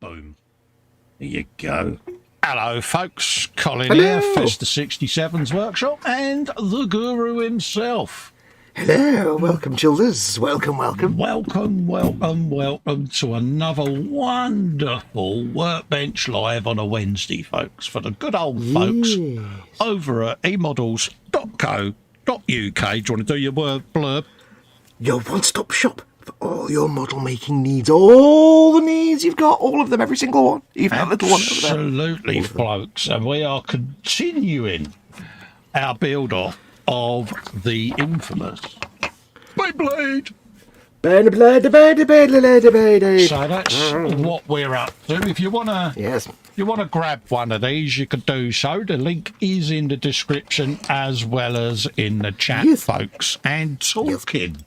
Boom. There you go. Hello, folks. Colin Hello. here, Festa 67's workshop, and the guru himself. Hello, welcome, childers. Welcome. Welcome to another wonderful Workbench Live on a Wednesday, folks, for the good old folks over at eModels.co.uk. Do you want to do your word blurb? Your one-stop shop for all your model making needs. All the needs you've got, all of them, every single one. Even that little one over there. Absolutely, folks. And we are continuing our build-off of the infamous baneblade. Baneblade. So that's what we're up to. If you wanna grab one of these, you could do so. The link is in the description as well as in the chat, folks. And talking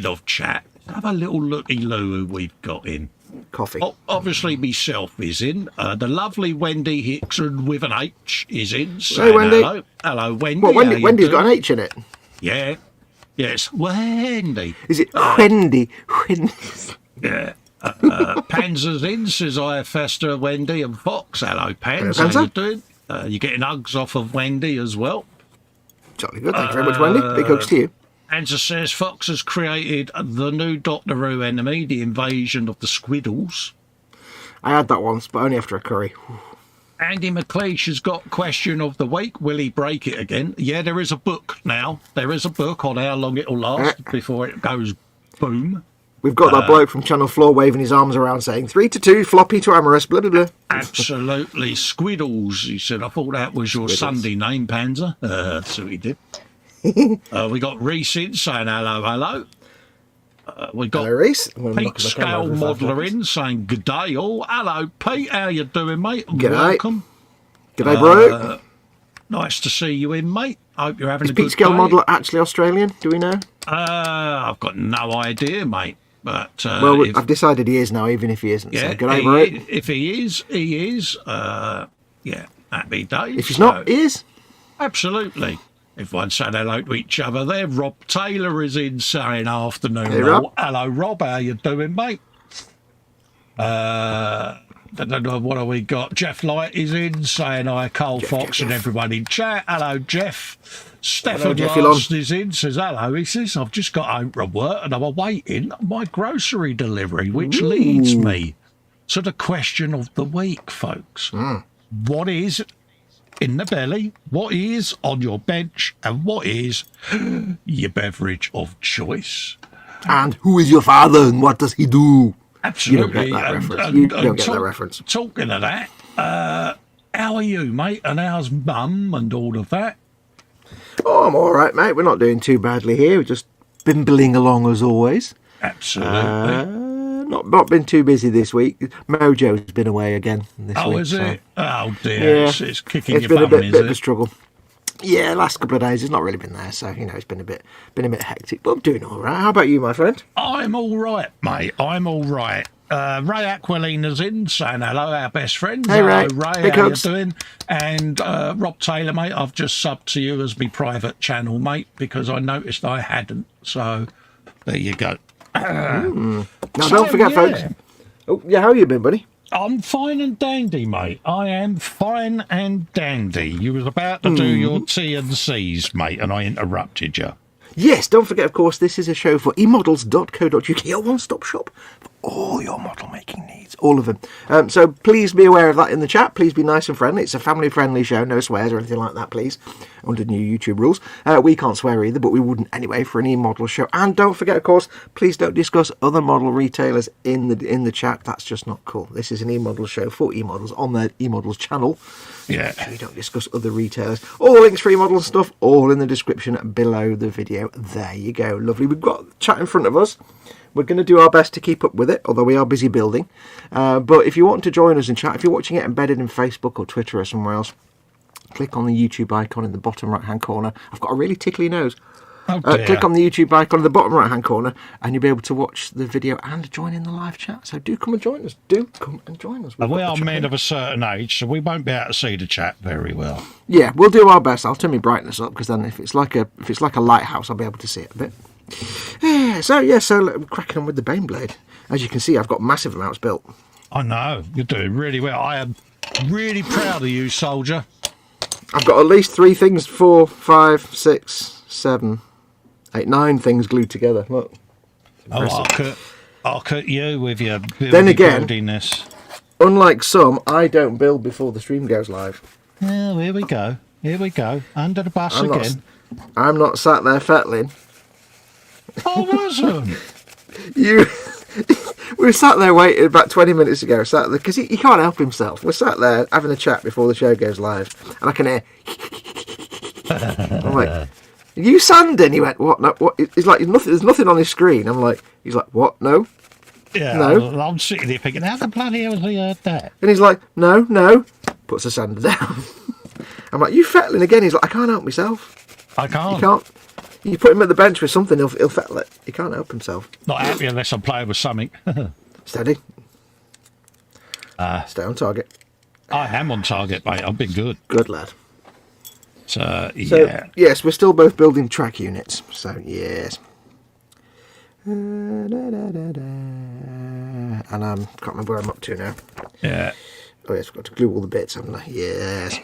of chat, have a little looky-loo who we've got in. Coffee. Obviously, myself is in. The lovely Wendy Hickson with an H is in. Hey, Wendy. Hello, Wendy. Well, Wendy's got an H in it. Yeah. Yes, Wendy. Is it Wendy? Yeah. Panzer's in, says I, Festa, Wendy and Fox. Hello, Pans. Hello, How you doing? You're getting hugs off of Wendy as well. Jolly good. Thank you very much, Wendy. Big hugs to you. Panzer says Fox has created the new Doctor Who enemy, the invasion of the Squiddles. I had that once, but only after a curry. Andy McLeish has got question of the week. Will he break it again? Yeah, there is a book now. There is a book on how long it'll last before it goes boom. We've got that bloke from Channel 4 waving his arms around saying 3-2, floppy to amorous, blah, blah, blah. Absolutely. Squiddles, he said. I thought that was your Sunday name, Panzer. So he did. We got Reese in saying hello. We got Reese. Pete Scale Modeller in saying good day all. Hello, Pete. How you doing, mate? G'day. Welcome. G'day, bro. Nice to see you in, mate. Hope you're having a Is good Pete Scale day. Modeller actually Australian? Do we know? I've got no idea, mate. But well, I've decided he is now, even if he isn't. Yeah, so g'day, bro. If he is, he is. Yeah, happy days. If he's not, he is. Absolutely. Everyone saying hello to each other there. Rob Taylor is in saying afternoon. Hey, Rob. Hello, Rob. How you doing, mate? What have we got? Jeff Light is in saying hi, Cole Fox, and everyone in chat. Hello, Jeff. Stefan Last is in, says hello. He says, I've just got home from work and I'm awaiting my grocery delivery, which leads me to the question of the week, folks. What is in the belly, what is on your bench, and what is your beverage of choice? And who is your father and what does he do? Absolutely. You don't get that reference. You don't get that reference. Talking of that, how are you, mate? And how's mum and all of that? Oh, I'm all right, mate. We're not doing too badly here. We're just bimbling along as always. Absolutely. Not been too busy this week. Mojo's been away again this week. Oh, is it? Oh, dear. Yeah. It's kicking It's your been bum, a bit of is a it? struggle. Yeah, last couple of days he's not really been there, so it's been a bit hectic. But I'm doing all right. How about you, my friend? I'm all right, mate. I'm all right. Ray Aquilina's in saying hello, our best friend. Hey, Ray. Hello, Ray. Big How hugs. you doing? And Rob Taylor, mate, I've just subbed to you as my private channel, mate, because I noticed I hadn't. So there you go. Now, don't forget, folks. Oh, yeah, how you been, buddy? I'm fine and dandy, mate. I am fine and dandy. You was about to do your T&Cs, mate, and I interrupted you. Yes, don't forget, of course, this is a show for eModels.co.uk, your one-stop shop for all your model making needs, all of them. So please be aware of that in the chat. Please be nice and friendly. It's a family-friendly show, no swears or anything like that, please, under new YouTube rules. We can't swear either, but we wouldn't anyway for an eModel show. And don't forget, of course, please don't discuss other model retailers in the chat. That's just not cool. This is an eModel show for eModels on the eModels channel. Yeah. So we don't discuss other retailers. All the links for eModels and stuff, all in the description below the video. There you go. Lovely. We've got chat in front of us. We're going to do our best to keep up with it, although we are busy building. But if you want to join us in chat, if you're watching it embedded in Facebook or Twitter or somewhere else, click on the YouTube icon in the bottom right-hand corner. I've got a really tickly nose. Oh, click on the YouTube icon in the bottom right-hand corner, and you'll be able to watch the video and join in the live chat. So do come and join us. Do come and join us. And we are men of a certain age, so we won't be able to see the chat very well. Yeah, we'll do our best. I'll turn my brightness up, because then if it's like a lighthouse, I'll be able to see it a bit. So cracking on with the baneblade. As you can see, I've got massive amounts built. I know. You're doing really well. I am really proud of you, soldier. I've got at least 3 things, 4, 5, 6, 7, 8, 9 things glued together. Look. I'll cut you with your Then again, buildiness. Unlike some, I don't build before the stream goes live. Oh, here we go. Here we go. Under the bus again. I'm not sat there fettling. I wasn't. You... We were sat there waiting about 20 minutes ago, because he can't help himself. We're sat there having a chat before the show goes live, and I can hear... I'm like, are you sanding? He went, what? No, what? He's like, there's nothing on his screen. He's like, what? No? Yeah, no. I'm sitting there thinking, how the bloody hell has he heard that? And he's like, no. Puts the sander down. I'm like, you fettling again? He's like, I can't help myself. I can't. You can't. You put him at the bench with something, he'll fettle it. He can't help himself. Not happy unless I'm playing with something. Steady. Stay on target. I am on target, mate. I've been good. Good lad. So, yeah. Yes, we're still both building track units. So, yes. And I can't remember where I'm up to now. Yeah. Oh, yes, I've got to glue all the bits, haven't I? Yes.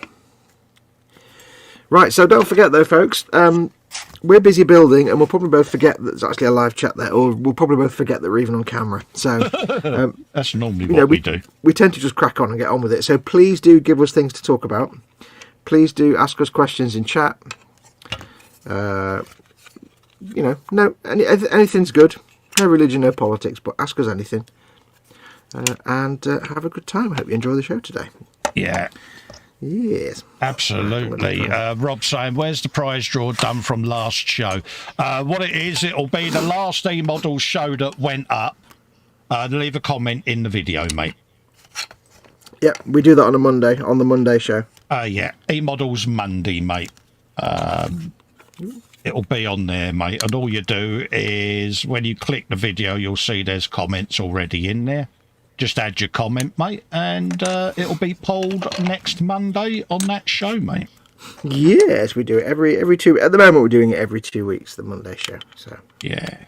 Right, so don't forget, though, folks. We're busy building, and we'll probably both forget that there's actually a live chat there, or we'll probably both forget that we're even on camera. So that's normally what we do. We tend to just crack on and get on with it. So please do give us things to talk about. Please do ask us questions in chat. Anything's good. No religion, no politics, but ask us anything. And have a good time. I hope you enjoy the show today. Yeah. Yes. Absolutely. Rob's saying, where's the prize draw done from last show? What it is, it'll be the last eModels show that went up. Leave a comment in the video, mate. Yeah, we do that on a Monday, on the Monday show. Yeah, eModels Monday, mate. It'll be on there, mate. And all you do is, when you click the video, you'll see there's comments already in there. Just add your comment, mate, and it'll be pulled next Monday on that show, mate. Yes, we do it every 2. At the moment, we're doing it every 2 weeks, the Monday show. So yeah.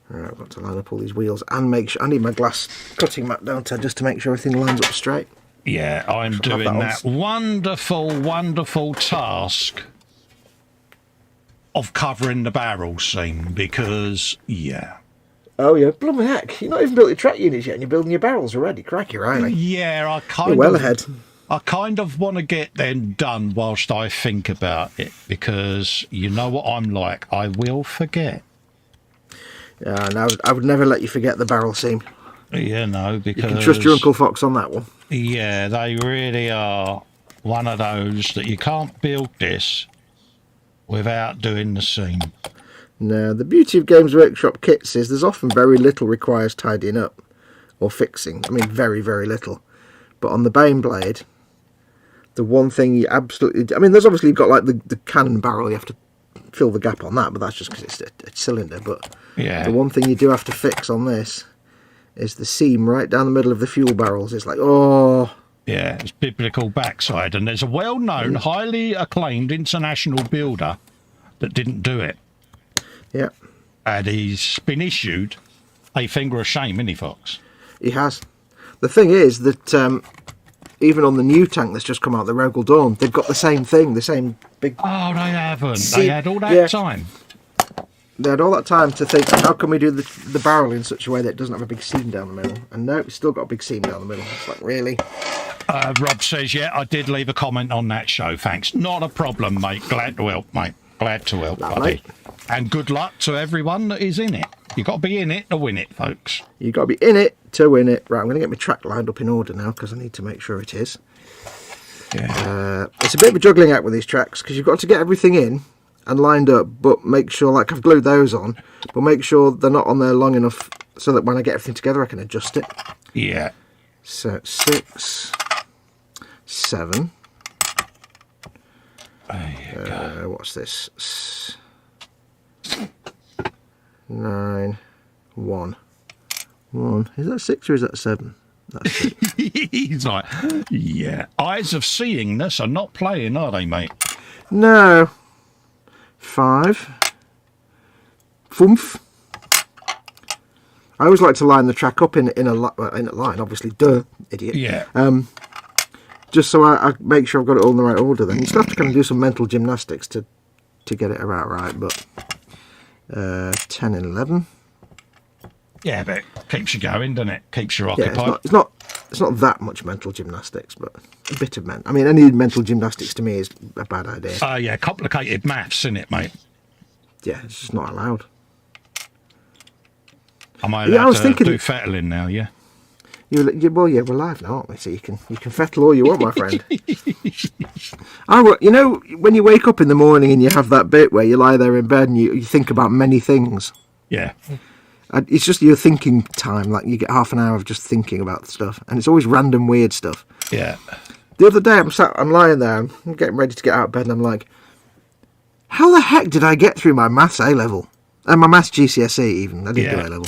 All right, I've got to line up all these wheels and make sure. I need my glass cutting mat down to just to make sure everything lines up straight. Yeah, I'm doing that wonderful, wonderful task of covering the barrel seam because, yeah. Oh, yeah. Bloody heck. You've not even built your track units yet and you're building your barrels already. Cracky, Riley. Yeah, You're well ahead. I kind of want to get them done whilst I think about it because you know what I'm like. I will forget. Yeah, no, I would never let you forget the barrel seam. Yeah, no, because... You can trust your Uncle Fox on that one. Yeah, they really are one of those that you can't build this without doing the seam. No, the beauty of Games Workshop kits is there's often very little requires tidying up or fixing. I mean, very, very little. But on the baneblade, the one thing you absolutely... I mean, there's obviously you've got like the cannon barrel, you have to fill the gap on that, but that's just because it's a cylinder. But yeah, the one thing you do have to fix on this is the seam right down the middle of the fuel barrels. It's like, oh... Yeah, it's biblical backside. And there's a well-known, highly acclaimed international builder that didn't do it. Yeah. And he's been issued a finger of shame, isn't he, Fox? He has. The thing is that even on the new tank that's just come out, the Rogel Dawn, they've got the same thing, the same big... Oh, they haven't. They had all that time. They had all that time to think, how can we do the barrel in such a way that it doesn't have a big seam down the middle? And no, it's still got a big seam down the middle. It's like, really? Rob says, yeah, I did leave a comment on that show, thanks. Not a problem, mate. Glad to help, mate. Glad to help, buddy. And good luck to everyone that is in it. You've got to be in it to win it, folks. You've got to be in it to win it. Right, I'm going to get my track lined up in order now because I need to make sure it is. Yeah. It's a bit of a juggling act with these tracks because you've got to get everything in and lined up, but make sure, like I've glued those on, but make sure they're not on there long enough so that when I get everything together I can adjust it. Yeah. So 6, 7. There you go. What's this? 9, 1. 1. Is that 6 or is that 7? That's 6. He's like, yeah. Eyes of seeingness are not playing, are they, mate? No. 5. 5. I always like to line the track up in a line, obviously. Duh, idiot. Yeah. Just so I make sure I've got it all in the right order. Then you still have to kind of do some mental gymnastics to get it about right. But 10 and 11. Yeah, but it keeps you going, doesn't it? Keeps you occupied. Yeah, it's not that much mental gymnastics, but a bit of I mean, any mental gymnastics to me is a bad idea. Yeah, complicated maths, isn't it, mate? Yeah, it's just not allowed. Am I allowed to do fettling now, yeah? Well, yeah, we're live now, aren't we? So you can fettle all you want, my friend. You know, when you wake up in the morning and you have that bit where you lie there in bed and you think about many things. Yeah. It's just your thinking time. Like, you get half an hour of just thinking about stuff, and it's always random weird stuff. Yeah. The other day, I'm lying there, I'm getting ready to get out of bed, and I'm like, how the heck did I get through my maths A level and my maths GCSE even? I didn't do A level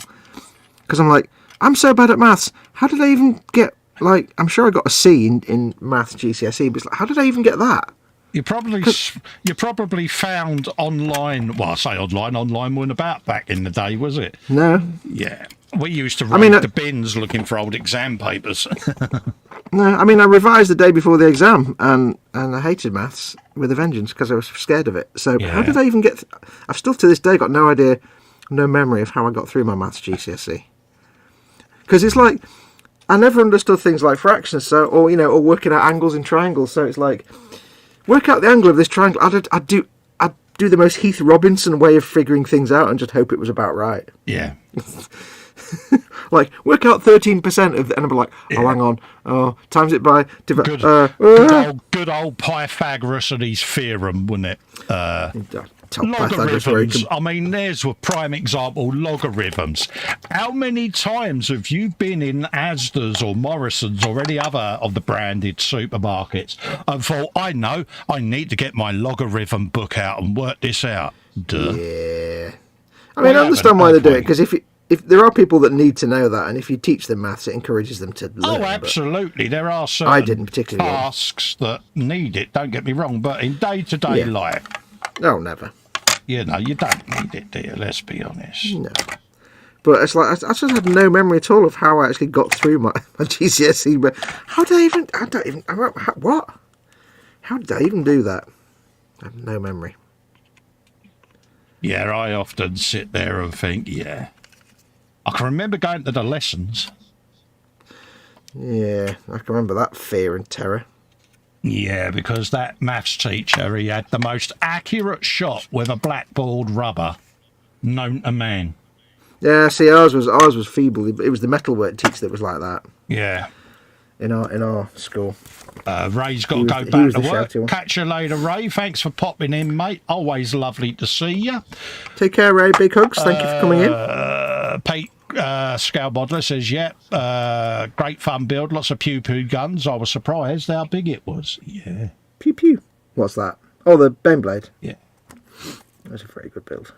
because I'm like, I'm so bad at maths. How did I even get, like, I'm sure I got a C in maths GCSE, but it's like, how did I even get that? You probably found online. Well, I say online weren't about back in the day, was it? No. Yeah, we used to raid the bins looking for old exam papers. No, I mean, I revised the day before the exam, and I hated maths with a vengeance because I was scared of it. So how did I even get? I've still to this day got no idea, no memory of how I got through my maths GCSE. Because it's like, I never understood things like fractions, or working out angles in triangles. So it's like, work out the angle of this triangle. I'd do the most Heath Robinson way of figuring things out and just hope it was about right. Yeah. Like, work out 13% of the, and I'd be like, oh, hang on, times it by good old Pythagoras and his theorem, wasn't it? Logarithms. I mean, there's a prime example. Logarithms. How many times have you been in Asda's or Morrison's or any other of the branded supermarkets and thought, I know, I need to get my logarithm book out and work this out? Duh. Yeah. I mean, I understand why they do it, because if there are people that need to know that, and if you teach them maths, it encourages them to learn. Oh, absolutely. There are certain tasks that need it, don't get me wrong, but in day-to-day life... Oh, never. You don't need it, do you? Let's be honest. No. But it's like, I just had no memory at all of how I actually got through my GCSE, but how did what? How did I even do that? I have no memory. Yeah, I often sit there and think, I can remember going to the lessons. Yeah, I can remember that fear and terror. Yeah, because that maths teacher, he had the most accurate shot with a blackboard rubber known to man. Yeah, see, ours was feeble. It was the metalwork teacher that was like that. Yeah. In our school. Ray's got to go back to work. Catch you later, Ray. Thanks for popping in, mate. Always lovely to see you. Take care, Ray. Big hugs. Thank you for coming in. Pete Scale Modeler says, great fun build. Lots of pew-pew guns. I was surprised how big it was. Yeah. Pew-pew. What's that? Oh, the baneblade. Yeah. That's a very good build.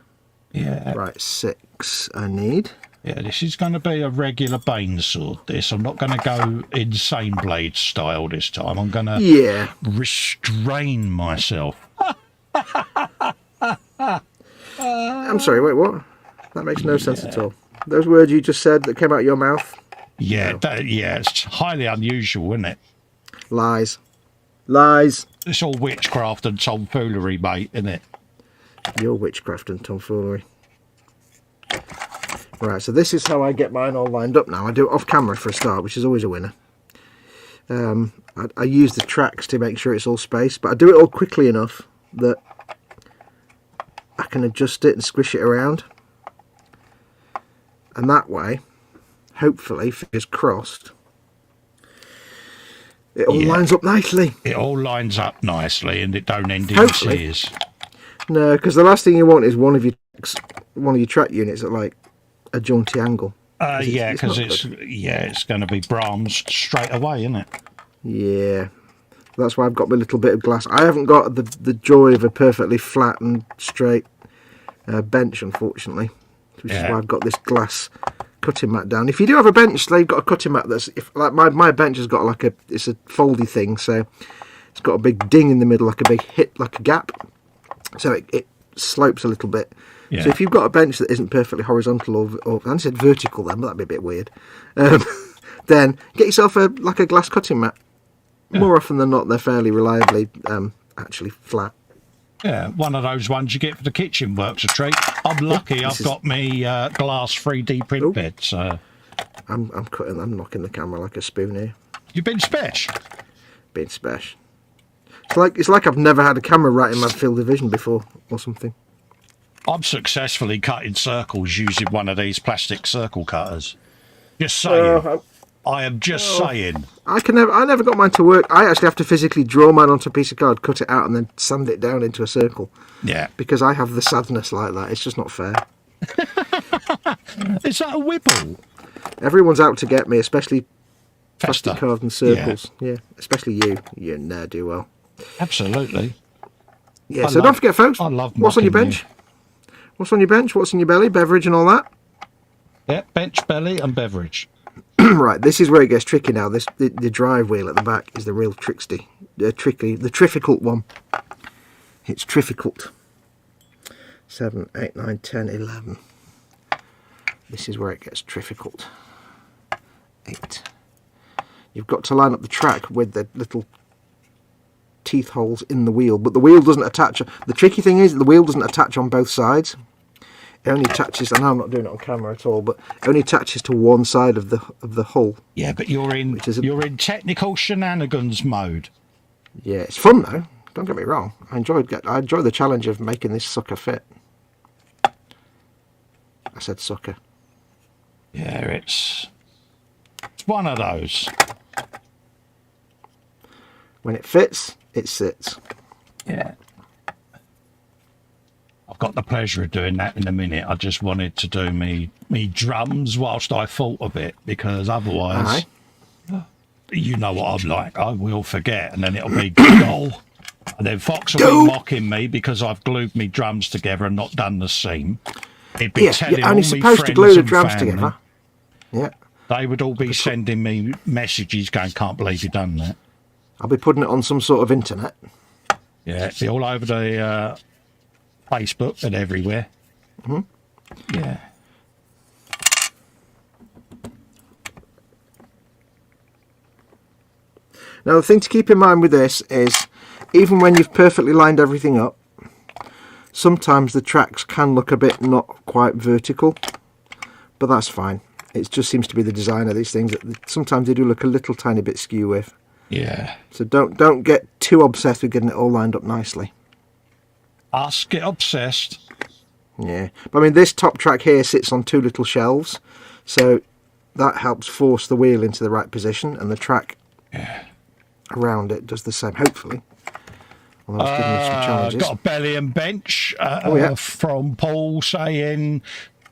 Yeah. Right, 6 I need. Yeah, this is going to be a regular Bane sword, this. I'm not going to go insane blade style this time. I'm going to restrain myself. I'm sorry, wait, what? That makes no sense at all. Those words you just said that came out of your mouth? Yeah, it's highly unusual, isn't it? Lies. Lies. It's all witchcraft and tomfoolery, mate, isn't it? Your witchcraft and tomfoolery. Right, so this is how I get mine all lined up now. I do it off camera for a start, which is always a winner. I use the tracks to make sure it's all spaced, but I do it all quickly enough that I can adjust it and squish it around. And that way, hopefully, fingers crossed, it all lines up nicely. It all lines up nicely and it don't end in tears. No, because the last thing you want is one of your track units at like a jaunty angle. Because it's going to be Brahms straight away, isn't it? Yeah. That's why I've got my little bit of glass. I haven't got the joy of a perfectly flat and straight bench, unfortunately. Which is why I've got this glass cutting mat down. If you do have a bench, they've got a cutting mat that's like my bench has got it's a foldy thing, so it's got a big ding in the middle, like a big hit, like a gap. So it slopes a little bit. Yeah. So if you've got a bench that isn't perfectly horizontal or I said vertical then, but that'd be a bit weird. Then get yourself a glass cutting mat. More often than not, they're fairly reliably actually flat. Yeah, one of those ones you get for the kitchen works a treat. I'm lucky. I've got me glass 3D print bed. So I'm knocking the camera like a spoon here. You've been special. Being special. It's like I've never had a camera right in my field of vision before or something. I'm successfully cutting circles using one of these plastic circle cutters. Just saying. I am just saying. I never got mine to work. I actually have to physically draw mine onto a piece of card, cut it out, and then sand it down into a circle. Yeah. Because I have the sadness like that. It's just not fair. Is that a Whipple? Everyone's out to get me, especially Festa. plastic cards and circles. Yeah. Especially you. You ne'er-do-well. Absolutely. Yeah, so don't forget, folks. I love what's on your bench? What's on your bench? What's in your belly? Beverage and all that? Yeah, bench, belly and beverage. Right, this is where it gets tricky now. The drive wheel at the back is the real tricksy, the trifficult one. It's trifficult. 7, 8, 9, 10, 11. This is where it gets trifficult. 8. You've got to line up the track with the little teeth holes in the wheel, but the wheel doesn't attach. The tricky thing is the wheel doesn't attach on both sides. It only attaches, I know I'm not doing it on camera at all, but it only attaches to one side of the hull. Yeah, but you're in technical shenanigans mode. Yeah, it's fun though. Don't get me wrong. I enjoy the challenge of making this sucker fit. I said sucker. Yeah, it's one of those. When it fits, it sits. Yeah. I've got the pleasure of doing that in a minute. I just wanted to do me drums whilst I thought of it, because otherwise, you know what I'm like. I will forget, and then it'll be goal. And then Fox will be mocking me because I've glued me drums together and not done the seam. He'd be telling you're only all me supposed to glue the drums family, together. Yeah. They would all be sending me messages going, "Can't believe you've done that." I'll be putting it on some sort of internet. Yeah, it'll be all over the Facebook and everywhere. Mm-hmm. Yeah. Now the thing to keep in mind with this is, even when you've perfectly lined everything up, sometimes the tracks can look a bit not quite vertical, but that's fine. It just seems to be the design of these things. Sometimes they do look a little tiny bit skew with. Yeah. So don't get too obsessed with getting it all lined up nicely. Us get obsessed. Yeah. But I mean, this top track here sits on two little shelves, so that helps force the wheel into the right position, and the track around it does the same, hopefully. Although it's giving me some challenges. Got a belly and bench from Paul saying,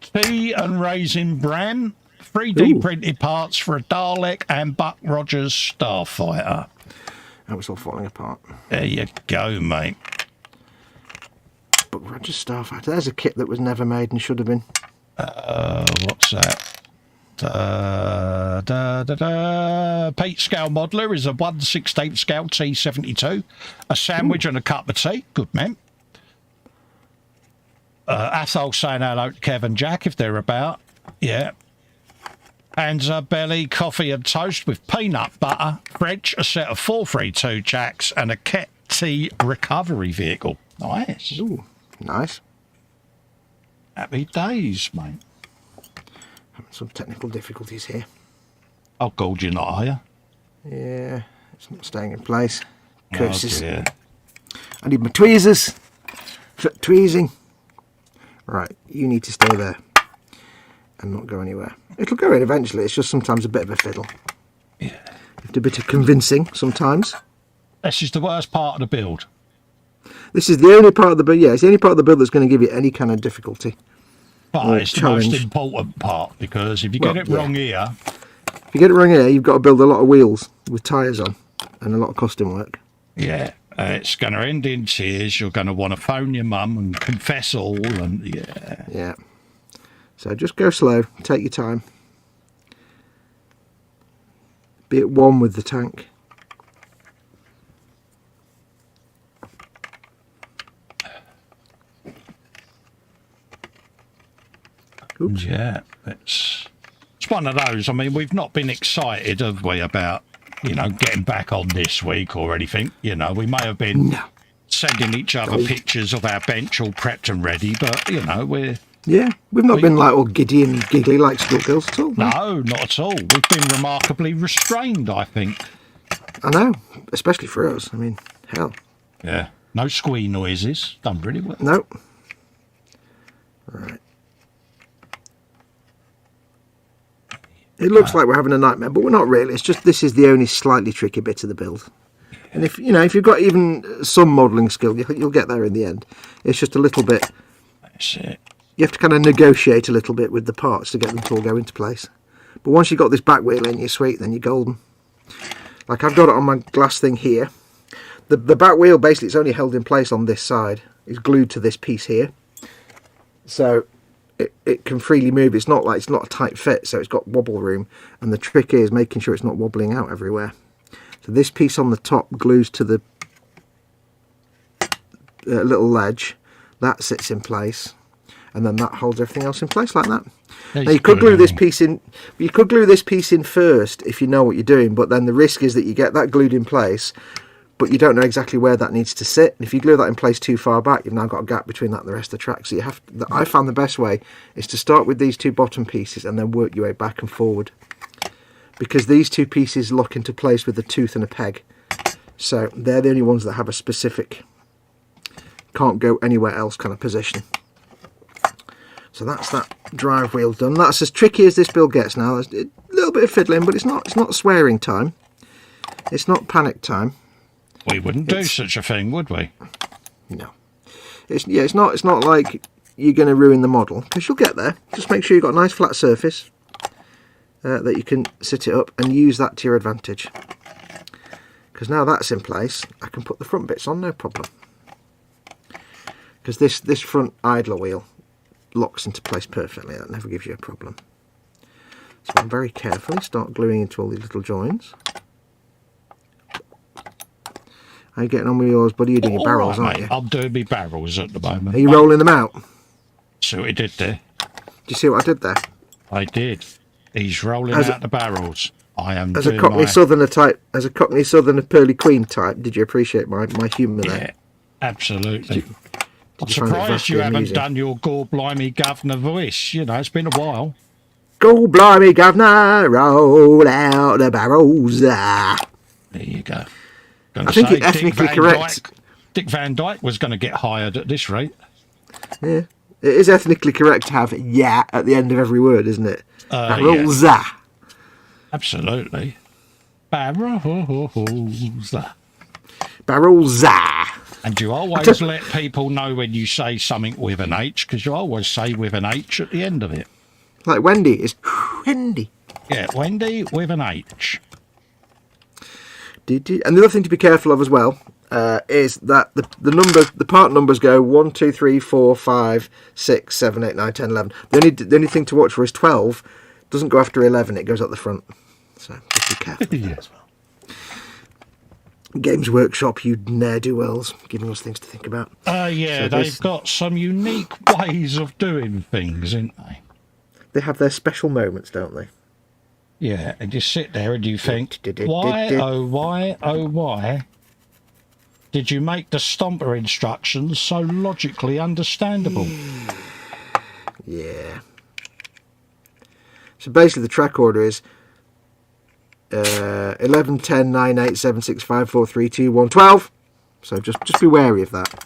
tea and raisin bran, 3D printed parts for a Dalek and Buck Rogers Starfighter. Oh, it's all falling apart. There you go, mate. Buck Rogers Starfighter. There's a kit that was never made and should have been. What's that? Pete Scale Modeler is a 1/16 scale T72. A sandwich and a cup of tea. Good man. Athol saying hello to Kev and Jack if they're about. Yeah. Panzer belly, coffee and toast with peanut butter, French, a set of 432 jacks, and a Ket T recovery vehicle. Nice. Ooh, nice. Happy days, mate. Having some technical difficulties here. Oh, God, you're not, are you? Yeah, it's not staying in place. Curses. Oh, dear. I need my tweezers for tweezing. Right, you need to stay there and not go anywhere. It'll go in eventually, it's just sometimes a bit of a fiddle. Yeah. You have to do a bit of convincing sometimes. This is the worst part of the build. This is the only part of the build, it's the only part of the build that's going to give you any kind of difficulty. But it's challenge. The most important part, because if you get it wrong here... If you get it wrong here, you've got to build a lot of wheels with tyres on and a lot of custom work. Yeah, it's going to end in tears. You're going to want to phone your mum and confess all, and Yeah. So just go slow, take your time. Be at one with the tank. Oops. Yeah, it's one of those. I mean, we've not been excited, have we, about, you know, getting back on this week or anything. You know, we may have been sending each other pictures of our bench all prepped and ready, but, you know, we've not been like all giddy and giggly like schoolgirls at all. No, not at all. We've been remarkably restrained, I think. I know, especially for us. I mean, hell. Yeah, no squee noises. Done really well. No. Right. It looks like we're having a nightmare, but we're not really. It's just this is the only slightly tricky bit of the build. And if you've got even some modelling skill, you'll get there in the end. It's just a little bit. That's it. You have to kind of negotiate a little bit with the parts to get them to all go into place. But once you've got this back wheel in, you're sweet, then you're golden. Like I've got it on my glass thing here. The back wheel, basically, it's only held in place on this side. It's glued to this piece here. So it can freely move. It's not a tight fit, so it's got wobble room. And the trick is making sure it's not wobbling out everywhere. So this piece on the top glues to the little ledge. That sits in place. And then that holds everything else in place like that. Now you could glue this piece in. You could glue this piece in first if you know what you're doing. But then the risk is that you get that glued in place, but you don't know exactly where that needs to sit. And if you glue that in place too far back, you've now got a gap between that and the rest of the track. So you have. I found the best way is to start with these two bottom pieces and then work your way back and forward, because these two pieces lock into place with a tooth and a peg. So they're the only ones that have a specific, can't go anywhere else kind of position. So that's that drive wheel done. That's as tricky as this build gets now. There's a little bit of fiddling, but it's not swearing time. It's not panic time. We wouldn't do such a thing, would we? No. It's not like you're going to ruin the model, because you'll get there. Just make sure you've got a nice flat surface that you can sit it up and use that to your advantage. Because now that's in place, I can put the front bits on, no problem. Because this front idler wheel locks into place perfectly. That never gives you a problem. So I'm very carefully start gluing into all these little joins. How are you getting on with yours, buddy? You're doing your barrels, aren't you? I'm doing my barrels at the moment. Are you rolling them out? See what he did there? Do you see what I did there? I did. He's rolling out the barrels. I am as a Cockney Southerner type, as a Cockney Southerner Pearly Queen type. Did you appreciate my humour there? Yeah, absolutely. I'm surprised you haven't done your Gore Blimey Governor voice. You know, it's been a while. Go blimey, governor, roll out the barrels. There you go. I think it's ethnically correct. Dick Van Dyke was going to get hired at this rate. Yeah, it is ethnically correct to have "yeah" at the end of every word, isn't it? Barrels. Yeah. Absolutely. Barrels. Barrels. And you always let people know when you say something with an H, because you always say with an H at the end of it. Like Wendy is Wendy. Yeah, Wendy with an H. And the other thing to be careful of as well is that the part numbers go 1, 2, 3, 4, 5, 6, 7, 8, 9, 10, 11. The only thing to watch for is 12. Doesn't go after 11. It goes up the front. So just be careful as well. Games Workshop, you ne'er-do-wells, giving us things to think about. Yeah, so they've got some unique ways of doing things, ain't they? They have their special moments, don't they? Yeah, and you sit there and you think, why did you make the stomper instructions so logically understandable? Yeah. So basically the track order is 11, 10, 9, 8, 7, 6, 5, 4, 3, 2, 1, 12. So just be wary of that.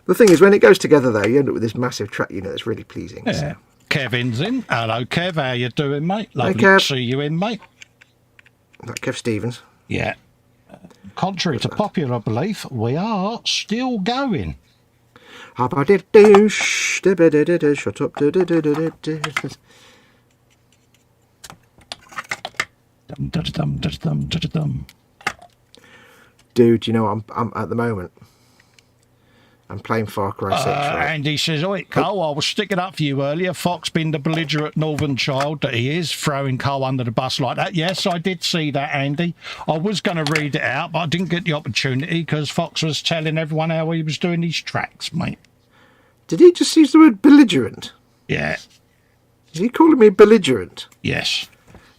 The thing is, when it goes together, though, you end up with this massive track unit that's really pleasing. Yeah. So. Kevin's in. Hello, Kev. How you doing, mate? Lovely to see you in, mate. That Kev Stevens. Yeah. Contrary to popular belief, we are still going. How about it? Shut up. Dude, you know, I'm at the moment, I'm playing Far Cry 6, right? Andy says, oi, Cole, I was sticking up for you earlier. Fox being the belligerent northern child that he is, throwing Cole under the bus like that. Yes, I did see that, Andy. I was going to read it out, but I didn't get the opportunity because Fox was telling everyone how he was doing these tracks, mate. Did he just use the word belligerent? Yeah. Is he calling me belligerent? Yes.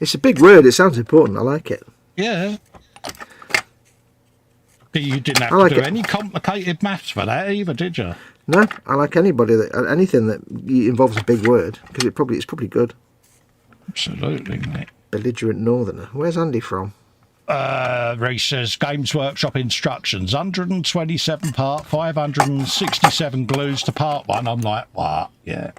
It's a big word. It sounds important. I like it. Yeah. You didn't have to do any complicated maths for that either, did you? No, I like anything that involves a big word, because it's probably good. Absolutely, mate. Belligerent northerner. Where's Andy from? Reese says Games Workshop instructions, 127 part, 567 glues to part 1. I'm like, what? Yeah.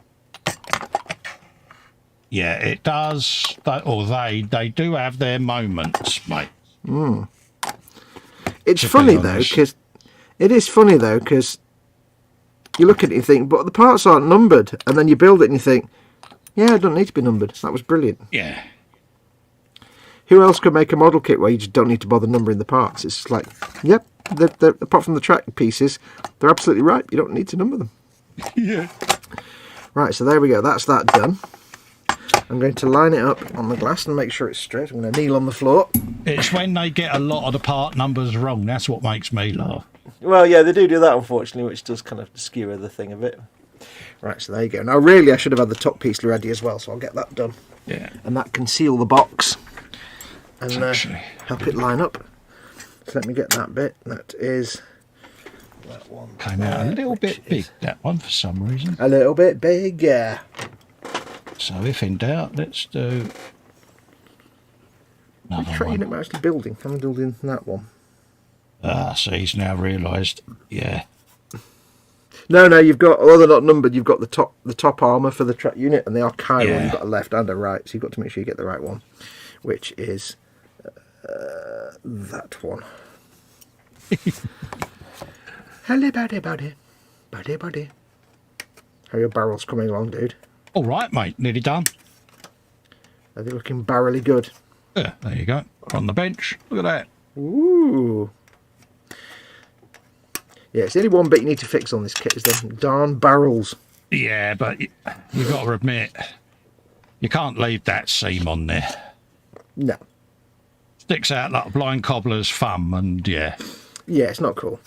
Yeah, it does. They do have their moments, mate. It's funny though, because you look at it and you think, but the parts aren't numbered, and then you build it and you think, yeah, I don't need to be numbered. That was brilliant. Yeah. Who else could make a model kit where you just don't need to bother numbering the parts? It's like, yep, they're, apart from the track pieces, they're absolutely right. You don't need to number them. Yeah. Right, so there we go. That's that done. I'm going to line it up on the glass and make sure it's straight. I'm going to kneel on the floor. It's when they get a lot of the part numbers wrong. That's what makes me laugh. Well, yeah, they do that, unfortunately, which does kind of skewer the thing a bit. Right, so there you go. Now, really, I should have had the top piece ready as well, so I'll get that done. Yeah. And that can seal the box and help it line up. So let me get that bit. That is that one. Came out a little bit big, that one, for some reason. A little bit big, yeah. So if in doubt, let's do another Which one. unit am I actually building? I'm building that one. So he's now realised, yeah. No, you've got, although they're not numbered, you've got the top armour for the track unit, and they are chiral. Yeah. You've got a left and a right, so you've got to make sure you get the right one, which is that one. Hello, buddy. How are your barrels coming along, dude? All right, mate, nearly done. Are they looking barrelly good? Yeah, there you go. On the bench. Look at that. Ooh. Yeah, it's the only one bit you need to fix on this kit is the darn barrels. Yeah, but you've got to admit, you can't leave that seam on there. No. Sticks out like a blind cobbler's thumb, and yeah. Yeah, it's not cool.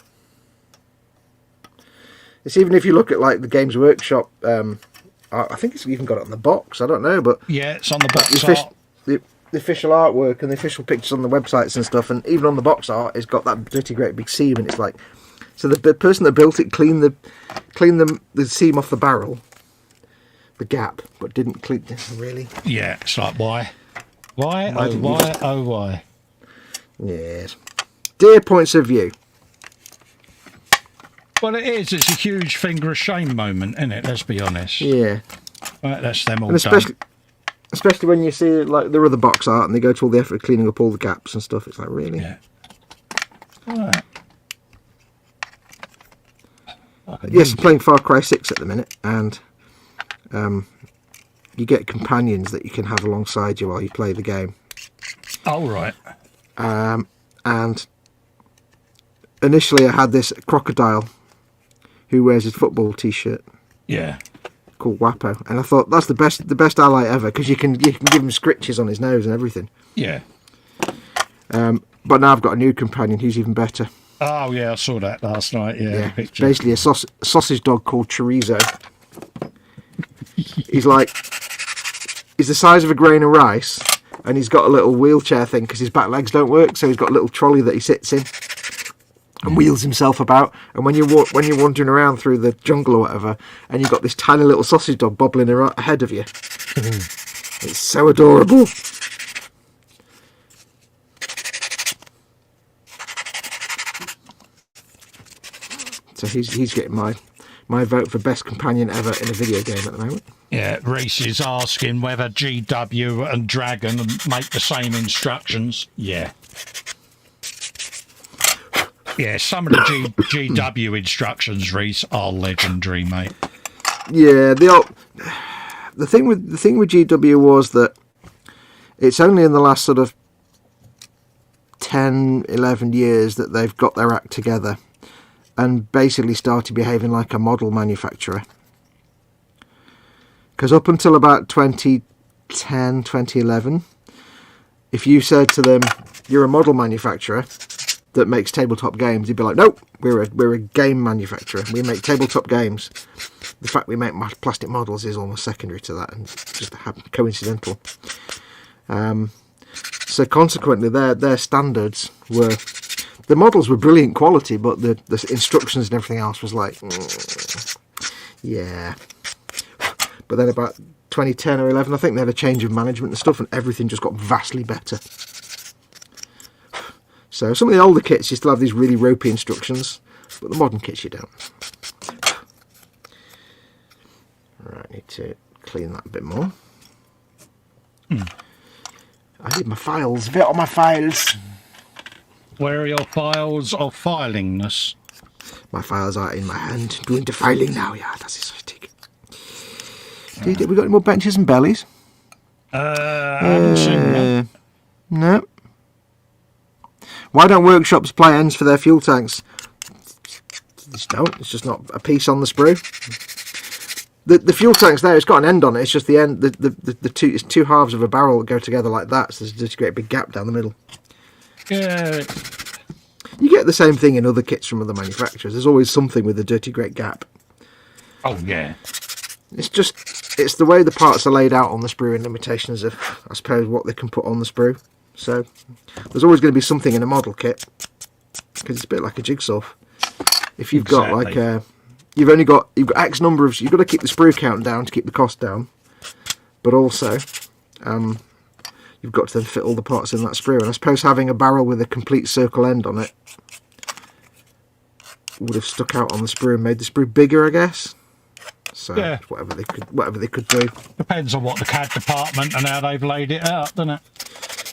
It's even if you look at like the Games Workshop, I think it's even got it on the box. I don't know, but yeah, it's on the box art. The official artwork and the official pictures on the websites and stuff, and even on the box art, it's got that dirty great big seam, and it's like, so the person that built it cleaned the seam off the barrel, the gap, but didn't clean it really. Yeah, it's like why, why? Yes, dear points of view. Well, it is. It's a huge finger of shame moment, isn't it? Let's be honest. Yeah. Right, that's them all And done. especially when you see like their other box art and they go to all the effort of cleaning up all the gaps and stuff. It's like, really? Yeah. Right. Yes, I'm playing Far Cry 6 at the minute, and you get companions that you can have alongside you while you play the game. Oh, right. And initially I had this crocodile who wears his football t-shirt. Yeah. Called Wapo, and I thought that's the best ally ever, because you can give him scritches on his nose and everything. Yeah. But now I've got a new companion who's even better. Oh, yeah, I saw that last night. Yeah, the picture. Basically a sausage dog called Chorizo. He's the size of a grain of rice, and he's got a little wheelchair thing because his back legs don't work, so he's got a little trolley that he sits in and wheels himself about. And when you're wandering around through the jungle or whatever, and you've got this tiny little sausage dog bobbling ahead of you, it's so adorable. So he's getting my vote for best companion ever in a video game at the moment. Yeah, Reese is asking whether GW and Dragon make the same instructions. Yeah. Yeah, some of the GW instructions, Reese, are legendary, mate. Yeah, the thing with GW was that it's only in the last sort of 10, 11 years that they've got their act together and basically started behaving like a model manufacturer. Because up until about 2010, 2011, if you said to them, you're a model manufacturer, that makes tabletop games. He'd be like, nope, we're a game manufacturer. We make tabletop games. The fact we make plastic models is almost secondary to that, and just coincidental. So consequently, their standards were, the models were brilliant quality, but the instructions and everything else was like, yeah. But then about 2010 or 11, I think they had a change of management and stuff, and everything just got vastly better. So some of the older kits, you still have these really ropey instructions, but the modern kits you don't. Right, I need to clean that a bit more. I need my files. Bit on my files. Where are your files of filingness? My files are in my hand. Doing the filing now. Yeah, that's exciting. We got any more benches and bellies? I haven't seen that. No. Why don't workshops apply ends for their fuel tanks? They just don't. It's just not a piece on the sprue. The fuel tank's there. It's got an end on it. It's just the end. It's two halves of a barrel that go together like that. So there's just a great big gap down the middle. Yeah. You get the same thing in other kits from other manufacturers. There's always something with a dirty great gap. Oh yeah. It's the way the parts are laid out on the sprue and limitations of, I suppose, what they can put on the sprue. So there's always going to be something in a model kit, because it's a bit like a jigsaw. If you've got like you've got X number of, you've got to keep the sprue count down to keep the cost down, but also you've got to then fit all the parts in that sprue. And I suppose having a barrel with a complete circle end on it would have stuck out on the sprue and made the sprue bigger, I guess. So yeah. whatever they could do. Depends on what the CAD department and how they've laid it out, doesn't it?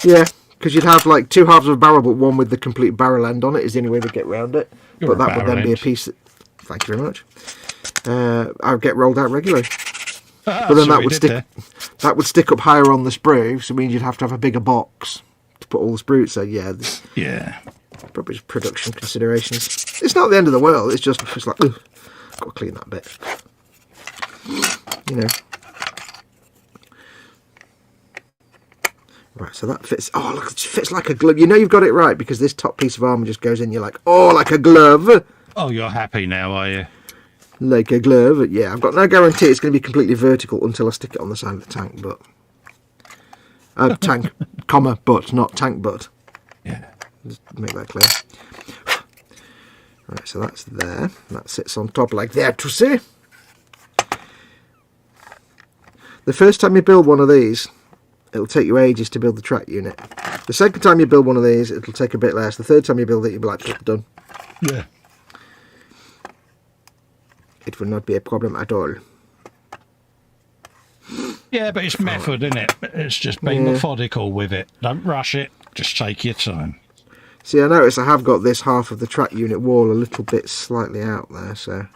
Yeah, because you'd have like two halves of a barrel, but one with the complete barrel end on it is the only way to get round it. But that would then be a piece that, thank you very much, I would get rolled out regularly. But then that would stick up higher on the sprue, so it means you'd have to have a bigger box to put all the sprue. So yeah, probably just production considerations. It's not the end of the world. It's like, ugh, got to clean that bit. You know. Right, so that fits. Oh, look, it fits like a glove. You know you've got it right because this top piece of armour just goes in. You're like, oh, like a glove. Oh, you're happy now, are you? Like a glove. Yeah, I've got no guarantee it's going to be completely vertical until I stick it on the side of the tank, but... tank, comma, but, not tank, but. Yeah. Just make that clear. Right, so that's there. That sits on top like that, to see. The first time you build one of these, it'll take you ages to build the track unit. The second time you build one of these, it'll take a bit less. The third time you build it, you'll be like, done. Yeah. It will not be a problem at all. Yeah, but it's method, isn't it? It's just being methodical with it. Don't rush it. Just take your time. See, I notice I have got this half of the track unit wall a little bit slightly out there, so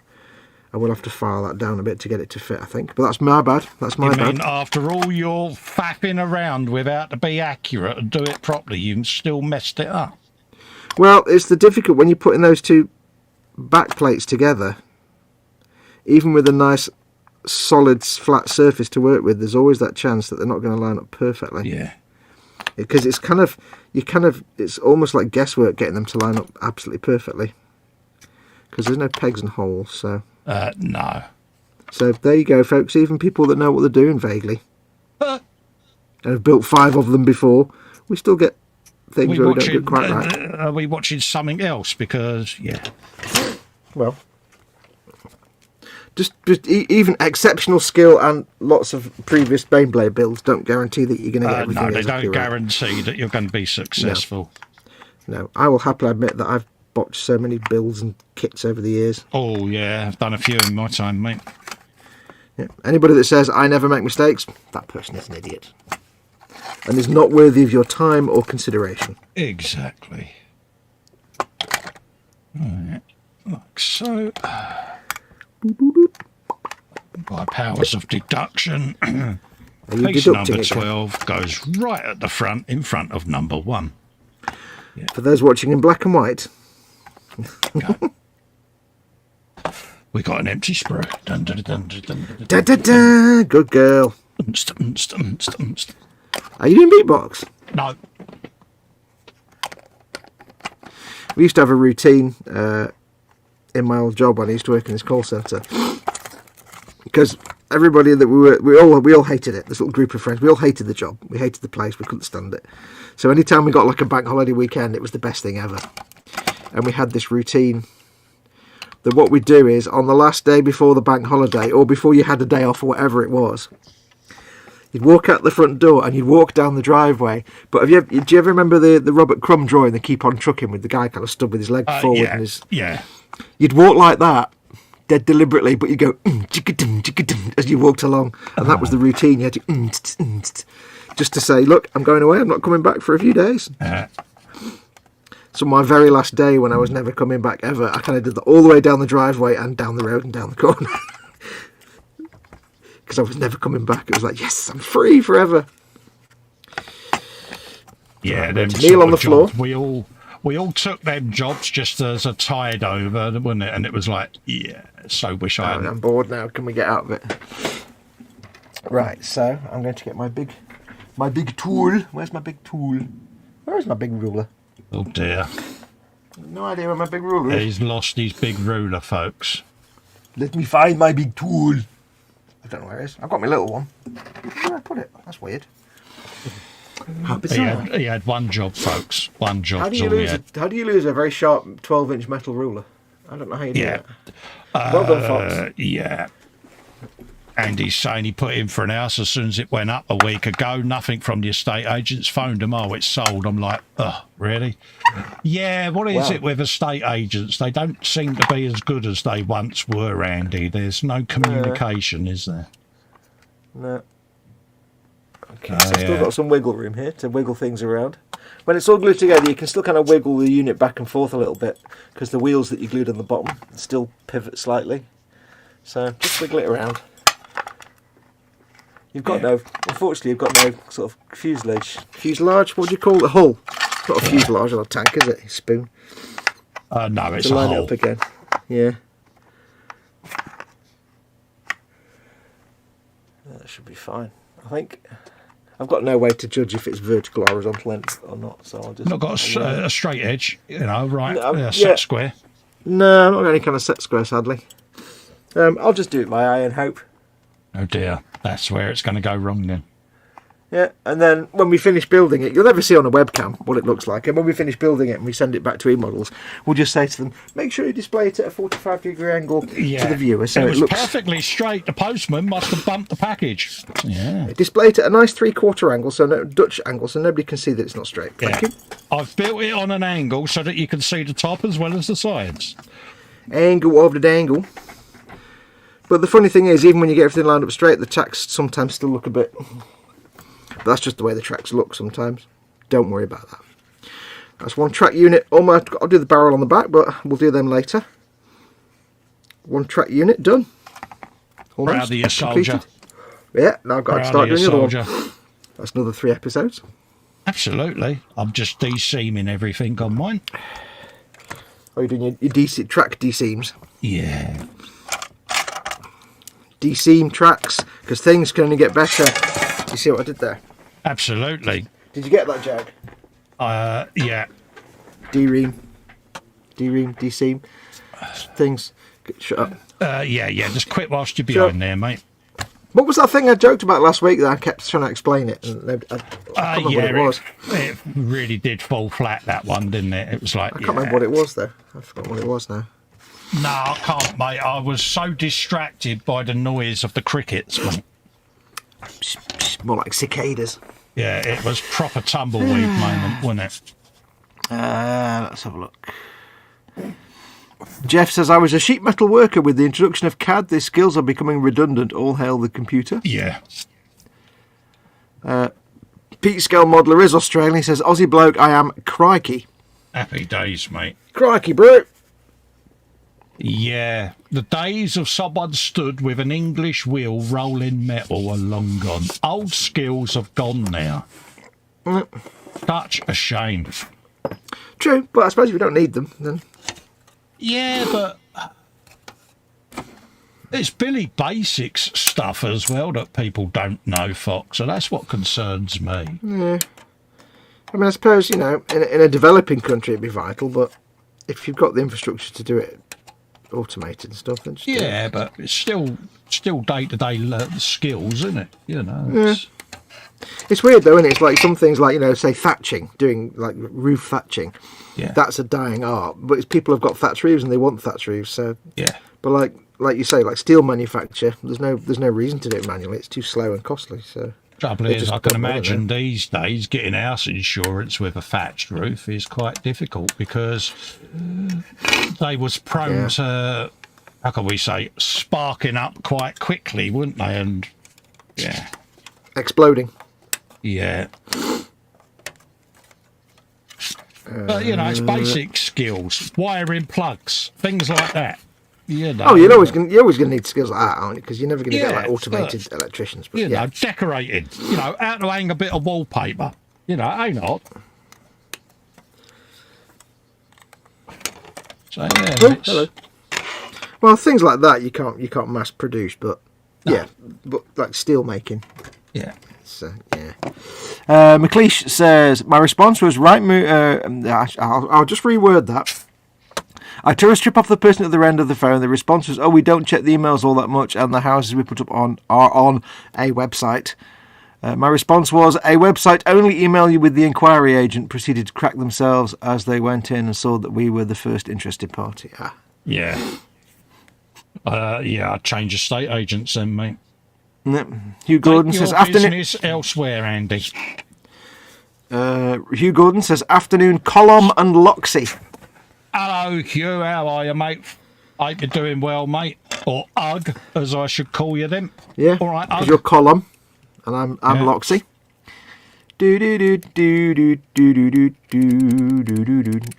I will have to file that down a bit to get it to fit, I think. But that's my bad. That's my bad. Mean after all you're faffing around without to be accurate and do it properly, you still messed it up? Well, it's the difficult when you're putting those two back plates together. Even with a nice, solid, flat surface to work with, there's always that chance that they're not going to line up perfectly. Yeah. Because it's it's almost like guesswork getting them to line up absolutely perfectly. Because there's no pegs and holes, so... no. So there you go, folks. Even people that know what they're doing vaguely and have built 5 of them before, we still get things where we don't get quite right. Are we watching something else? Because, yeah. Well, just even exceptional skill and lots of previous baneblade builds don't guarantee that you're going to get everything no, they exactly don't right. guarantee that you're going to be successful. No, I will happily admit that I've botched so many builds and kits over the years. Oh, yeah, I've done a few in my time, mate. Yeah. Anybody that says I never make mistakes, that person is an idiot. And is not worthy of your time or consideration. Exactly. Right, like so. By powers of deduction, piece number 12 goes right at the front, in front of number 1. Yeah. For those watching in black and white. We got an empty sprue. Dun, dun, dun, dun, dun, dun, da, da, da. Good girl. Are you doing beatbox? No. We used to have a routine in my old job when I used to work in this call centre, because everybody that we all hated it. This little group of friends, we all hated the job. We hated the place. We couldn't stand it. So anytime we got like a bank holiday weekend, it was the best thing ever. And we had this routine that what we'd do is on the last day before the bank holiday, or before you had a day off or whatever it was, you'd walk out the front door and you'd walk down the driveway. But do you ever remember the Robert Crumb drawing, the Keep On Trucking, with the guy kind of stood with his leg forward? Yeah, and his... yeah. You'd walk like that, dead deliberately, but you'd go as you walked along. And that was the routine. You had to just to say, look, I'm going away. I'm not coming back for a few days. So my very last day, when I was never coming back ever, I kind of did that all the way down the driveway and down the road and down the corner. Because I was never coming back. It was like, yes, I'm free forever. Yeah, them kneel on the floor. We all took them jobs just as a tide over, wasn't it? And it was like, yeah, so wish I hadn't. I'm bored now. Can we get out of it? Right, so I'm going to get my big tool. Where's my big tool? Where is my big ruler? Oh dear. No idea where my big ruler is. He's lost his big ruler, folks. Let me find my big tool. I don't know where it is. I've got my little one. Where did I put it? That's weird. How bizarre. He had one job, folks. One job. How do you lose a very sharp 12-inch metal ruler? I don't know how you do that. Well done, Fox. Yeah. Andy's saying he put in for an house as soon as it went up a week ago. Nothing from the estate agents. Phoned them. Oh, it's sold. I'm like, oh, really? Yeah, what is it with estate agents? They don't seem to be as good as they once were, Andy. There's no communication, is there? No. Okay, so I've still got some wiggle room here to wiggle things around. When it's all glued together, you can still kind of wiggle the unit back and forth a little bit, because the wheels that you glued on the bottom still pivot slightly. So just wiggle it around. Unfortunately, you've got no sort of fuselage. Fuselage? What do you call the hull? It's not a fuselage on a tank, is it? A spoon. No, it's to a line hull. it up again. Yeah. That should be fine. I think I've got no way to judge if it's vertical or horizontal length or not, so I'll just. Not got a straight edge, right? No, set square. No, I'm not got any kind of set square, sadly. I'll just do it by eye and hope. Oh dear, that's where it's going to go wrong then. Yeah, and then when we finish building it, you'll never see on a webcam what it looks like. And when we finish building it and we send it back to eModels, we'll just say to them, make sure you display it at a 45-degree angle to the viewer, so it looks perfectly straight. The postman must have bumped the package. Yeah. Display it at a nice 3/4 angle, so Dutch angle, so nobody can see that it's not straight. Thank you. I've built it on an angle so that you can see the top as well as the sides. Angle of the dangle. But the funny thing is, even when you get everything lined up straight, the tracks sometimes still look a bit... But that's just the way the tracks look sometimes. Don't worry about that. That's one track unit. I'll do the barrel on the back, but we'll do them later. One track unit done. Almost Proud of you, soldier. Yeah, now I've got to start doing the other one. That's another 3 episodes. Absolutely. I'm just de-seaming everything on mine. Oh, you're doing your track de-seams? Yeah. De-seam tracks, because things can only get better. You see what I did there? Absolutely. Did you get that, Jag? Yeah. De-ream, de-seam things. Shut up. Yeah. Just quit whilst you're behind there, mate. What was that thing I joked about last week that I kept trying to explain it? And I can't remember what it was. It really did fall flat, that one, didn't it? It was like... I can't remember what it was, though. I forgot what it was now. No, I can't, mate. I was so distracted by the noise of the crickets, mate. More like cicadas. Yeah, it was proper tumbleweed moment, wasn't it? Let's have a look. Jeff says, I was a sheet metal worker. With the introduction of CAD, the skills are becoming redundant. All hail the computer. Yeah. Pete Scale Modeler is Australian. He says, Aussie bloke, I am. Crikey. Happy days, mate. Crikey, bro. Yeah, the days of someone stood with an English wheel rolling metal are long gone. Old skills have gone now. Such a shame. True, but I suppose if you don't need them, then... Yeah, but it's Billy Basics stuff as well that people don't know, Fox, so that's what concerns me. Yeah. I mean, I suppose, in a developing country it'd be vital, but if you've got the infrastructure to do it automated and stuff, then just do it. but it's still day-to-day skills, isn't it? You know. Yeah. It's weird though, isn't it? It's like some things like, say thatching, doing like roof thatching. Yeah. That's a dying art. But it's people have got thatch roofs and they want thatch roofs. So yeah. But like you say, like steel manufacture, there's no reason to do it manually. It's too slow and costly. So trouble is, I can imagine these days getting house insurance with a thatched roof is quite difficult because they was prone to, how can we say, sparking up quite quickly, wouldn't they? And yeah, exploding. Yeah. But it's basic skills, wiring plugs, things like that. Oh, you're always gonna need skills like that, aren't you? Because you're never gonna get like automated electricians. But decorating. How to hang a bit of wallpaper. Ain't odd. So hello. Well, things like that you can't mass produce, but but like steel making. Yeah. So McLeish says my response was right. I'll just reword that. I took a strip off the person at the end of the phone. The response was, we don't check the emails all that much, and the houses we put up are on a website. My response was, a website only email you with the inquiry agent proceeded to crack themselves as they went in and saw that we were the first interested party. Yeah. I'd change estate agents then, mate. Hugh Gordon says, afternoon. Business elsewhere, Andy. Hugh Gordon says, afternoon, Column and Loxy. Hello, Hugh. How are you, mate? Hope you're doing well, mate. Or Ugg, as I should call you then. Yeah. All right, because you're Column, and I'm Loxy.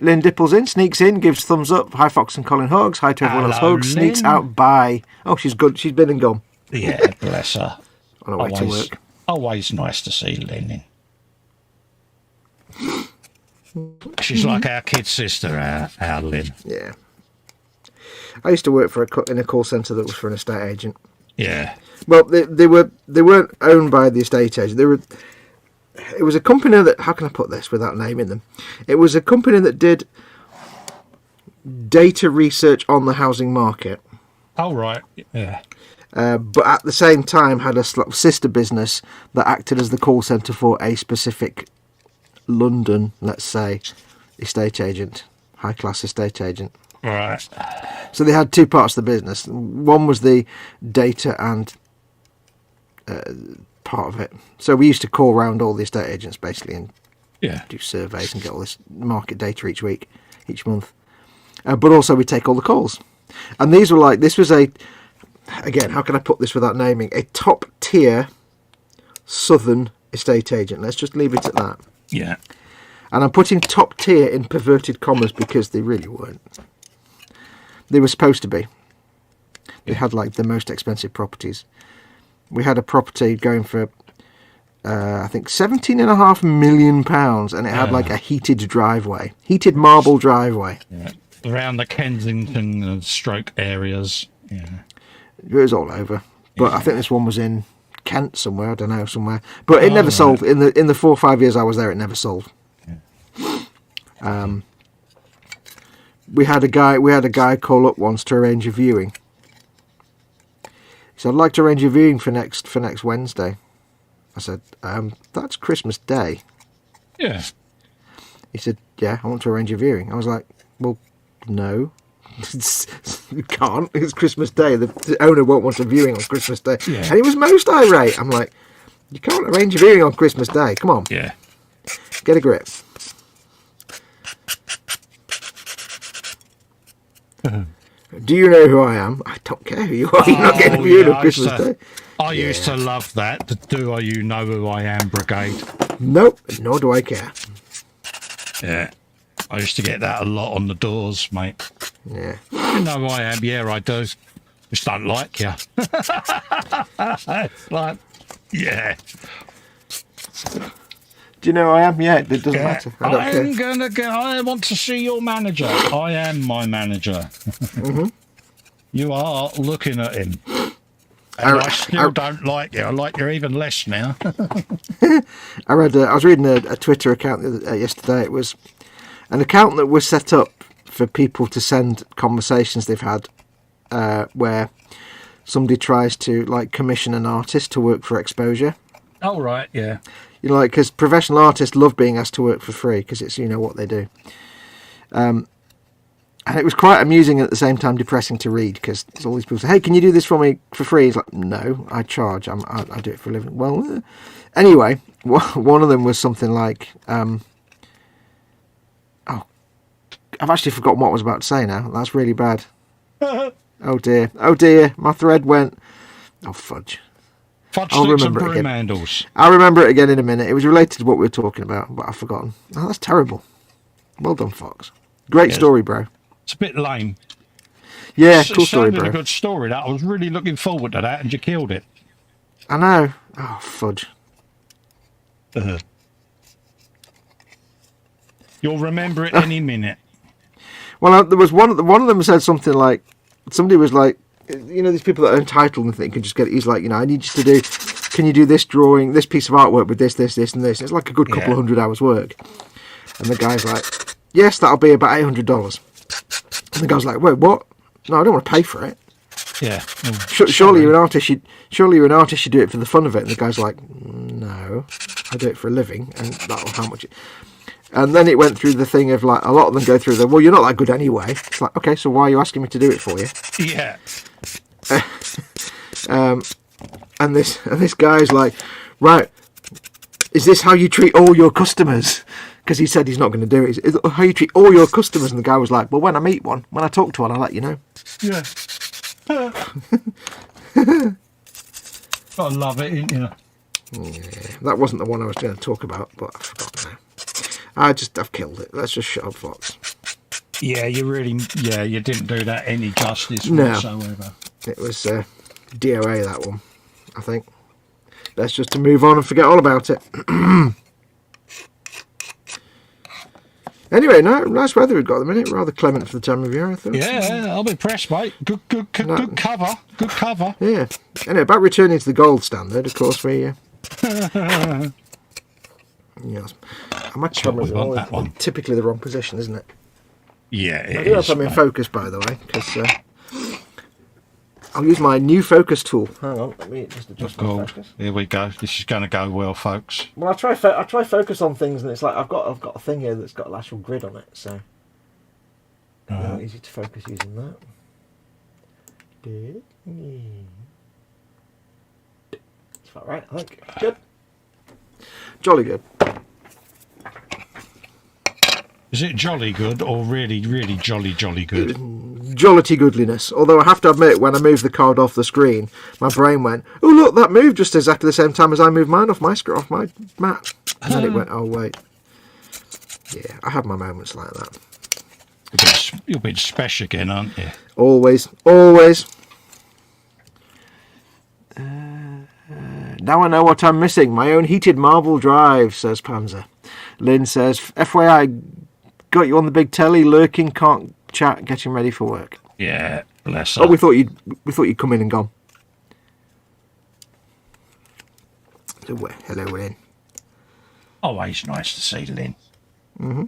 Lynn Dipples in, sneaks in, gives thumbs up. Hi, Fox and Colin hugs. Hi to everyone else. Hugs. Sneaks out. Bye. Oh, she's good. She's been and gone. Yeah, bless her. On her way to work. Always nice to see Lynn. She's like our kid sister, our Lynn. Yeah. I used to work in a call centre that was for an estate agent. Yeah. Well, they weren't owned by the estate agent. It was a company that, how can I put this without naming them? It was a company that did data research on the housing market. Oh, right. Yeah. But at the same time had a sister business that acted as the call centre for a specific London, let's say, estate agent, high-class estate agent. Right. So they had two parts of the business. One was the data and part of it. So we used to call around all the estate agents basically and do surveys and get all this market data each month. But also we take all the calls. And this was again, how can I put this without naming? A top-tier southern estate agent. Let's just leave it at that. Yeah. And I'm putting top tier in perverted commas because they really weren't. They were supposed to be. They had like the most expensive properties. We had a property going for, I think, £17.5 million, and it had like a heated marble driveway. Yeah. Around the Kensington stroke areas. Yeah. It was all over. But I think this one was in Kent somewhere, I don't know, somewhere. But it never sold. In the 4 or 5 years I was there, it never sold. Yeah. We had a guy call up once to arrange a viewing. He said, I'd like to arrange a viewing for next Wednesday. I said, that's Christmas Day. Yeah. He said, yeah, I want to arrange a viewing. I was like, well, no. You can't. It's Christmas Day. The owner won't want a viewing on Christmas Day. Yeah. And he was most irate. I'm like, you can't arrange a viewing on Christmas Day. Come on. Yeah. Get a grip. Do you know who I am? I don't care who you are. You're not getting a viewing on Christmas Day. I used to love that. The Do You Know Who I Am brigade. Nope. Nor do I care. Yeah. I used to get that a lot on the doors, mate. Yeah. You know who I am? Yeah, I do. Just don't like you. Like, yeah. Do you know who I am? Yeah, it doesn't matter. I want to see your manager. I am my manager. Mm-hmm. You are looking at him. And I still don't like you. I like you even less now. I was reading a Twitter account yesterday. It was an account that was set up for people to send conversations they've had where somebody tries to like commission an artist to work for exposure. Oh, right, yeah. You know, like, because professional artists love being asked to work for free because it's, you know, what they do. And it was quite amusing and at the same time depressing to read because all these people say, hey, can you do this for me for free? It's like, no, I charge. I do it for a living. Well, anyway, one of them was something like, I've actually forgotten what I was about to say now. That's really bad. Oh dear, my thread went. Oh, fudge. Fudge I'll sticks and remember it broom again. handles. I'll remember it again in a minute. It was related to what we were talking about, but I've forgotten. Oh, that's terrible. Well done, Fox. Great story, bro. It's a bit lame. Yeah, It cool story, sounded bro. a good story, that. I was really looking forward to that, and you killed it. I know. Oh, fudge. You'll remember it any minute. Well, there was one of them said something like, somebody was like, you know, these people that are entitled and think can just get it. He's like, you know, I need you to do, can you do this drawing, this piece of artwork with this, and this? It's like a good couple of $100 work. And the guy's like, yes, that'll be about $800. And the guy's like, wait, what? No, I don't want to pay for it. Yeah. Surely you're an artist. Surely you're an artist. You do it for the fun of it. And the guy's like, no, I do it for a living, and that'll how much. And then it went through the thing of like a lot of them go through the well, you're not that good anyway. It's like, okay, so why are you asking me to do it for you? Yeah. And this guy's like, right, is this how you treat all your customers? Because he said he's not going to do it. Is it how you treat all your customers? And the guy was like, well, when I meet one, when I talk to one, I'll let you know. Yeah. Gotta love it, ain't you? Yeah, that wasn't the one I was going to talk about, but I forgot now. I've killed it. Let's just shut up, Fox. Yeah, you didn't do that any justice whatsoever. It was DOA, that one, I think. Let's just move on and forget all about it. Anyway, nice weather we've got at the minute. Rather clement for the time of year, I thought. Yeah, I'll be impressed, mate. Good cover. Good cover. Yeah. Anyway, about returning to the gold standard, of course, we... yes. My camera's always typically the wrong position, isn't it? Yeah, it I do hope I'm in focus, by the way, because I'll use my new focus tool. Hang on, let me just adjust my focus. Here we go. This is going to go well, folks. Well, I try focus on things, and it's like I've got a thing here that's got an actual grid on it, so easy to focus using that. It's about right, I think. Good. Jolly good. Is it jolly good or really, really jolly good? Jollity goodliness. Although I have to admit, when I moved the card off the screen, my brain went, "Oh look, that moved just exactly the same time as I moved mine off my mat." And then it went, "Oh wait." Yeah, I have my moments like that. You'll be special again, aren't you? Always. Now I know what I'm missing. My own heated marble drive, says Panzer. Lynn says, FYI, got you on the big telly, lurking, can't chat, getting ready for work. Yeah, bless her. Oh, we thought you'd come in and gone. So, hello, Lynn. Always nice to see Lynn. Mm-hmm.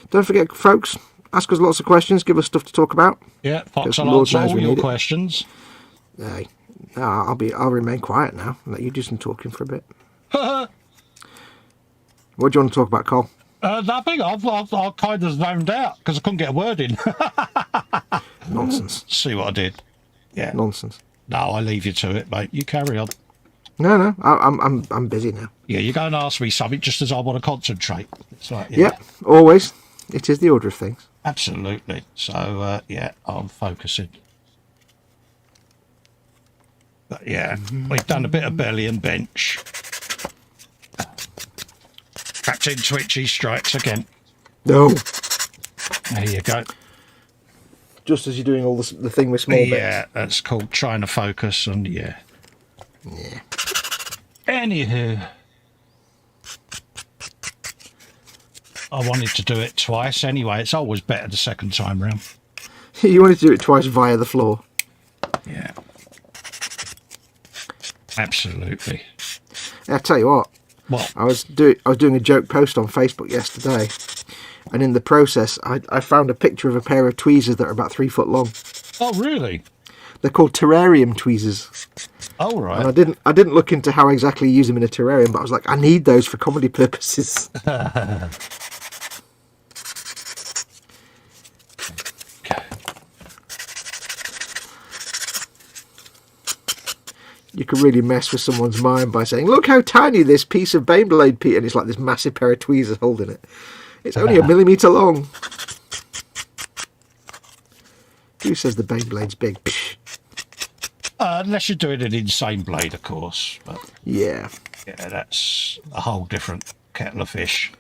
Don't forget, folks, ask us lots of questions, give us stuff to talk about. Yeah, Fox, I'll answer all your questions. Hey, I'll remain quiet now and let you do some talking for a bit. What do you want to talk about, Cole? Nothing. I've kind of zoned out because I couldn't get a word in. Nonsense. See what I did? Yeah. Nonsense. No, I leave you to it, mate. You carry on. No, I'm busy now. Yeah, you go and ask me something just as I want to concentrate. It's like, yeah, always. It is the order of things. Absolutely. So, yeah, I'm focusing. But yeah, we've done a bit of belly and bench. Captain Twitchy strikes again. No. There you go. Just as you're doing all the thing with small bits. Yeah, that's called trying to focus, and yeah. Anywho, I wanted to do it twice anyway. It's always better the second time round. You wanted to do it twice via the floor. Yeah. Absolutely. I tell you what. What? I was doing a joke post on Facebook yesterday, and in the process, I found a picture of a pair of tweezers that are about 3 foot long. Oh, really? They're called terrarium tweezers. Oh, right. And I didn't look into how exactly you use them in a terrarium, but I was like, I need those for comedy purposes. You can really mess with someone's mind by saying, look how tiny this piece of baneblade piece, and it's like this massive pair of tweezers holding it. It's only a millimetre long. Who says the baneblade's big? Unless you're doing an insane blade, of course. But Yeah. yeah, that's a whole different kettle of fish.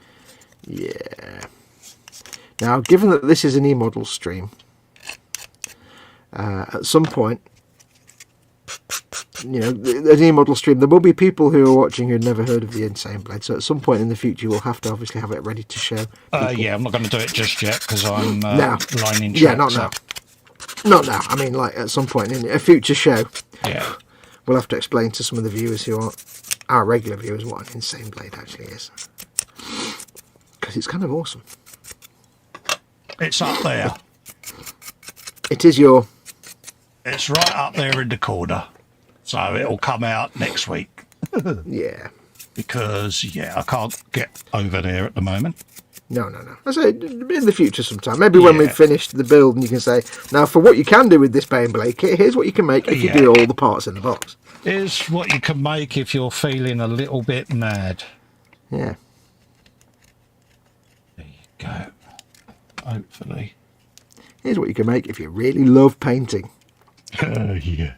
Yeah. Now, given that this is an eModels stream, at some point, you know, an eModel stream, there will be people who are watching who've never heard of the Insane Blade. So at some point in the future, we'll have to obviously have it ready to show. Yeah, I'm not going to do it just yet because I'm lining. Yeah, not now. Not now. I mean, like at some point in a future show, Yeah. we'll have to explain to some of the viewers who aren't our regular viewers what an Insane Blade actually is, because it's kind of awesome. It's up there. It is your. It's right up there in the corner. So it'll come out next week. Yeah. Because, yeah, I can't get over there at the moment. No. I say in the future sometime. Maybe when we've finished the build and you can say, now for what you can do with this Baneblade kit, here's what you can make if you do all the parts in the box. Here's what you can make if you're feeling a little bit mad. Yeah. There you go. Hopefully. Here's what you can make if you really love painting. Yeah.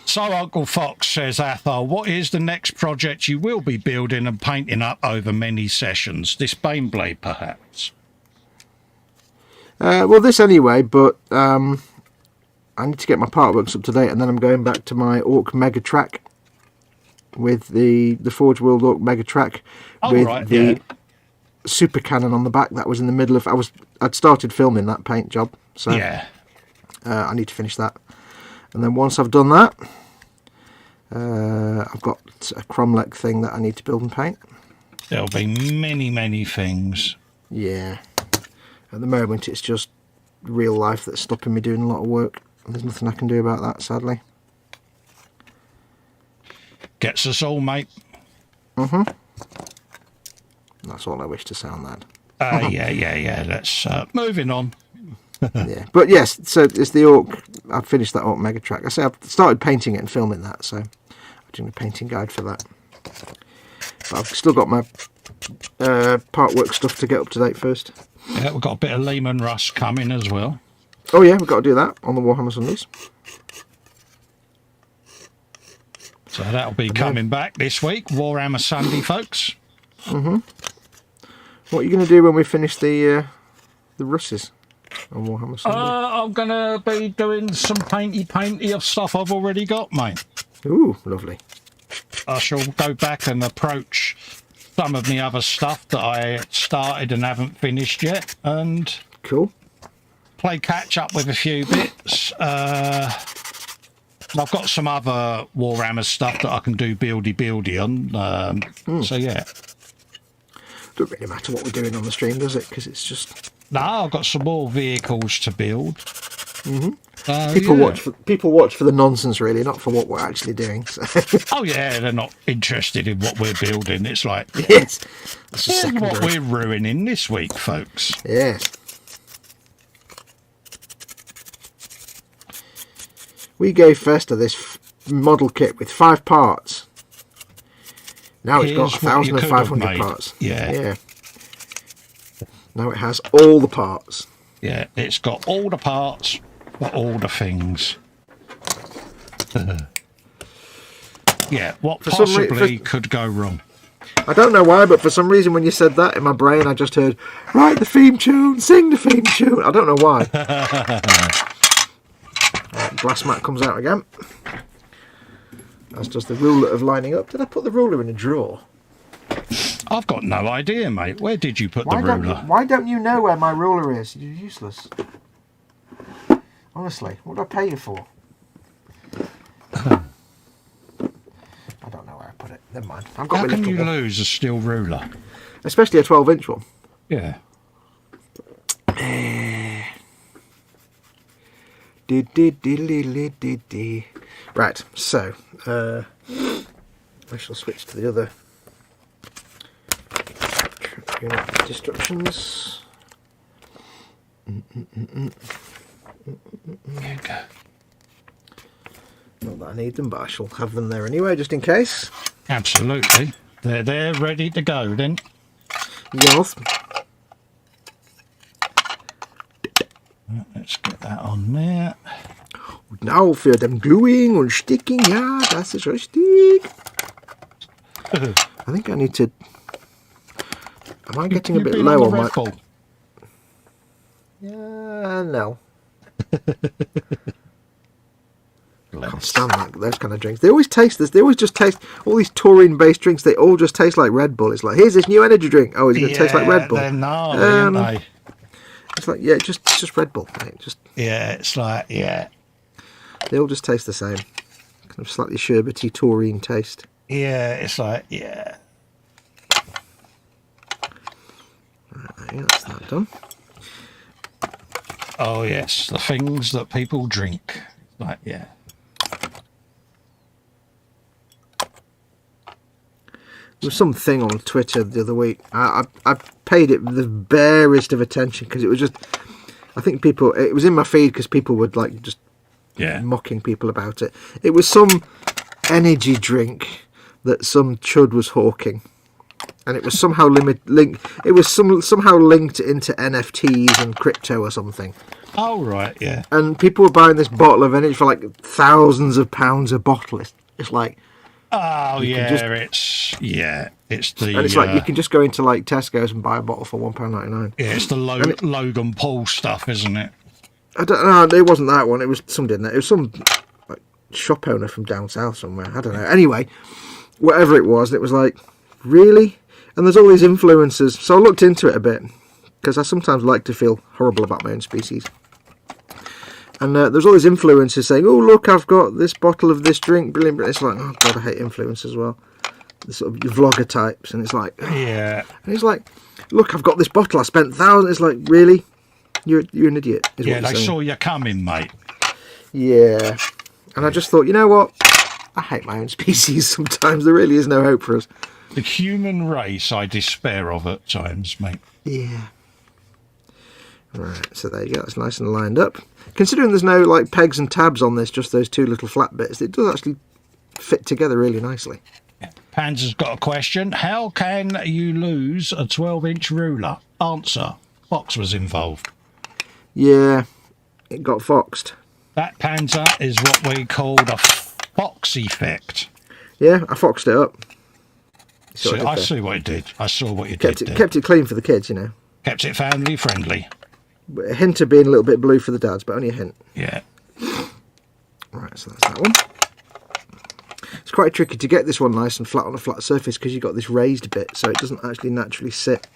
So Uncle Fox says, Athol, what is the next project you will be building and painting up over many sessions? This Baneblade, perhaps? Well, this anyway, but I need to get my part works up to date, and then I'm going back to my Orc Mega Track with the Forge World Orc Mega Track with the Super Cannon on the back. That was in the middle of... I'd started filming that paint job, so I need to finish that. And then once I've done that, I've got a Cromlech thing that I need to build and paint. There'll be many things. Yeah. At the moment, it's just real life that's stopping me doing a lot of work. And there's nothing I can do about that, sadly. Gets us all, mate. Mm-hmm. That's all I wish to say on that. Yeah. Let's moving on. Yeah, but yes, so it's the Orc. I've finished that Orc Mega Track. I say I've started painting it and filming that, so I'm doing a painting guide for that. But I've still got my part work stuff to get up to date first. Yeah, we've got a bit of Lehman Russ coming as well. Oh yeah, we've got to do that on the Warhammer Sundays. So that'll be coming back this week, Warhammer Sunday, folks. Mm-hmm. What are you going to do when we finish the Russes on Warhammer Sunday? I'm going to be doing some painty of stuff I've already got, mate. Ooh, lovely. I shall go back and approach some of the other stuff that I started and haven't finished yet, and cool. Play catch up with a few bits. I've got some other Warhammer stuff that I can do buildy on. So yeah. Doesn't really matter what we're doing on the stream, does it? Because it's just... No, I've got some more vehicles to build. Mm-hmm. People watch for the nonsense, really, not for what we're actually doing. So. Oh yeah, they're not interested in what we're building. It's like, yes, here's what we're ruining this week, folks. Yes. We gave Festa this model kit with 5 parts. Now it's got 1,500 parts. Yeah. Now it has all the parts. Yeah, it's got all the parts for all the things. Yeah, what possibly could go wrong? I don't know why, but for some reason when you said that in my brain, I just heard, write the theme tune, sing the theme tune. I don't know why. Glass mat comes out again. As does the ruler of lining up. Did I put the ruler in a drawer? I've got no idea, mate. Where did you put the ruler? Why don't you know where my ruler is? You're useless. Honestly, what do I pay you for? I don't know where Never mind. I've got How my can little you one. lose a steel ruler? Especially a 12-inch one. Yeah. Right, so I shall switch to the other instructions. There you go. Not that I need them, but I shall have them there anyway, just in case. Absolutely. They're there, ready to go then. Yes. Let's get that on there. Now für dem Gluing und Sticking, ja, das ist richtig. I think I need to... Am I getting a bit low on my... Bull? Yeah, no. I can't stand those kind of drinks. They always taste this. They always just taste... All these taurine-based drinks, they all just taste like Red Bull. It's like, here's this new energy drink. Oh, it's going to taste like Red Bull. They're gnarly, aren't they? It's like, yeah, just Red Bull, mate. Just... Yeah, it's like, yeah. They all just taste the same. Kind of slightly sherbety taurine taste. Yeah, it's like, yeah. Right, that's that done. Oh, yes, the things that people drink. Like, yeah. There was something on Twitter the other week. I paid it the barest of attention because it was just... I think people... It was in my feed because people would like just... Yeah. Mocking people about it. It was some energy drink that some chud was hawking, and it was somehow somehow linked into NFTs and crypto or something. Oh right, yeah. And people were buying this bottle of energy for like thousands of pounds a bottle. It's like, oh yeah, it's the. And it's like you can just go into like Tesco's and buy a bottle for £1.99. Yeah, it's the Logan Paul stuff, isn't it? I don't know. It wasn't that one. It was somebody in there. It was some like shop owner from down south somewhere. I don't know. Anyway, whatever it was, it was like, really? And there's all these influencers. So I looked into it a bit because I sometimes like to feel horrible about my own species. And there's all these influencers saying, "Oh look, I've got this bottle of this drink." Brilliant. It's like, oh god, I hate influencers as well. The sort of vlogger types, and it's like, yeah. And it's like, look, I've got this bottle. I spent thousands. It's like, really? You're an idiot. Yeah, they saw you coming, mate. Yeah. And I just thought, you know what? I hate my own species sometimes. There really is no hope for us. The human race I despair of at times, mate. Yeah. Right, so there you go. That's nice and lined up. Considering there's no like pegs and tabs on this, just those two little flat bits, it does actually fit together really nicely. Panzer's got a question. How can you lose a 12-inch ruler? Answer. Fox was involved. Yeah, it got foxed. That Panzer is what we called a Fox effect. Yeah, I foxed it up. I see what you did. I saw what you did. Kept it clean for the kids, you know. Kept it family friendly. A hint of being a little bit blue for the dads, but only a hint. Yeah. Right, so that's that one. It's quite tricky to get this one nice and flat on a flat surface because you've got this raised bit, so it doesn't actually naturally sit.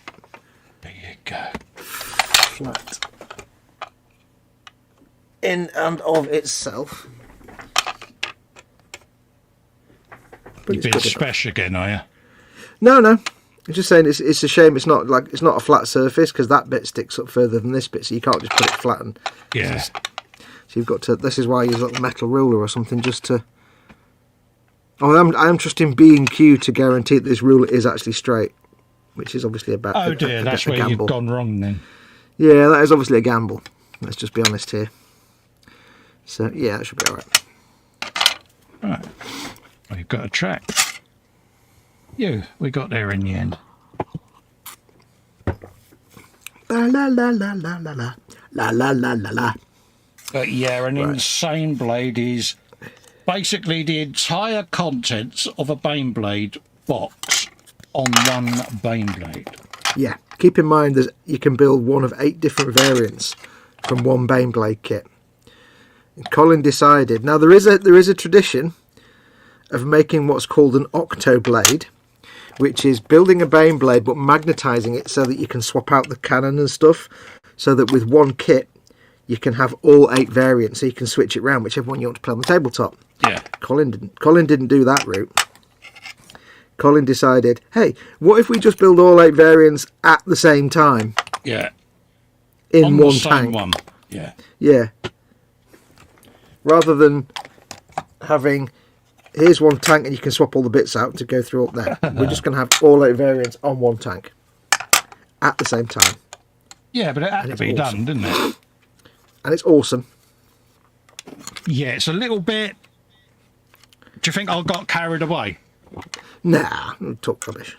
There you go. Flat. In and of itself. You've been special again, are you? No. I'm just saying it's a shame it's not a flat surface because that bit sticks up further than this bit, so you can't just put it flat and. Yeah. So you've got to. This is why I use like a metal ruler or something just to. Oh, I am trusting B&Q to guarantee that this ruler is actually straight, which is obviously about. Oh dear, that's where you've gone wrong then. Yeah, that is obviously a gamble. Let's just be honest here. So yeah, that should be alright. Right. Well, you've got a track. We got there in the end. La la la la la la la la la la la la. But yeah, an insane blade is basically the entire contents of a baneblade box on one baneblade. Yeah, keep in mind that you can build one of 8 different variants from one baneblade kit. And Colin decided. Now there is a tradition of making what's called an octoblade, which is building a baneblade but magnetising it so that you can swap out the cannon and stuff, so that with one kit you can have all 8 variants, so you can switch it around whichever one you want to play on the tabletop. Yeah. Colin didn't do that route. Colin decided, hey, what if we just build all 8 variants at the same time? Yeah. In On one the same tank. one. Yeah. Yeah. Rather than having, here's one tank and you can swap all the bits out to go through up there. We're just going to have all 8 variants on one tank at the same time. Yeah, but it had to be done, didn't it? And it's awesome. Yeah, it's a little bit... Do you think I got carried away? Nah, talk rubbish.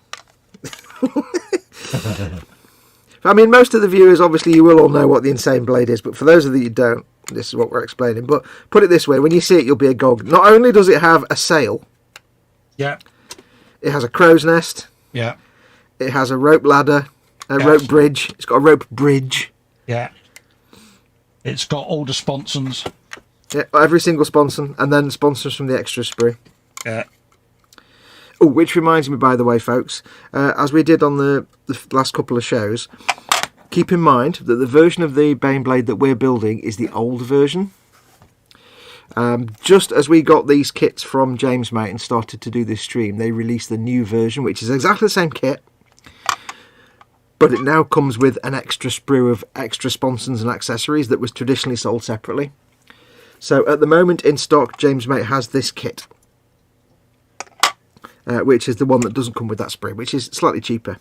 I mean, most of the viewers, obviously, you will all know what the Insane Blade is, but for those of you who don't, this is what we're explaining. But put it this way, when you see it, you'll be agog. Not only does it have a sail, Yeah. it has a crow's nest, Yeah. it has a rope ladder, a rope bridge. It's got a rope bridge. Yeah. It's got all the sponsons. Yeah, every single sponsor, and then sponsors from the extra sprue. Yeah. Oh, which reminds me, by the way, folks, as we did on the last couple of shows, keep in mind that the version of the baneblade that we're building is the old version. Just as we got these kits from James Mate and started to do this stream, they released the new version, which is exactly the same kit, but it now comes with an extra sprue of extra sponsons and accessories that was traditionally sold separately. So at the moment in stock, James Mate has this kit, which is the one that doesn't come with that sprue, which is slightly cheaper.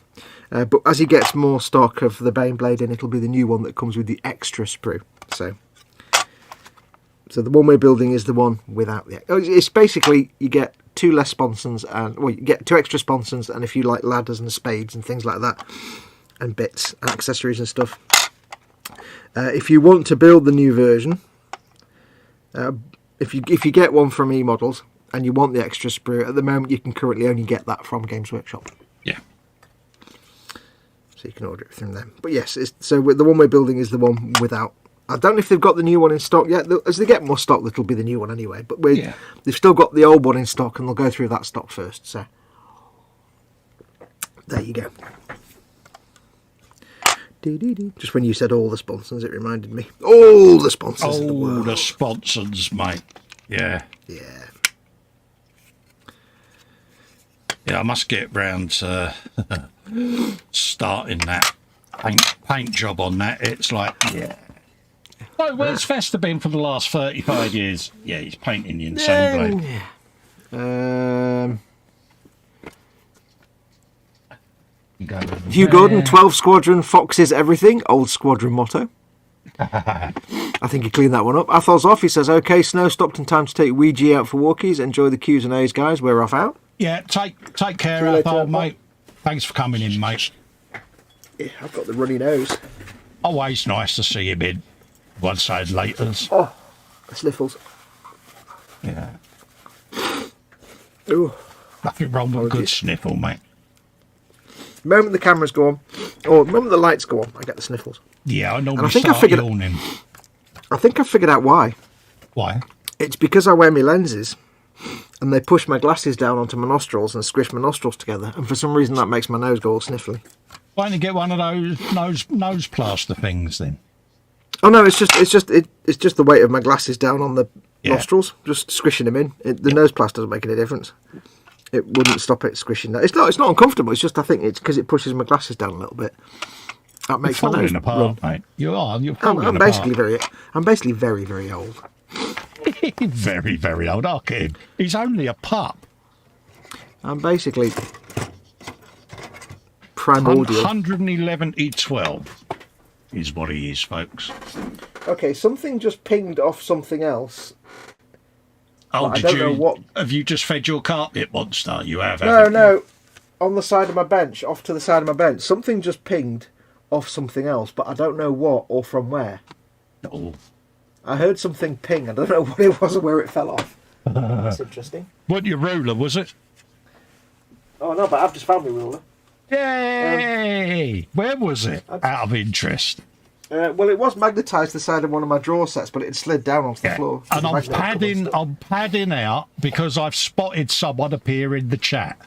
But as he gets more stock of the baneblade in, it'll be the new one that comes with the extra sprue. So the one we're building is the one without the... It's basically, you get 2 less sponsons, and well, you get 2 extra sponsons, and if you like ladders and spades and things like that, and bits and accessories and stuff. If you want to build the new version, if you get one from eModels and you want the extra sprue, at the moment you can currently only get that from Games Workshop. Yeah. So you can order it from them. But yes, so the one we're building is the one without. I don't know if they've got the new one in stock yet. As they get more stock, that'll be the new one anyway. But they've still got the old one in stock, and they'll go through that stock first. So there you go. Just when you said all the sponsors, it reminded me. All the sponsors in the world. All the sponsors, mate. Yeah. Yeah. Yeah, I must get round to starting that paint job on that. It's like, yeah. Oh, where's Festa been for the last 35 years? Yeah, he's painting the Insane Blade. Hugh Gordon, 12 Squadron, Fox is everything. Old Squadron motto. I think he cleaned that one up. Athol's off. He says, okay, Snow, Stockton, time to take Ouija out for walkies. Enjoy the Q's and A's, guys. We're off out. Yeah, take care, Athol, mate. Thanks for coming in, mate. Yeah, I've got the runny nose. Always nice to see him in. One side laters. Oh, sniffles. Yeah. Ooh. Nothing wrong with a good sniffle, mate. The moment the cameras go on, or the moment the lights go on, I get the sniffles. Yeah, I normally and I think start yawning. I think I figured out why. Why? It's because I wear my lenses, and they push my glasses down onto my nostrils and squish my nostrils together, and for some reason that makes my nose go all sniffly. Why don't you get one of those nose plaster things then? Oh no, it's just the weight of my glasses down on the nostrils, just squishing them in. The nose plaster doesn't make any difference. It wouldn't stop it squishing that. It's not uncomfortable. It's just I think it's because it pushes my glasses down a little bit. That makes my nose apart, mate. You're falling I'm basically very, very old. Very, very old. Our kid. He's only a pup. I'm basically primordial. 111E12 is what he is, folks. Okay, something just pinged off something else. Oh, I don't know what. Have you just fed your carpet monster? You have. No. On the side of my bench, off to the side of my bench, something just pinged off something else, but I don't know what or from where. Oh. I heard something ping. I don't know what it was or where it fell off. That's interesting. What, your ruler, was it? Oh no, but I've just found my ruler. Yay! Where was it? Out of interest. Well, it was magnetised to the side of one of my drawer sets, but it had slid down onto the floor. And I'm padding out because I've spotted someone appear in the chat.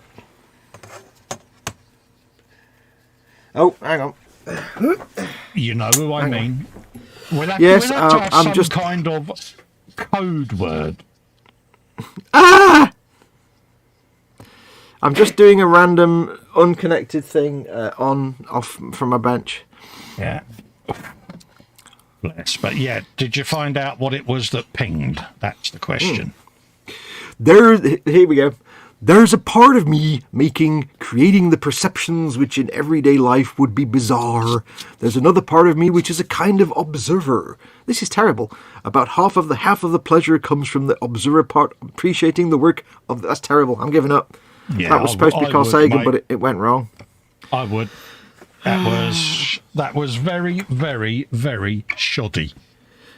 Oh, hang on. You know who I mean. We'll have yes, to have I'm some just kind of code word. Ah! I'm just doing a random unconnected thing off from my bench. Yeah. Bless. But yeah, did you find out what it was that pinged? That's the question. Here we go. There's a part of me creating the perceptions which in everyday life would be bizarre. There's another part of me which is a kind of observer. This is terrible. About half of the pleasure comes from the observer part, appreciating the work of... That's terrible. I'm giving up. Yeah, that was supposed to be Carl Sagan, but it went wrong. I would. That was very, very, very shoddy.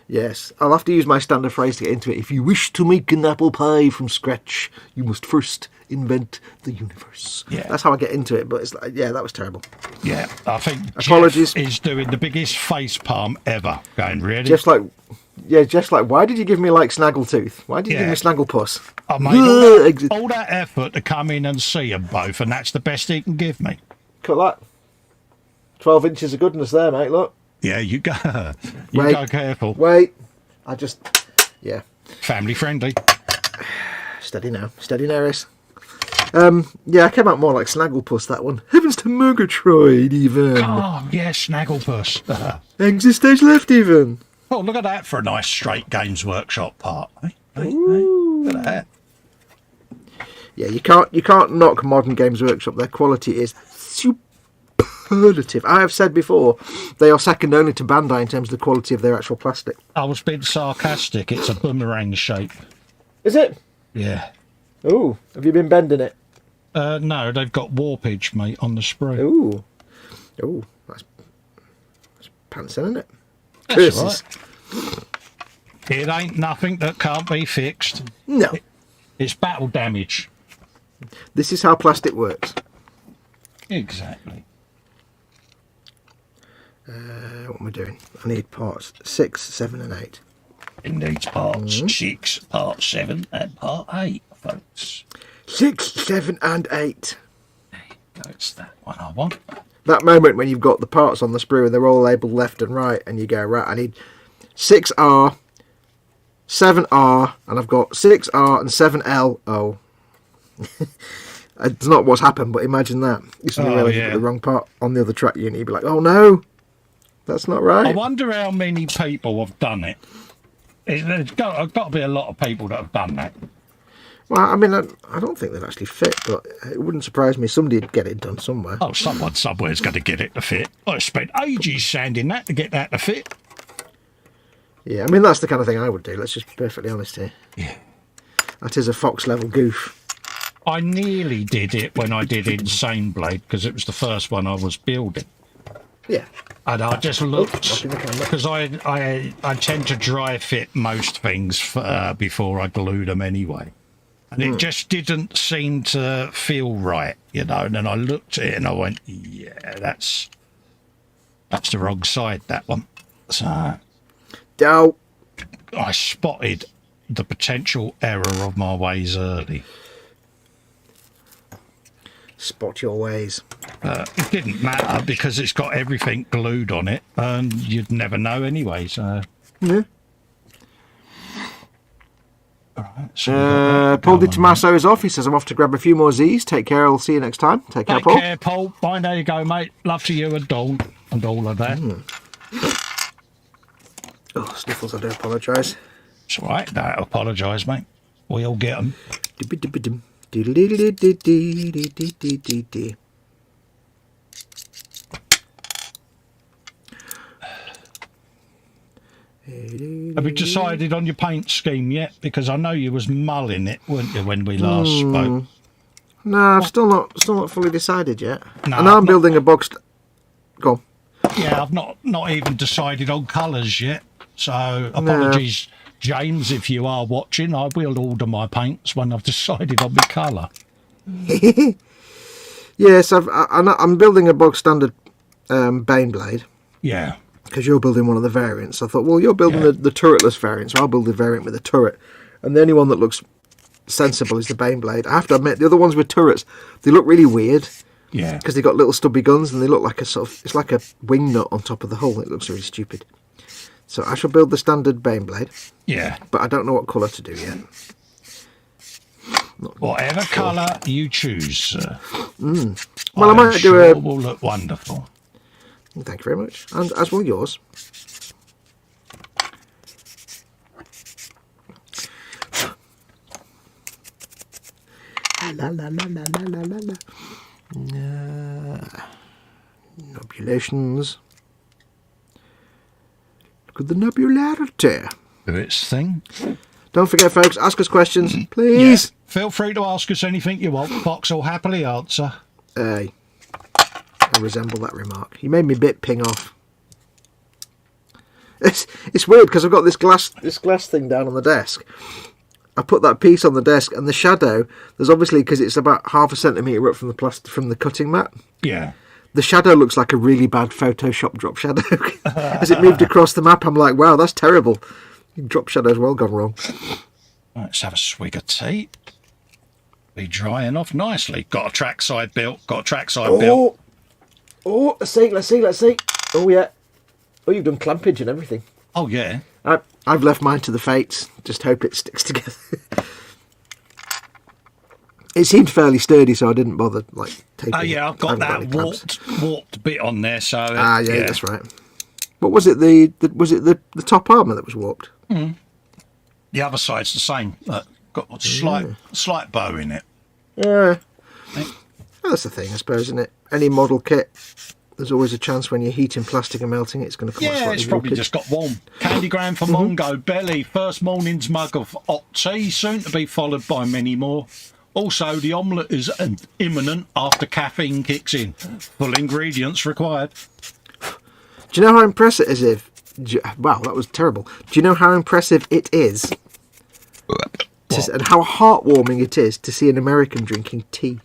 Yes, I'll have to use my standard phrase to get into it. If you wish to make an apple pie from scratch, you must first invent the universe. Yeah. That's how I get into it, but it's like, yeah, that was terrible. Yeah, I think Apologies. Jeff is doing the biggest face palm ever. Going, really? Jeff's like, why did you give me like Snaggletooth? Why did you give me Snagglepuss? I made all that effort to come in and see them both, and that's the best he can give me. Cut that. 12 inches of goodness there, mate, look. Yeah, you go. Go careful. Wait. Yeah. Family friendly. Steady now, Ace. Yeah, I came out more like Snagglepuss, that one. Heavens to Murgatroyd, even. Oh, yeah, Snagglepuss. Exit stage left, even. Oh, look at that for a nice straight Games Workshop part. Hey, look at that. Yeah, you can't knock modern Games Workshop. Their quality is superlative. I have said before, they are second only to Bandai in terms of the quality of their actual plastic. I was being sarcastic. It's a boomerang shape. Is it? Yeah. Oh, have you been bending it? No, they've got warpage, mate, on the sprue. Oh, that's pants, isn't it? That's right. It ain't nothing that can't be fixed. No. It's battle damage. This is how plastic works. Exactly. What am I doing? I need parts 6, 7 and 8. It needs parts 6, part 7 and part 8, folks. 6, 7 and 8. That's that one I want. That moment when you've got the parts on the sprue and they're all labelled left and right and you go, right, I need 6R, 7R, and I've got 6R and 7L. Oh. It's not what's happened, but imagine that. You suddenly realise you put the wrong part on the other track unit. You'd be like, oh no, that's not right. I wonder how many people have done it. There's got to be a lot of people that have done that. Well, I mean, I don't think they'd actually fit, but it wouldn't surprise me. Somebody'd get it done somewhere. Oh, someone somewhere's going to get it to fit. I spent ages sanding that to get that to fit. Yeah, I mean, that's the kind of thing I would do. Let's just be perfectly honest here. Yeah. That is a Fox level goof. I nearly did it when I did Insane Blade, because it was the first one I was building. Yeah. And I just looked, because I tend to dry fit most things before I glue them anyway. And it just didn't seem to feel right, you know. And then I looked at it and I went, yeah, that's the wrong side, that one. So I spotted the potential error of my ways early. Spot your ways. It didn't matter because it's got everything glued on it and you'd never know anyway, so... Yeah. Right, so Paul Di Tommaso is off. He says, I'm off to grab a few more Z's. Take care. I'll see you next time. Take care, Paul. Take care, Paul. Bye, there you go, mate. Love to you and Dawn and all of that. Oh, sniffles, I do apologise. It's all right. Don't apologise, mate. We all get them. Have you decided on your paint scheme yet? Because I know you was mulling it, weren't you, when we last spoke? No, I've still not fully decided yet. No, and I'm building a box. Go on. Yeah, I've not even decided on colours yet. So apologies, James, if you are watching. I will order my paints when I've decided on my colour. Yes, I'm building a bog standard baneblade. Yeah. Because you're building one of the variants. I thought, well, you're building the turretless variant, so I'll build the variant with a turret. And the only one that looks sensible is the baneblade. I have to admit, the other ones with turrets, they look really weird. Yeah. Because they've got little stubby guns and they look like it's like a wing nut on top of the hull. It looks really stupid. So I shall build the standard baneblade. Yeah. But I don't know what colour to do yet. Whatever colour you choose, sir. Well, I might do sure a... will look wonderful. Thank you very much. And as will yours. La la la la la la la. Nebulations. Look at the nebularity. Do its thing. Don't forget, folks, ask us questions, please. Yeah. Feel free to ask us anything you want. Fox will happily answer. I resemble that remark. You made me a bit ping off. It's weird because I've got this glass thing down on the desk. I put that piece on the desk, and the shadow, there's obviously, because it's about 0.5 centimetre up from the cutting mat. Yeah. The shadow looks like a really bad Photoshop drop shadow. As it moved across the map, I'm like, wow, that's terrible. Drop shadow's well gone wrong. Let's have a swig of tea. Be drying off nicely. Got a trackside built. Built. Oh, let's see. Oh, yeah. Oh, you've done clampage and everything. Oh, yeah. I've left mine to the fates. Just hope it sticks together. It seemed fairly sturdy, so I didn't bother taping. Oh yeah, I've got that warped bit on there. So yeah, that's right. What was it? The top armour that was warped? Mm. The other side's the same. Got a slight bow in it. Yeah, well, that's the thing, I suppose, isn't it? Any model kit. There's always a chance when you're heating plastic and melting it's going to come out slightly it's probably just got warm. Candygram for Mongo Belly. First morning's mug of hot tea, soon to be followed by many more. Also, the omelette is imminent after caffeine kicks in. Full ingredients required. Do you know how impressive it is? Wow, that was terrible. Do you know how impressive it is? And how heartwarming it is to see an American drinking tea?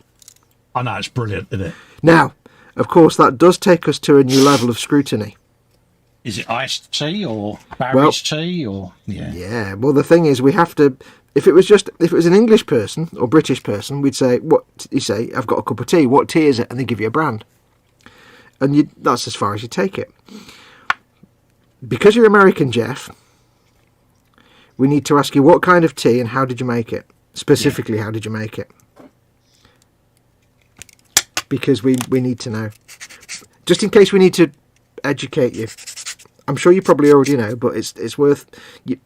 I know, it's brilliant, isn't it? Now, of course, that does take us to a new level of scrutiny. Is it iced tea or Barry's tea or Yeah. Well, the thing is, we have to. If it was an English person or British person, we'd say, "What you say? I've got a cup of tea. What tea is it?" And they give you a brand, and that's as far as you take it. Because you're American, Jeff, we need to ask you what kind of tea and how did you make it? Specifically, how did you make it? Because we need to know. Just in case we need to educate you. I'm sure you probably already know, but it's worth... It's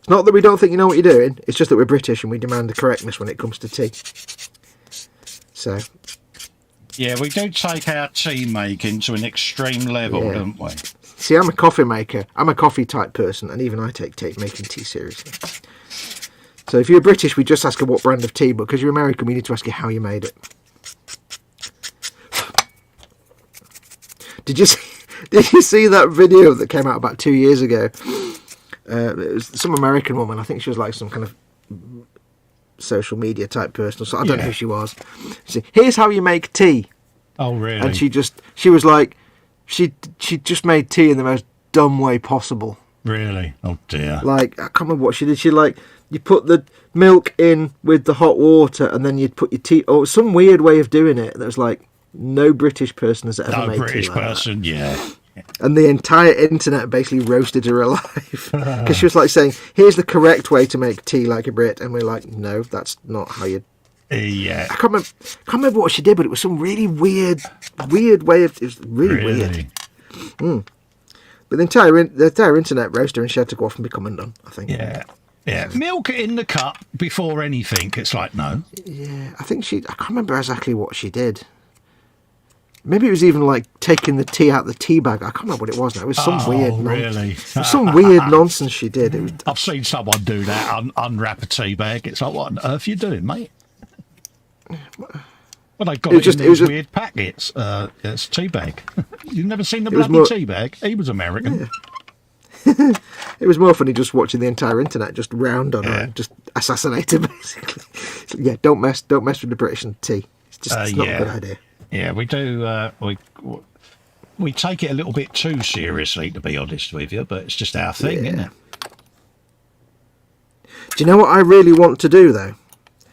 not that we don't think you know what you're doing, it's just that we're British and we demand the correctness when it comes to tea. So... Yeah, we do take our tea making to an extreme level, don't we? See, I'm a coffee maker. I'm a coffee type person, and even I take making tea seriously. So if you're British, we just ask you what brand of tea, but because you're American, we need to ask you how you made it. Did you see that video that came out about 2 years ago? It was some American woman. I think she was like some kind of social media type person. So I don't know who she was. She said, "Here's how you make tea." Oh, really? And she was like, she just made tea in the most dumb way possible. Really? Oh dear. Like, I can't remember what she did. She you put the milk in with the hot water, and then you'd put your tea. Oh, some weird way of doing it. That was like no British person has ever made British tea like person, that. Yeah. And the entire internet basically roasted her alive because she was like saying, "Here's the correct way to make tea like a Brit," and we're like, "No, that's not how you." Yeah. I can't remember what she did, but it was some really weird way of. It was really weird. But the entire internet roasted her, and she had to go off and become undone, I think. Yeah. Yeah. Milk it in the cup before anything. It's like, no. Yeah, I think I can't remember exactly what she did. Maybe it was even like taking the tea out the tea bag. I can't remember what it was now. It was some weird really? It was some weird nonsense she did. I've seen someone do that, unwrap a tea bag. It's like, what on earth are you doing, mate? Well, they got it in these weird packets. It's a tea bag. You've never seen the bloody tea bag? He was American. Yeah. It was more funny just watching the entire internet just round on her and just assassinate her, basically. Yeah, don't mess with the British and tea. It's not a good idea. Yeah, we do. We take it a little bit too seriously, to be honest with you, but it's just our thing, isn't it? Do you know what I really want to do, though?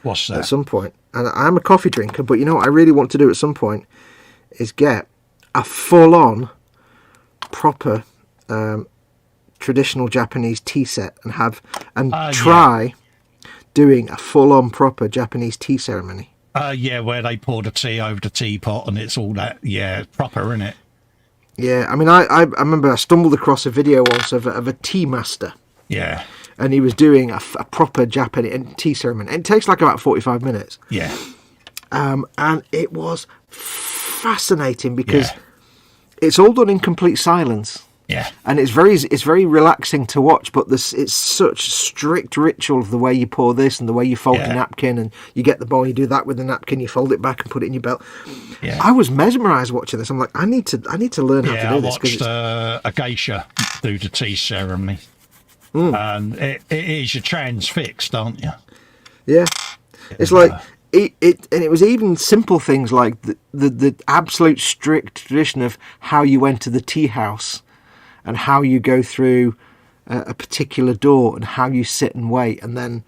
What's that? At some point, and I'm a coffee drinker, but you know what I really want to do at some point is get a full-on, proper, traditional Japanese tea set and try doing a full-on proper Japanese tea ceremony. Yeah, where they pour the tea over the teapot and it's all that. Yeah, proper, isn't it? Yeah, I mean, I remember I stumbled across a video once of a tea master. Yeah. And he was doing a proper Japanese tea ceremony. And it takes like about 45 minutes. Yeah. And it was fascinating because it's all done in complete silence. Yeah. And it's very relaxing to watch, but it's such strict ritual of the way you pour this and the way you fold the napkin, and you get the bowl, you do that with the napkin, you fold it back and put it in your belt. Yeah. I was mesmerised watching this. I'm like, I need to learn how to do this. I watched a geisha do the tea ceremony. And it is, you're transfixed, aren't you? Yeah. It's like and it was even simple things like the absolute strict tradition of how you enter the tea house and how you go through a particular door and how you sit and wait, and then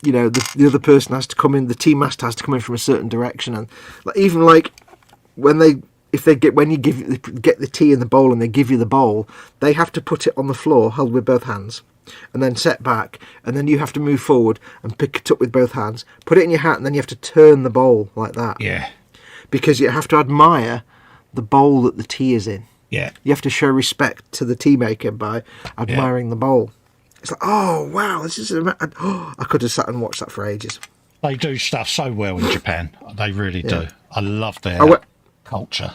the other person has to come in, the tea master has to come in from a certain direction, and even like when you get the tea in the bowl and they give you the bowl, they have to put it on the floor held with both hands and then set back, and then you have to move forward and pick it up with both hands, put it in your hat, and then you have to turn the bowl like that. Yeah. Because you have to admire the bowl that the tea is in. Yeah. You have to show respect to the tea maker by admiring the bowl. It's like, oh, wow, this is... I could have sat and watched that for ages. They do stuff so well in Japan. They really do. I love their culture.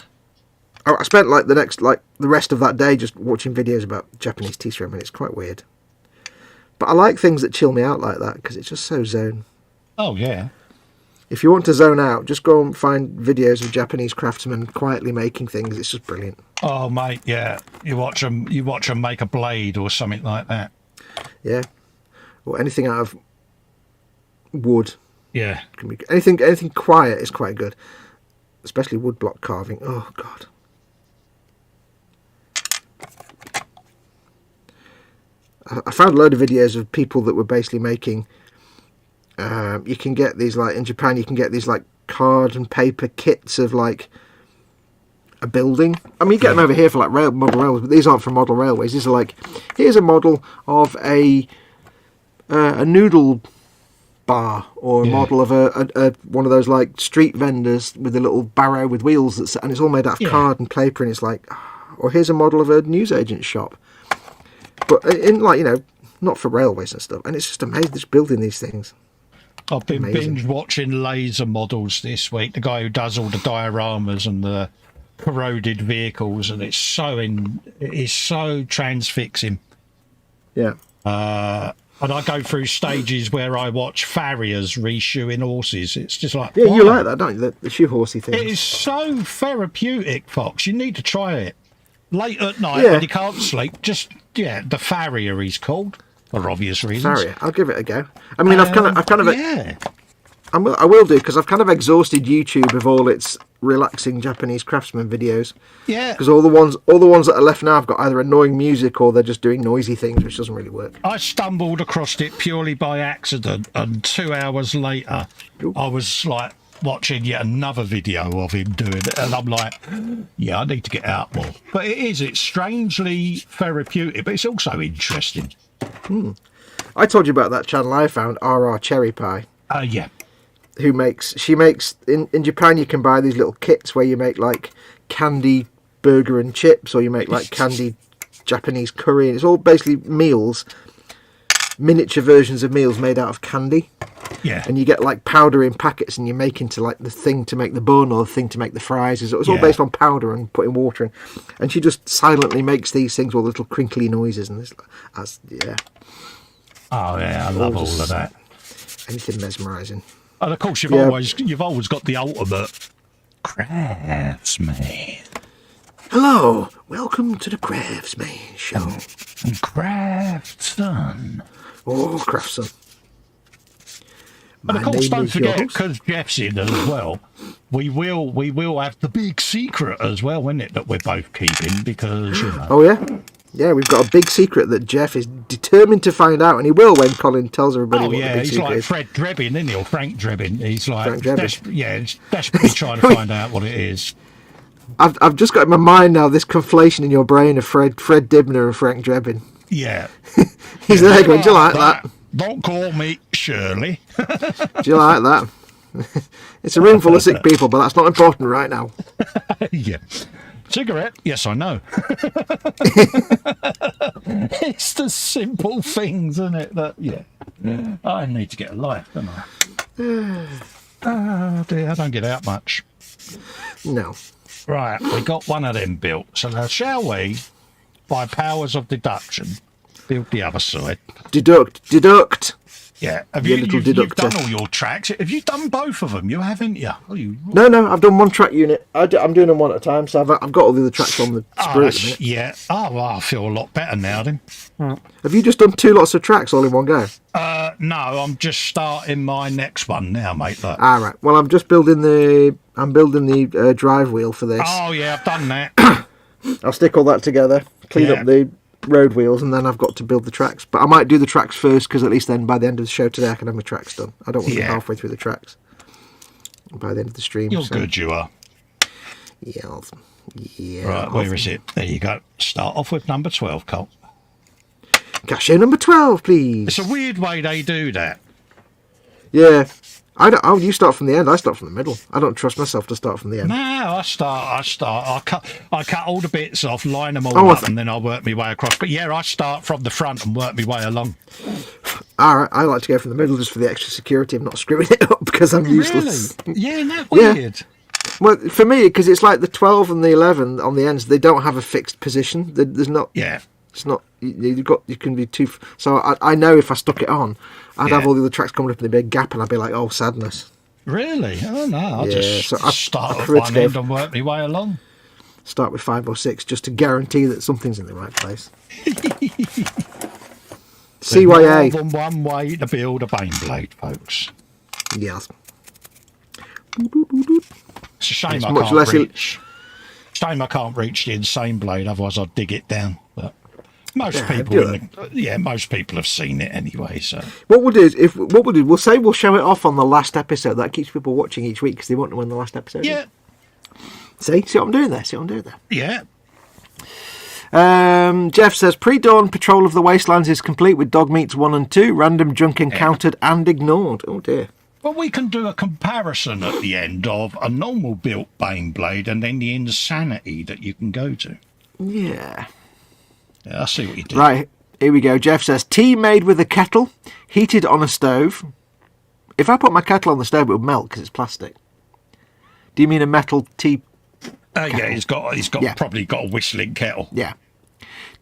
I spent the rest of that day just watching videos about Japanese tea ceremony. It's quite weird. But I like things that chill me out like that because it's just so zen. Oh, yeah. If you want to zone out, just go and find videos of Japanese craftsmen quietly making things. It's just brilliant. Oh, mate, yeah. You watch them make a blade or something like that. Yeah. Or anything out of wood. Yeah. Can be, anything quiet is quite good. Especially woodblock carving. Oh, God. I found a load of videos of people that were basically making... you can get these, like, in Japan, you can get these, like, card and paper kits of, like, a building. I mean, you get them over here for, like, model railways, but these aren't for model railways. These are, like, here's a model of a noodle bar, or a model of a one of those, like, street vendors with a little barrow with wheels, and it's all made out of card and paper, and it's like... Or here's a model of a newsagent shop. But in, like, not for railways and stuff. And it's just amazing, just building these things. I've been binge watching laser models this week. The guy who does all the dioramas and the corroded vehicles, and it's so transfixing. Yeah. And I go through stages where I watch farriers reshoeing horses. It's just like, you like that, don't you? The shoe horsey thing. It is so therapeutic, Fox. You need to try it. Late at night when you can't sleep, just the farrier he's called for obvious reasons. Farrier, I'll give it a go. I mean, I will do, because I've kind of exhausted YouTube of all its relaxing Japanese craftsman videos. Yeah. Because all the ones that are left now have got either annoying music or they're just doing noisy things, which doesn't really work. I stumbled across it purely by accident, and 2 hours later, I was like watching yet another video of him doing it, and I'm like, I need to get out more. But it's strangely therapeutic, but it's also interesting. I told you about that channel I found, RR Cherry Pie. Yeah. She makes in Japan, you can buy these little kits where you make like candy burger and chips, or you make like candy Japanese curry, and it's all basically meals, miniature versions of meals made out of candy. Yeah. And you get like powder in packets, and you make into like the thing to make the bun or the thing to make the fries. It's all based on powder and putting water in. And she just silently makes these things with little crinkly noises, and Oh yeah, I love all of that. Anything mesmerising. And of course, you've always got the ultimate craftsman. Hello, welcome to the Craftsman Show. Craftsman. Oh, Craftsman. And of course, don't forget, because Jeff's in as well, we will have the big secret as well, isn't it, that we're both keeping, because, Oh, yeah? Yeah, we've got a big secret that Jeff is determined to find out, and he will when Colin tells everybody what the big he's secret like is. Fred Drebin, isn't he, or Frank Drebin. He's like, he's desperately trying to find out what it is. I've just got in my mind now this conflation in your brain of Fred Dibner and Frank Drebin. Yeah. He's there going, do you like that? Don't call me Shirley. Do you like that? It's a room full of sick people, but that's not important right now. Yeah. Cigarette? Yes, I know. It's the simple things, isn't it? That, yeah. I need to get a life, don't I? Oh, dear, I don't get out much. No. Right, we got one of them built. So now, shall we, by powers of deduction, build the other side? Deduct. Yeah. Have Your you, little you've deductor. done all your tracks? Have you done both of them? You haven't you? Oh, you... No, I've done one track unit. I'm doing them one at a time, so I've got all the other tracks on the sprue at the minute. Yeah. Oh, well, I feel a lot better now then. Have you just done 2 lots of tracks all in one go? No, I'm just starting my next one now, mate. Look. All right. Well, I'm just building the drive wheel for this. Oh, yeah, I've done that. I'll stick all that together, clean up the road wheels, and then I've got to build the tracks. But I might do the tracks first, because at least then by the end of the show today I can have my tracks done. I don't want to be halfway through the tracks by the end of the stream. You're good, you are. Yeah. Right, where is it? There you go. Start off with number 12, Colt. Cashier number 12, please. It's a weird way they do that. Yeah. You start from the end. I start from the middle. I don't trust myself to start from the end. No, I cut all the bits off, line them all up, and then I work my way across. But yeah, I start from the front and work my way along. All right, I like to go from the middle just for the extra security of not screwing it up because I'm useless. Really? Yeah, isn't that weird? Well, for me, because it's like the 12 and the 11 on the ends, they don't have a fixed position. There's not. Yeah. It's not. You can be too. So I know if I stuck it on, I'd have all the other tracks coming up in a big gap, and I'd be like, oh, sadness. Really? Oh no! I just start at one one end and work my way along. Start with 5 or 6 just to guarantee that something's in the right place. CYA. More than one way to build a baneblade, folks. Yes. It's a shame I can't reach. Shame I can't reach the insane blade. Otherwise, I'd dig it down. But most people have seen it anyway. So what we'll do is we'll show it off on the last episode. That keeps people watching each week because they won't know when the last episode is. See what I'm doing there? Yeah. Jeff says pre-dawn patrol of the wastelands is complete with dog meats 1 and 2. Random junk encountered and ignored. Oh dear. Well, we can do a comparison at the end of a normal built baneblade and then the insanity that you can go to. Yeah, I see what you did. Right, here we go. Jeff says tea made with a kettle, heated on a stove. If I put my kettle on the stove, it would melt because it's plastic. Do you mean a metal tea? Yeah, he's probably got a whistling kettle. Yeah.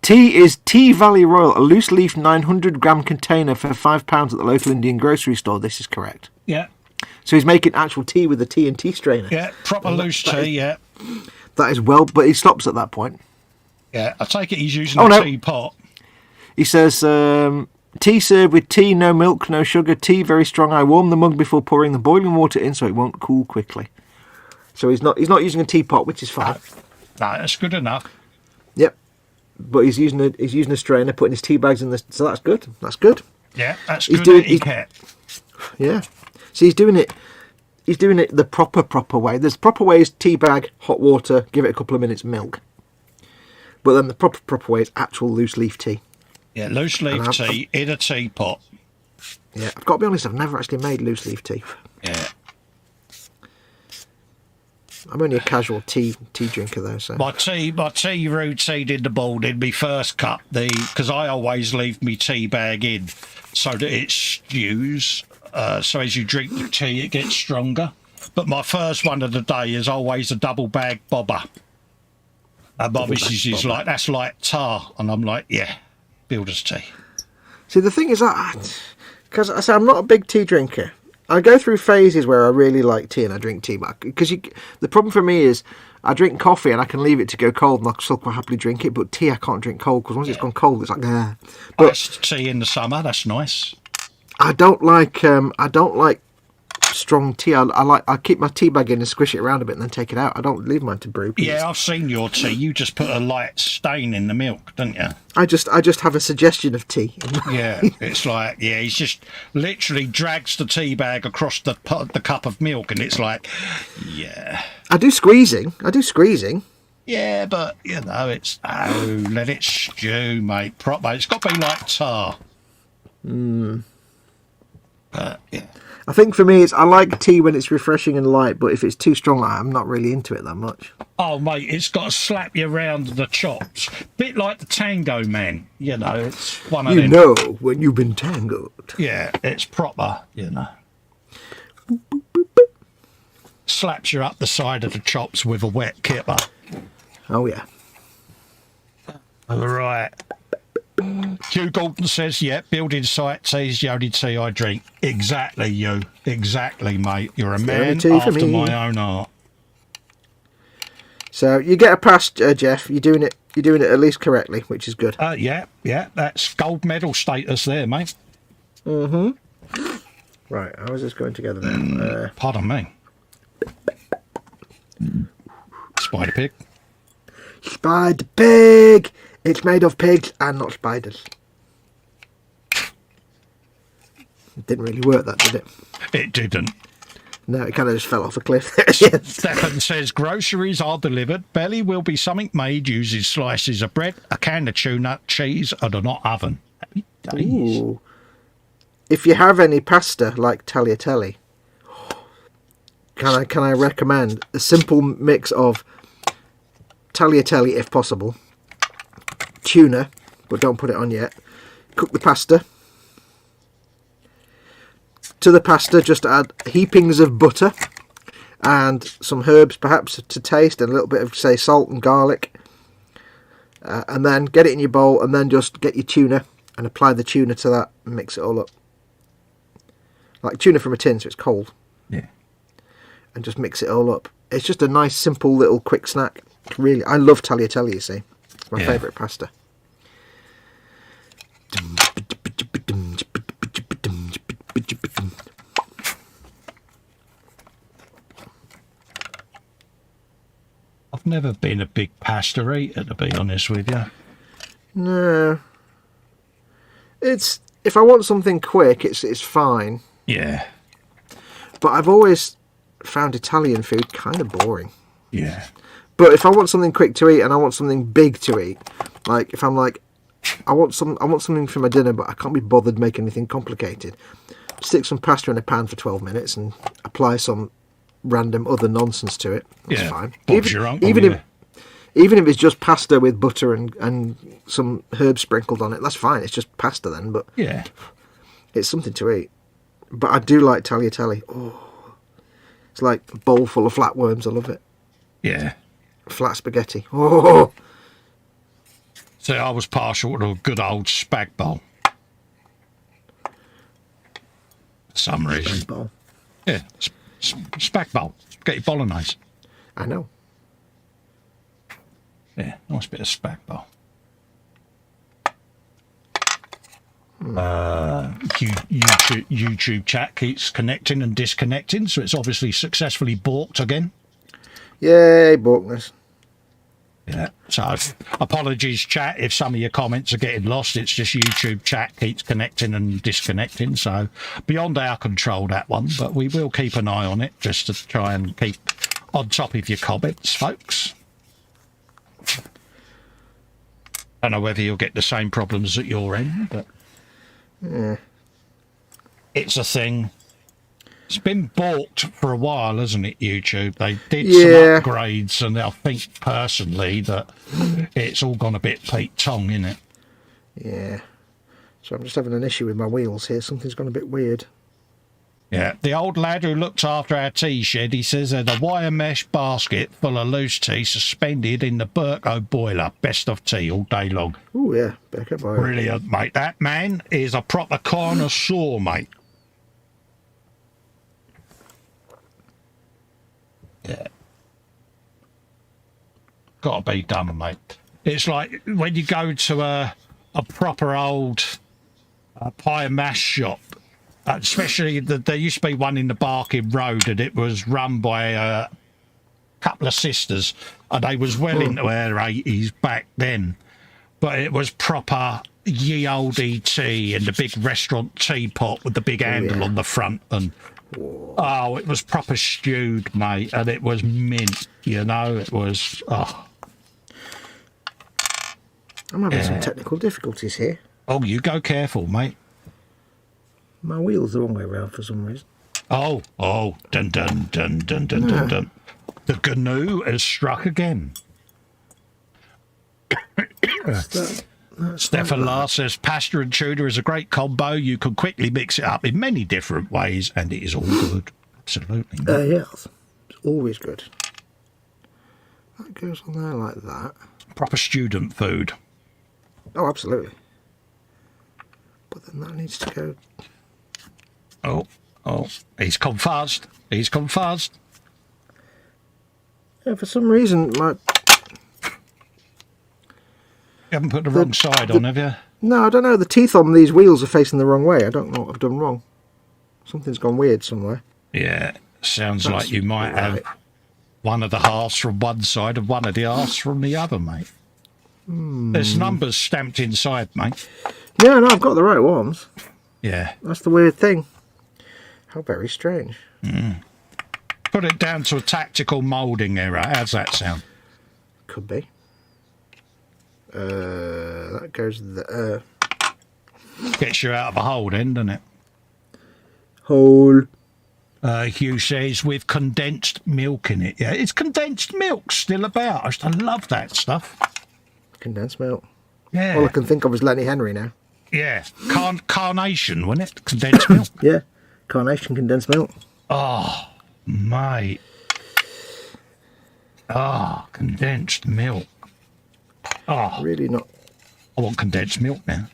Tea is Tea Valley Royal, a loose leaf 900-gram container for £5 at the local Indian grocery store. This is correct. Yeah. So he's making actual tea with a T&T strainer. Yeah, proper loose tea, yeah. That is well, but he stops at that point. Yeah, I take it he's using a teapot. He says, tea served with tea, no milk, no sugar, tea very strong. I warm the mug before pouring the boiling water in so it won't cool quickly. So he's not using a teapot, which is fine. No, that's good enough. Yep. But he's using a strainer, putting his tea bags in this, so that's good. That's good. Yeah, that's good. Yeah. So he's doing it the proper way. There's proper way is tea bag, hot water, give it a couple of minutes, milk. But then the proper way is actual loose leaf tea. Yeah, loose leaf tea in a teapot. Yeah, I've got to be honest, I've never actually made loose leaf tea. Yeah. I'm only a casual tea drinker though. So my tea routine in the morning, me first cup, because I always leave me tea bag in so that it stews. So as you drink the tea, it gets stronger. But my first one of the day is always a double bag bobber. And my missus is like, that's like tar, and I'm like, yeah, builder's tea. See, the thing is that because I say I'm not a big tea drinker. I go through phases where I really like tea and I drink tea, because the problem for me is I drink coffee and I can leave it to go cold and I'll still quite happily drink it, but tea I can't drink cold because once it's gone cold it's like But that's tea in the summer. That's nice. I don't like strong tea. I keep my tea bag in and squish it around a bit and then take it out. I don't leave mine to brew. Yeah, I've seen your tea. You just put a light stain in the milk, don't you? I just have a suggestion of tea. Yeah, it's like, he's just literally drags the tea bag across the cup of milk, and it's like, yeah. I do squeezing. Yeah, but it's let it stew, mate. Proper. It's got to be like tar. Yeah. I think for me, I like tea when it's refreshing and light, but if it's too strong, I'm not really into it that much. Oh, mate, it's got to slap you round the chops. Bit like the Tango Man, you know, it's one of them. You know when you've been tangled. Yeah, it's proper, you know. Slaps you up the side of the chops with a wet kipper. Oh, yeah. All right. Hugh Gordon says, yeah, building site tea's the only tea I drink. Exactly, you. Exactly, mate. You're a man after my own heart. So you get a pass, Jeff. You're doing it at least correctly, which is good. Yeah. That's gold medal status there, mate. Mm-hmm. Right, how is this going together now? Pardon me. Spider pig. Spider pig! It's made of pigs and not spiders. It didn't really work, that, did it? It didn't. No, it kind of just fell off a cliff. Stefan says, groceries are delivered. Belly will be something made using slices of bread, a can of tuna, cheese, and a hot oven. Ooh. If you have any pasta, like tagliatelle, can I recommend a simple mix of tagliatelle, if possible, tuna, but don't put it on yet. Cook the pasta. To the pasta, just add heapings of butter and some herbs, perhaps to taste, and a little bit of, say, salt and garlic. And then get it in your bowl, and then just get your tuna and apply the tuna to that and mix it all up. Like tuna from a tin, so it's cold. Yeah. And just mix it all up. It's just a nice, simple little quick snack. Really, I love tagliatelle, you see. It's my favourite pasta. I've never been a big pasta eater, to be honest with you. No. If I want something quick, it's fine. Yeah. But I've always found Italian food kind of boring. Yeah. But if I want something quick to eat and I want something big to eat, like if I'm like, I want something for my dinner, but I can't be bothered making anything complicated. Stick some pasta in a pan for 12 minutes and apply some random other nonsense to it. That's fine. Even if it's just pasta with butter and some herbs sprinkled on it, that's fine. It's just pasta then, but yeah, it's something to eat. But I do like tagliatelle. Oh, it's like a bowl full of flatworms. I love it. Yeah. Flat spaghetti. Oh. So I was partial to a good old spag bowl. For some reason. Spag bowl. Yeah, spag bowl. Spaghetti bolognese. I know. Yeah, nice bit of spag bowl. YouTube chat keeps connecting and disconnecting, so it's obviously successfully balked again. Yay, balkness. Yeah, so apologies, chat, if some of your comments are getting lost. It's just YouTube chat keeps connecting and disconnecting, so beyond our control, that one, but we will keep an eye on it just to try and keep on top of your comments, folks. I don't know whether you'll get the same problems at your end, but it's a thing. It's been balked for a while, hasn't it, YouTube? They did some upgrades, and I think personally that it's all gone a bit Pete Tong, isn't it? Yeah. So I'm just having an issue with my wheels here. Something's gone a bit weird. Yeah, the old lad who looks after our tea shed, he says there's a wire mesh basket full of loose tea suspended in the Burko boiler. Best of tea all day long. Oh, yeah. Burko boiler. Brilliant, mate. That man is a proper connoisseur, mate. Yeah. Got to be done, mate. It's like when you go to a proper old pie and mash shop, especially there used to be one in the Barking Road, and it was run by a couple of sisters, and they was well into their 80s back then. But it was proper ye olde tea and the big restaurant teapot with the big handle on the front, and oh, it was proper stewed, mate, and it was mint, you know, it was, oh. I'm having some technical difficulties here. Oh, you go careful, mate. My wheel's the wrong way around for some reason. Oh, dun dun dun dun dun dun dun. The GNU has struck again. Stefan Lars says pasta and tuna is a great combo. You can quickly mix it up in many different ways, and it is all good. Absolutely. Yes, it's always good. That goes on there like that. Proper student food. Oh, absolutely. But then that needs to go. Oh, he's come fast. He's come fast. Yeah, for some reason, like. You haven't put the wrong side on, have you? No, I don't know. The teeth on these wheels are facing the wrong way. I don't know what I've done wrong. Something's gone weird somewhere. Yeah, sounds like you might have one of the halves from one side and one of the halves from the other, mate. There's numbers stamped inside, mate. Yeah, no, I've got the right ones. Yeah. That's the weird thing. How very strange. Put it down to a tactical moulding error. How's that sound? Could be. That goes there. Gets you out of a hole then, doesn't it? Hole. Hugh says with condensed milk in it. Yeah, it's condensed milk still about. I used to love that stuff. Condensed milk. Yeah. All I can think of is Lenny Henry now. Yeah. Carnation, wasn't it? Condensed milk. Yeah. Carnation condensed milk. Oh, mate. Oh, condensed milk. Oh, Really not. I want condensed milk now.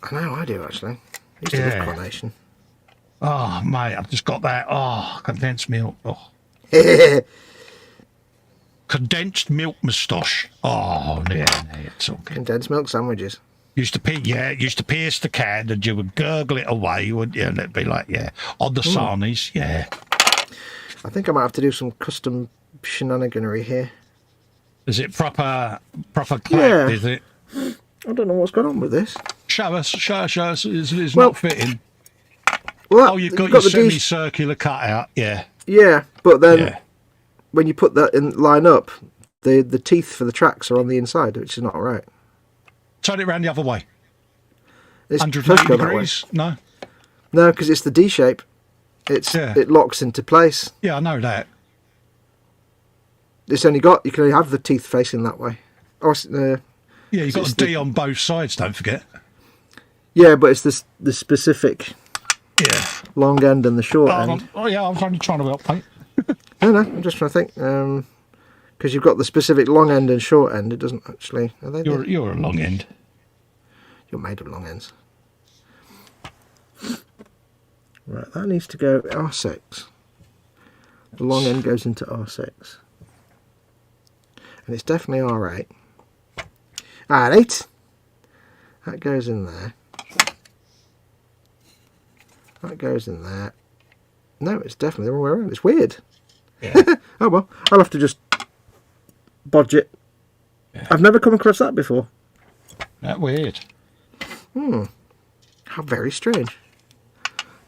I know, I do actually. I used to love Carnation. Oh, mate, I've just got that. Oh, condensed milk. Oh. Condensed milk moustache. Oh, yeah, it's all good. Condensed milk sandwiches. Used to pierce the can and you would gurgle it away, wouldn't you? And it'd be like, yeah, on the sarnies, yeah. I think I might have to do some custom shenaniganery here. Is it proper clap, Yeah. is it? I don't know what's going on with this. Show us. It's Well, not fitting. Well, You've got your semicircular cutout, yeah. Yeah, but then when you put that in line up, the teeth for the tracks are on the inside, which is not right. Turn it around the other way. It's 180 degrees? No? No, because it's the D shape. It locks into place. Yeah, I know that. You can only have the teeth facing that way. Yeah, you've got a D on both sides, don't forget. Yeah, but it's the specific long end and the short end. I was only trying to help, mate. No, I'm just trying to think. Because you've got the specific long end and short end, it doesn't actually. Are they You're a long end. You're made of long ends. Right, that needs to go R6. The long end goes into R6. And it's definitely R8. R8! That goes in there. That goes in there. No, it's definitely the wrong way around. It's weird. Yeah. Oh well, I'll have to just bodge it. Yeah. I've never come across that before. That weird. How very strange.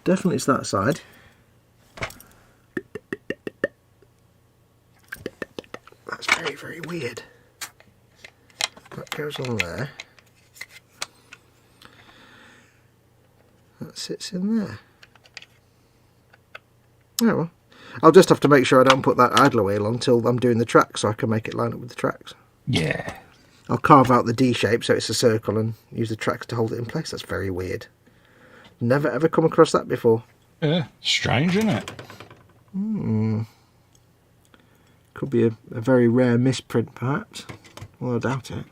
Definitely it's that side. That's very, very weird. That goes on there. That sits in there. Oh well. I'll just have to make sure I don't put that idler wheel on until I'm doing the tracks so I can make it line up with the tracks. Yeah. I'll carve out the D shape so it's a circle and use the tracks to hold it in place. That's very weird. Never ever come across that before. Yeah, strange, isn't it? Could be a very rare misprint, perhaps. Well, I doubt it.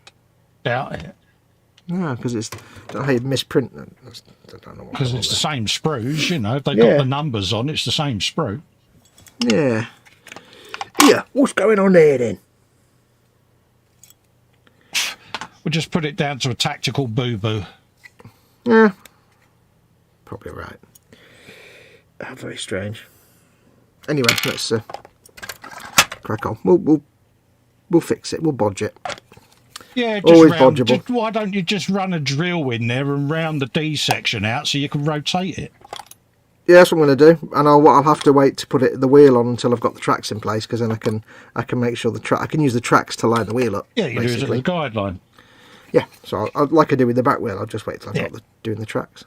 Doubt it. No, because it's... I don't know how you misprint... I don't know what. Because it's the same sprues, you know. If they've got the numbers on, it's the same sprue. Yeah. Yeah, what's going on there, then? We'll just put it down to a tactical boo-boo. Yeah. Probably right. Very strange. Anyway, let's crack on. We'll fix it. We'll bodge it. Yeah, always bodgeable. Why don't you just run a drill in there and round the D section out so you can rotate it? Yeah, that's what I'm going to do. And I'll have to wait to put the wheel on until I've got the tracks in place, because then I can make sure I can use the tracks to line the wheel up. Yeah, you basically. do it as a guideline. Yeah, so like I do with the back wheel, I'll just wait till I've got doing the tracks.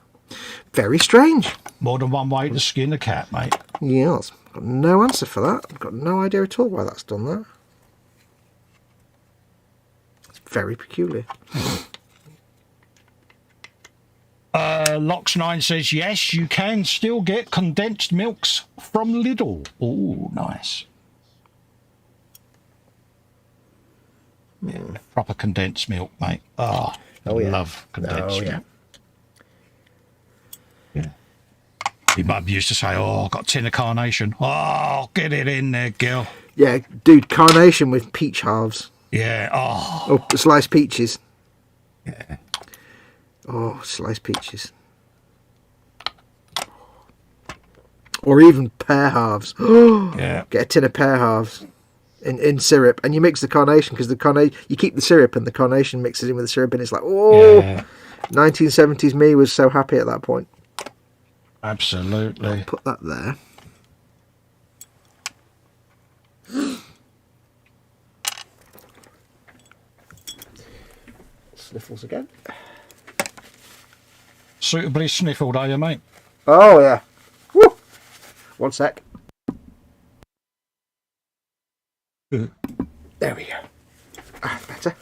Very strange. More than one way to skin a cat, mate. Yes. Got no answer for that. I've got no idea at all why that's done that. It's very peculiar. Lox9 says, yes, you can still get condensed milks from Lidl. Oh, nice. Yeah, proper condensed milk, mate. Oh, yeah. Love condensed milk. Yeah. Your mum used to say, oh, I've got a tin of carnation. Oh, get it in there, girl. Yeah, dude, carnation with peach halves. Yeah, oh. Oh, sliced peaches. Yeah. Oh, sliced peaches. Or even pear halves. Yeah. Get a tin of pear halves in syrup, and you mix the carnation, because the carnation, you keep the syrup and the carnation mixes in with the syrup, and it's like, oh, yeah. 1970s me was so happy at that point. Absolutely. I'll put that there. Sniffles again. Suitably sniffled, are you, mate? Oh, yeah. Woo! One sec. There we go. Better.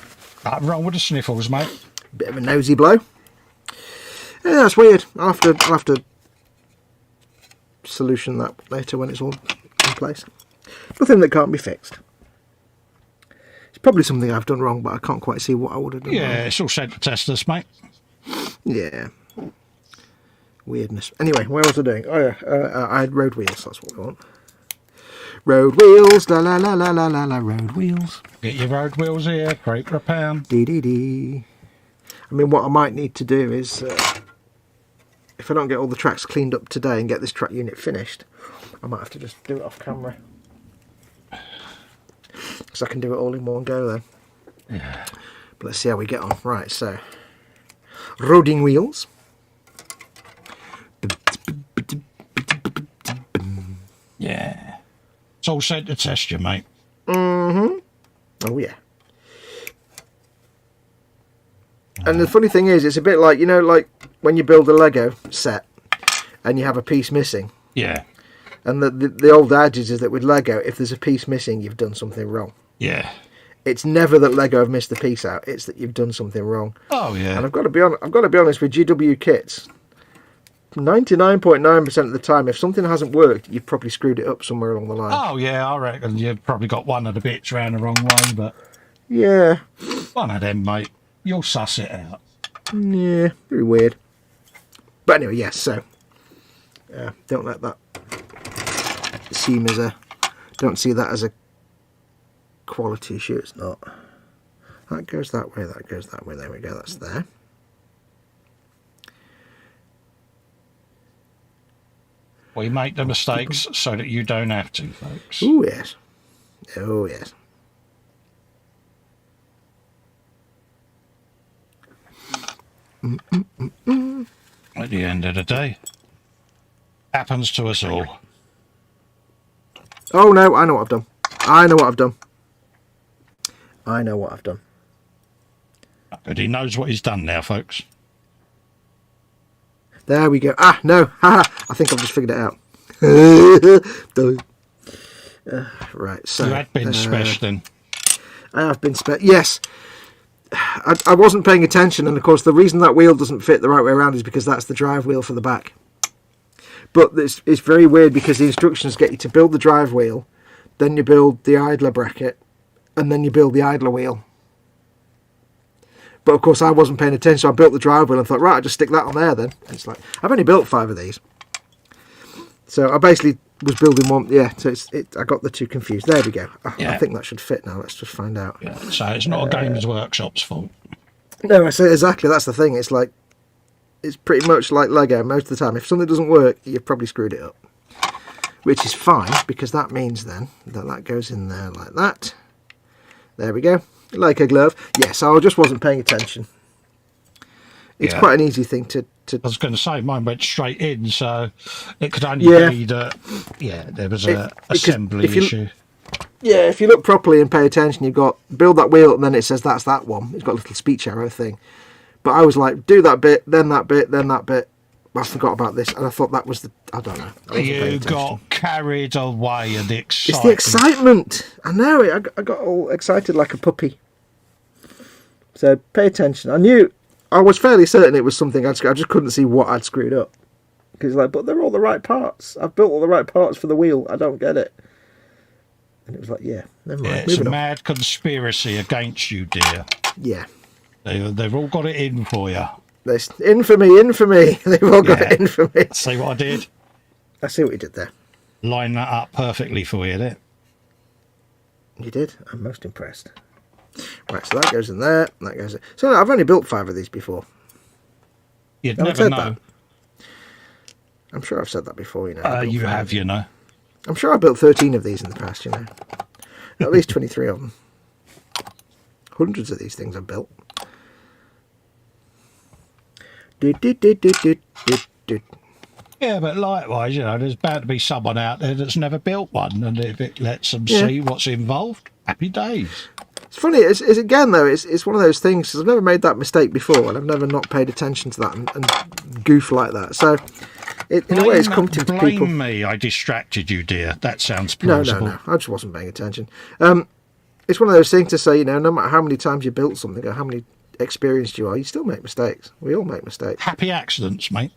Nothing wrong with the sniffles, mate. Bit of a nosy blow. Yeah, that's weird. I'll have to solution that later when it's all in place. Nothing that can't be fixed. It's probably something I've done wrong, but I can't quite see what I would have done wrong. It's all sent to testers, mate. Yeah. Weirdness. Anyway, what was I doing? Oh, yeah. I had road wheels. That's what we want. Road wheels. La la la la la la la. Road wheels. Get your road wheels here. £3 per pound. Dee dee dee. I mean, what I might need to do is, if I don't get all the tracks cleaned up today and get this track unit finished, I might have to just do it off camera. Because I can do it all in one go then. Yeah. But let's see how we get on. Right, so roading wheels. Yeah. It's all sent to test you, mate. Mm-hmm. Oh, yeah. And the funny thing is, it's a bit like, you know, like when you build a Lego set and you have a piece missing. Yeah. And the old adage is that with Lego, if there's a piece missing, you've done something wrong. Yeah. It's never that Lego have missed the piece out. It's that you've done something wrong. Oh yeah. And I've got to be honest with GW kits. 99.9% of the time, if something hasn't worked, you've probably screwed it up somewhere along the line. Oh yeah, I reckon you've probably got one of the bits round the wrong way, but yeah, one of them, mate. You'll suss it out. Yeah, very weird. But anyway, yes. So don't let that seem as a. Don't see that as a quality issue. It's not. That goes that way. That goes that way. There we go. That's there. We make the mistakes so that you don't have to, folks. Oh yes. Oh yes. At the end of the day, happens to us all. Oh no, I know what I've done. I know what I've done. I know what I've done. But he knows what he's done now, folks. There we go. Ah, no. Ha! I think I've just figured it out. Right, so... You had been special then. I have been special. Yes. I wasn't paying attention, and of course the reason that wheel doesn't fit the right way around is because that's the drive wheel for the back. But it's very weird because the instructions get you to build the drive wheel, then you build the idler bracket, and then you build the idler wheel. But of course I wasn't paying attention, so I built the drive wheel and thought, right, I'll just stick that on there then. And it's like, I've only built 5 of these. So I basically was building one, yeah, so I got the two confused. There we go. I think that should fit now, let's just find out. Yeah. So it's not a Games Workshop's fault. No, I say exactly, that's the thing. It's like, it's pretty much like Lego most of the time. If something doesn't work, you've probably screwed it up. Which is fine, because that means then that goes in there like that. There we go. Like a glove. Yes, I just wasn't paying attention. It's quite an easy thing to... I was going to say, mine went straight in, so it could only be that, there was an assembly issue. Yeah, if you look properly and pay attention, you've got build that wheel, and then it says that's that one. It's got a little speech arrow thing. But I was like, do that bit, then that bit, then that bit. I forgot about this, and I thought that was the... I don't know. I wasn't paying You attention. got carried away in the It's excitement. the excitement. I know it. I got all excited like a puppy. So pay attention. I was fairly certain it was something I just couldn't see what I'd screwed up. Because like, but they're all the right parts. I've built all the right parts for the wheel. I don't get it. And it was like, yeah, never mind. Yeah, it's a mad conspiracy against you, dear. Yeah. They've all got it in for you. This infamy. They've all got it in for me. See what I did? I see what you did there. Line that up perfectly for you, there. You did? I'm most impressed. Right, so that goes in there. That goes in. So I've only built 5 of these before. You'd I've never said know. that. I'm sure I've said that before, you know. You have, you know. I'm sure I built 13 of these in the past, you know. At least 23 of them. Hundreds of these things I've built. Yeah, but likewise, you know, there's bound to be someone out there that's never built one, and if it lets them see what's involved, happy days. It's funny, it's again though, it's one of those things, 'cause I've never made that mistake before, and I've never not paid attention to that and goof like that. So, in a way, it's comforting to people. Blame me, I distracted you, dear. That sounds No, plausible. I just wasn't paying attention. It's one of those things to say, you know, no matter how many times you built something or how many experienced you are, you still make mistakes. We all make mistakes. Happy accidents, mate.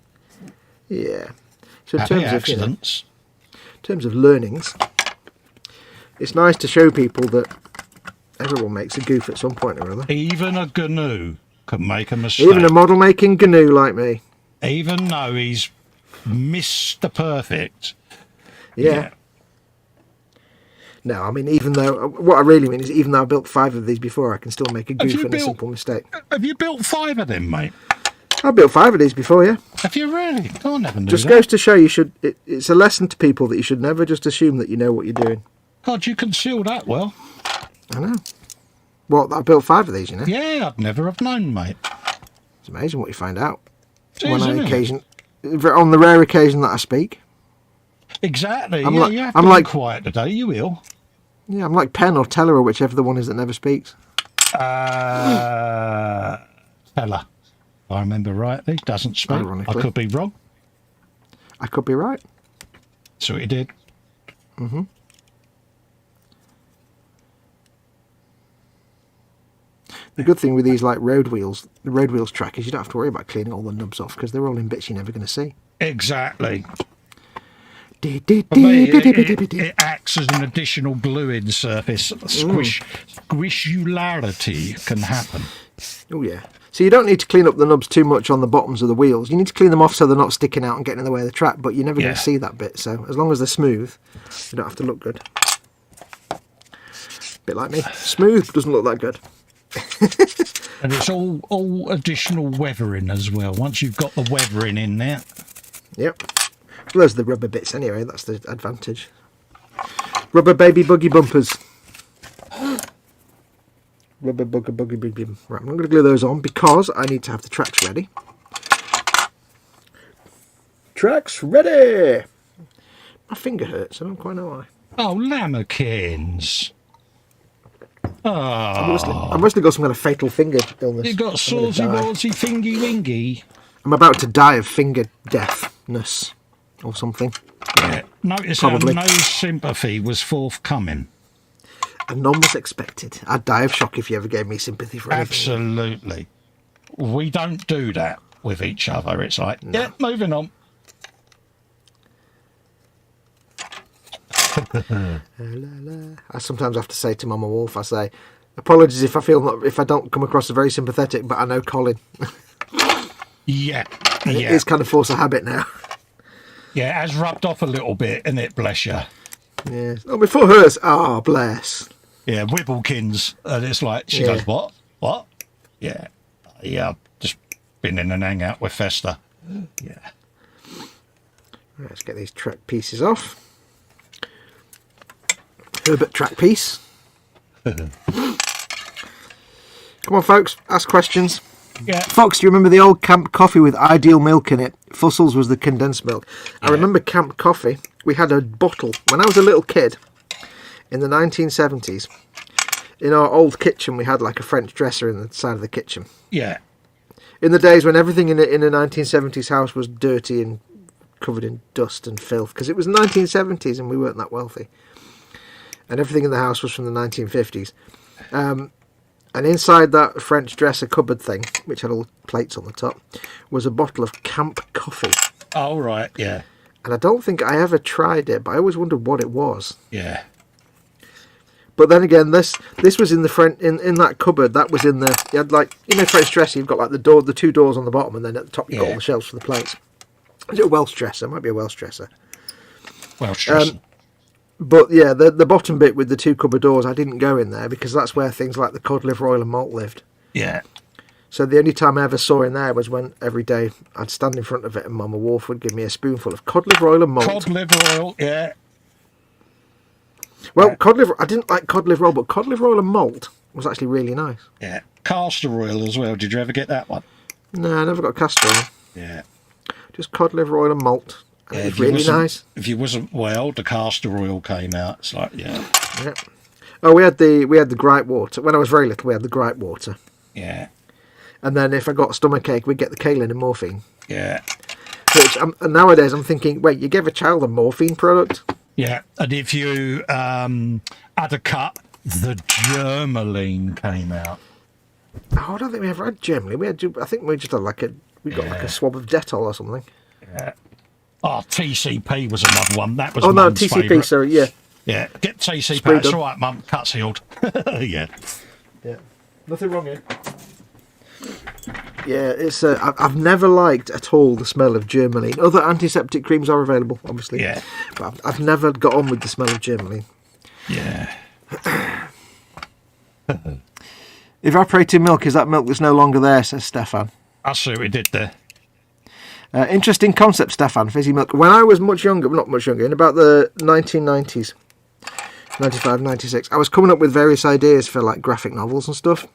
Yeah. So in Happy terms accidents. in terms of learnings, it's nice to show people that everyone makes a goof at some point or other. Even a GNU can make a mistake. Even a model making GNU like me. Even though he's Mr. Perfect. Yeah. No, I mean, even though, what I really mean is, even though I built 5 of these before, I can still make a goof and a simple mistake. Have you built 5 of them, mate? I built 5 of these before, yeah. Have you really? I never knew Just that. goes to show it's a lesson to people that you should never just assume that you know what you're doing. God, you conceal that well. I know. Well, I built 5 of these, you know. Yeah, I'd never have known, mate. It's amazing what you find out. It is, isn't it? On the rare occasion that I speak. Exactly. I'm yeah, like- you have I'm been like- quiet today. You will. Yeah, I'm like Penn or Teller or whichever the one is that never speaks. Fella, if I remember rightly, doesn't speak. Ironically. I could be wrong. I could be right. So he did. Mm-hmm. The good thing with these like road wheels, the road wheels track, is you don't have to worry about cleaning all the nubs off because they're all in bits you're never going to see. Exactly. For me, it acts as an additional gluing surface. Squishularity can happen. Oh yeah. So you don't need to clean up the nubs too much on the bottoms of the wheels. You need to clean them off so they're not sticking out and getting in the way of the track, but you're never going to see that bit. So as long as they're smooth, you don't have to look good. Bit like me. Smooth doesn't look that good. And it's all additional weathering as well. Once you've got the weathering in there. Yep. Well, those are the rubber bits anyway. That's the advantage. Rubber baby buggy bumpers. Rubber buggy buggy. Right, I'm not going to glue those on because I need to have the tracks ready. Tracks ready! My finger hurts. I don't quite know why. Oh, lammerkins. Oh, I've mostly got some kind of fatal finger illness. you got I'm gonna saucy die. walsy fingy wingy. I'm about to die of finger deafness or something. Yeah. Notice Probably. how no sympathy was forthcoming. And none was expected. I'd die of shock if you ever gave me sympathy for anything. Absolutely. We don't do that with each other. It's like, yeah, moving on. I sometimes have to say to Mama Wolf, I say, apologies if I don't come across as very sympathetic, but I know Colin. Yeah. It's kind of force of habit now. Yeah, it has rubbed off a little bit, and it bless you. Yeah. Oh, before hers. Oh, bless. Yeah, Wibblekins. And it's like, she goes, what? What? Yeah. Yeah, I've just been in an hangout with Festa. Yeah. Right, let's get these track pieces off. Herbert track piece. Come on, folks. Ask questions. Yeah. Fox, do you remember the old Camp Coffee with ideal milk in it? Fussels was the condensed milk. I remember Camp Coffee. We had a bottle when I was a little kid in the 1970s. In our old kitchen, we had like a French dresser in the side of the kitchen. Yeah. In the days when everything in a 1970s house was dirty and covered in dust and filth, because it was 1970s and we weren't that wealthy. And everything in the house was from the 1950s. And inside that French dresser cupboard thing, which had all plates on the top, was a bottle of camp coffee. Oh, right, yeah. And I don't think I ever tried it, but I always wondered what it was. Yeah. But then again, this was in the front in that cupboard. That was in the. You had like French dresser. You've got like the two doors on the bottom, and then at the top you've got all the shelves for the plates. Is it a Welsh dresser? It might be a Welsh dresser. Welsh dresser. But yeah, the bottom bit with the two cupboard doors, I didn't go in there because that's where things like the cod liver oil and malt lived. Yeah. So the only time I ever saw in there was when every day I'd stand in front of it and Mama Wolf would give me a spoonful of cod liver oil and malt. Cod liver oil, yeah. Well, cod liver. I didn't like cod liver oil, but cod liver oil and malt was actually really nice. Yeah. Castor oil as well. Did you ever get that one? No, I never got castor oil. Yeah. Just cod liver oil and malt. And Yeah, it was really nice. If you wasn't well, the castor oil came out. It's like, yeah. Oh, we had the gripe water. When I was very little, we had the gripe water. Yeah. And then if I got a stomachache, we'd get the kaolin and morphine. Yeah. Which and nowadays I'm thinking, wait, you gave a child a morphine product? Yeah. And if you had a cut, the germaline came out. Oh, I don't think we ever had germaline. I think we just had like a swab of Dettol or something. Yeah. Oh, TCP was another one. That was Mum's TCP, favourite. sorry, yeah. Yeah, get TCP. Sprayed That's on. all right, Mum. Cut sealed. Yeah. Yeah. Nothing wrong here. Yeah, it's. I've never liked at all the smell of germaline. Other antiseptic creams are available, obviously. Yeah. But I've never got on with the smell of germaline. Yeah. Evaporated milk is that milk that's no longer there, says Stefan. I see what we did there. Interesting concept, Stefan. Fizzy milk. When I was much younger, not much younger, in about the 1990s, 95, 96, I was coming up with various ideas for like graphic novels and stuff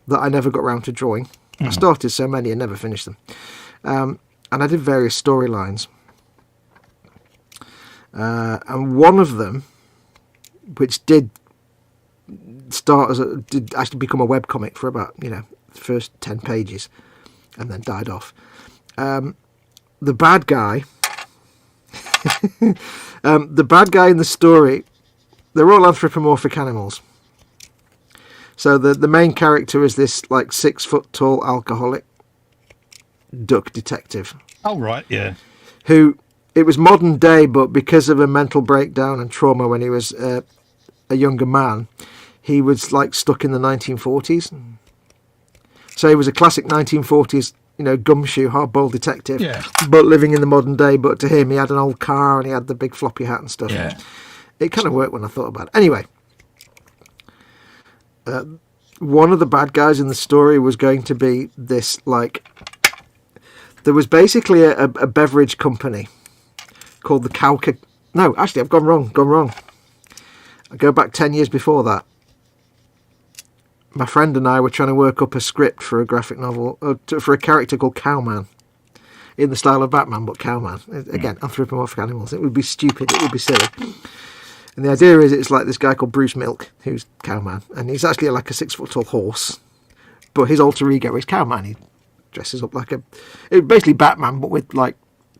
that I never got round to drawing. I started so many and never finished them. And I did various storylines. And one of them, which did actually become a webcomic for about, the first 10 pages and then died off. The bad guy, in the story, they're all anthropomorphic animals. So the main character is this like 6 foot tall alcoholic duck detective. Oh, right, yeah. Who, it was modern day, but because of a mental breakdown and trauma when he was a younger man, he was like stuck in the 1940s. So he was a classic 1940s, gumshoe, hard-boiled detective, but living in the modern day. But to him, he had an old car and he had the big floppy hat and stuff. Yeah. It kind of worked when I thought about it. Anyway, one of the bad guys in the story was going to be this, like, there was basically a beverage company called the Cowca. No, actually, I've gone wrong. I go back 10 years before that. My friend and I were trying to work up a script for a graphic novel, for a character called Cowman, in the style of Batman, but Cowman. Again, anthropomorphic animals. It would be stupid. It would be silly. And the idea is it's like this guy called Bruce Milk, who's Cowman, and he's actually like a 6 foot tall horse, but his alter ego is Cowman. He dresses up like basically Batman, but with like,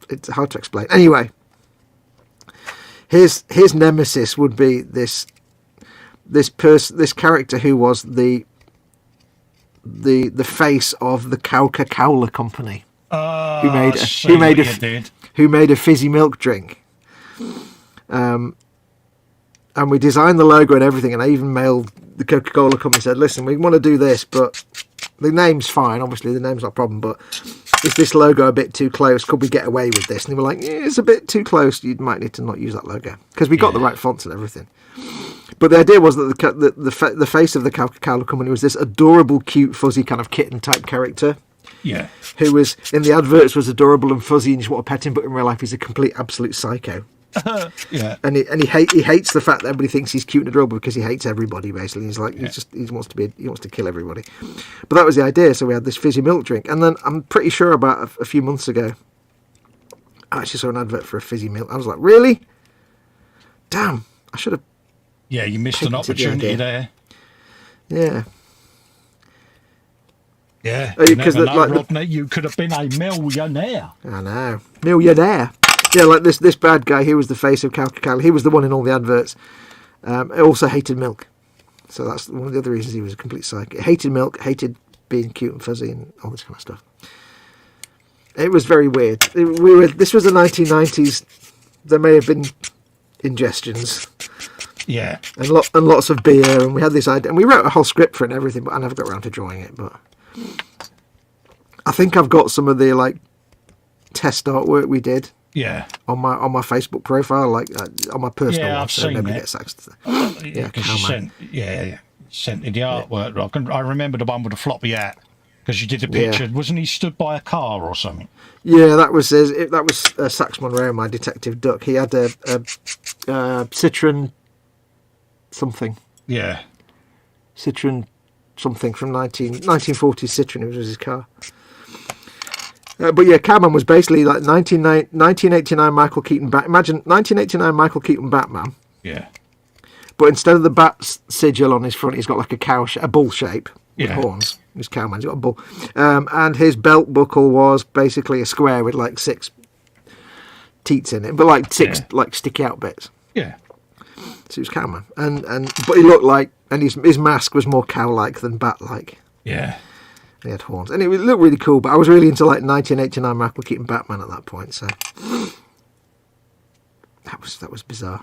it's hard to explain. Anyway, his nemesis would be this character who was the face of the Coca-Cola company, who made a fizzy milk drink. And we designed the logo and everything, and I even mailed the Coca-Cola company and said, listen, we want to do this, but the name's fine, obviously the name's not a problem, but is this logo a bit too close? Could we get away with this? And they were like, yeah, it's a bit too close, you might need to not use that logo, because we got the right fonts and everything. But the idea was that the face of the Coca-Cola company was this adorable, cute, fuzzy kind of kitten type character. Yeah. Who was, in the adverts, was adorable and fuzzy and you just want to pet him, but in real life he's a complete, absolute psycho. Yeah. And he hates the fact that everybody thinks he's cute and adorable because he hates everybody, basically. He's like, he wants to kill everybody. But that was the idea, so we had this fizzy milk drink. And then I'm pretty sure about a few months ago, I actually saw an advert for a fizzy milk. I was like, really? Damn, I should have. Yeah, you missed an opportunity there. Yeah. Yeah, you because never know, like Rodney, you could have been a millionaire. I know, millionaire. Yeah, like this bad guy. He was the face of Coca-Cola. He was the one in all the adverts. He also hated milk, so that's one of the other reasons he was a complete psycho. Hated milk, hated being cute and fuzzy, and all this kind of stuff. It was very weird. This was the 1990s. There may have been ingestions. Yeah. And lots of beer, and we had this idea, and we wrote a whole script for it and everything, but I never got around to drawing it. But I think I've got some of the like test artwork we did. Yeah. On my Facebook profile, like on my personal one, I've so seen nobody it. gets access to that. Yeah, because you sent me the artwork. I remember the one with the floppy hat because you did the picture. Yeah. Wasn't he stood by a car or something? Yeah, that was Sax Monroe, my detective duck. He had a Citroen something. Yeah. Citroen something from 1940s Citroen. It was his car. But yeah, Catman was basically like 1989 Michael Keaton Batman. Imagine 1989 Michael Keaton Batman. Yeah. But instead of the bat sigil on his front, he's got like a bull shape with horns. His cowman's got a bull. And his belt buckle was basically a square with like 6 teats in it, but like 6 like sticky out bits. Yeah. So he was cowman. But he looked like, and his mask was more cow-like than bat-like. Yeah. He had horns, and it looked really cool. But I was really into like 1989 Michael Keaton Batman at that point, so that was bizarre.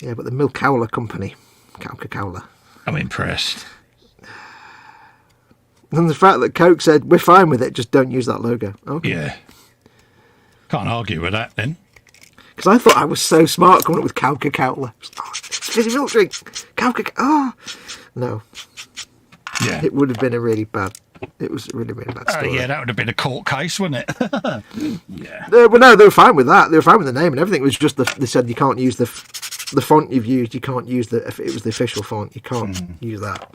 Yeah, but the Milk-Cowler company, Coca-Cola. I'm impressed. And the fact that Coke said we're fine with it, just don't use that logo. Okay. Yeah. Can't argue with that then. Because I thought I was so smart coming up with Coca-Cola. Oh, it's fizzy milk drink. Coca-Cola. Oh no. Yeah. It would have been a really bad. It was a really, really bad story. Yeah, that would have been a court case, wouldn't it? Yeah. Well, no, they were fine with that. They were fine with the name and everything. It was just they said you can't use the font you've used. You can't use if it was the official font. You can't use that.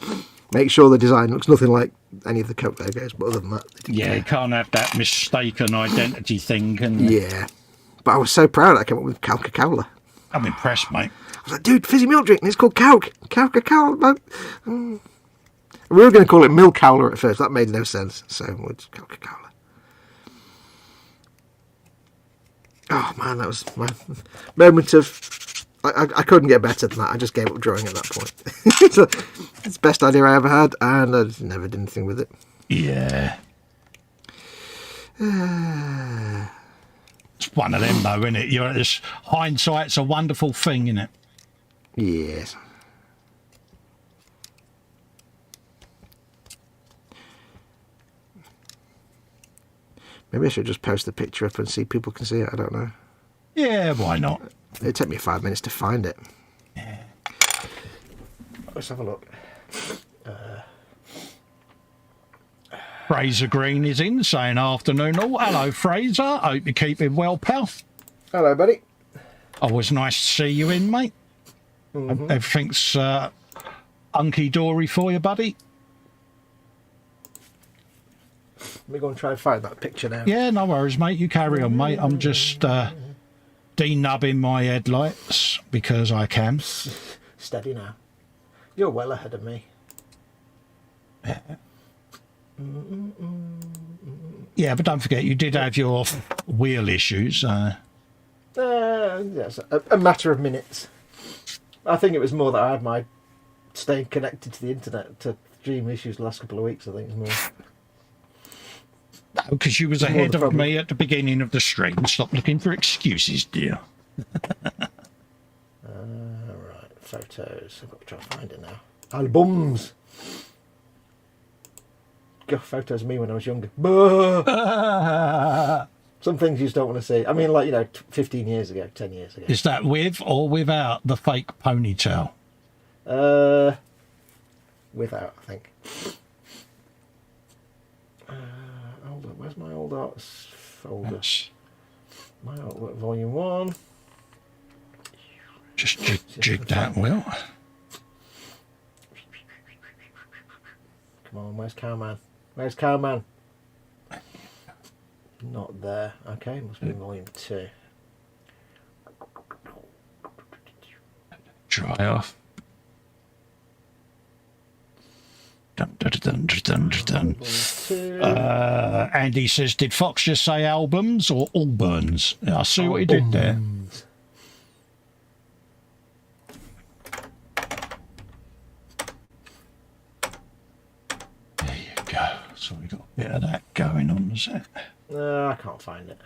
Make sure the design looks nothing like any of the Coke logos. But other than that, Yeah, you can't have that mistaken identity thing, can you? Yeah. But I was so proud I came up with Coca-Cola. I'm impressed, mate. I was like, dude, fizzy milk drink, and it's called Coca-Cola. We were going to call it Milk-Cowler at first. That made no sense. So it's Coca-Cola. Oh, man, that was my moment of... I couldn't get better than that. I just gave up drawing at that point. It's the best idea I ever had, and I just never did anything with it. Yeah. It's one of them, though, isn't it? Hindsight's a wonderful thing, isn't it? Yes. Maybe I should just post the picture up and see if people can see it. I don't know. Yeah, why not? It'd take me 5 minutes to find it. Yeah. Let's have a look. Fraser Green is in, saying afternoon all. Hello, Fraser. Hope you're keeping well, pal. Hello, buddy. Always nice to see you in, mate. Everything's hunky-dory for you, buddy. Let me go and try and find that picture now. Yeah, no worries, mate. You carry on, mate. I'm just denubbing my headlights because I can. Steady now. You're well ahead of me. Yeah, but don't forget, you did have your wheel issues. Yes, a matter of minutes. I think it was more that I had my staying connected to the internet to dream issues the last couple of weeks. I think it's more. Because you was ahead of me at the beginning of the stream. Stop looking for excuses, dear. Right, photos. I've got to try and find it now. Albums. God, photos of me when I was younger. Some things you just don't want to see. I mean, like, 15 years ago, 10 years ago. Is that with or without the fake ponytail? Without, I think. Where's my old arts folder? That's My artwork, volume 1. just jig that well. Come on, where's Cowman? Where's Cowman? Not there. Okay, must be volume 2. Dry off. Dum, Andy says, did Fox just say albums or Allburns? I see what he did there. There you go. So we got a bit of that going on, is it? I can't find it.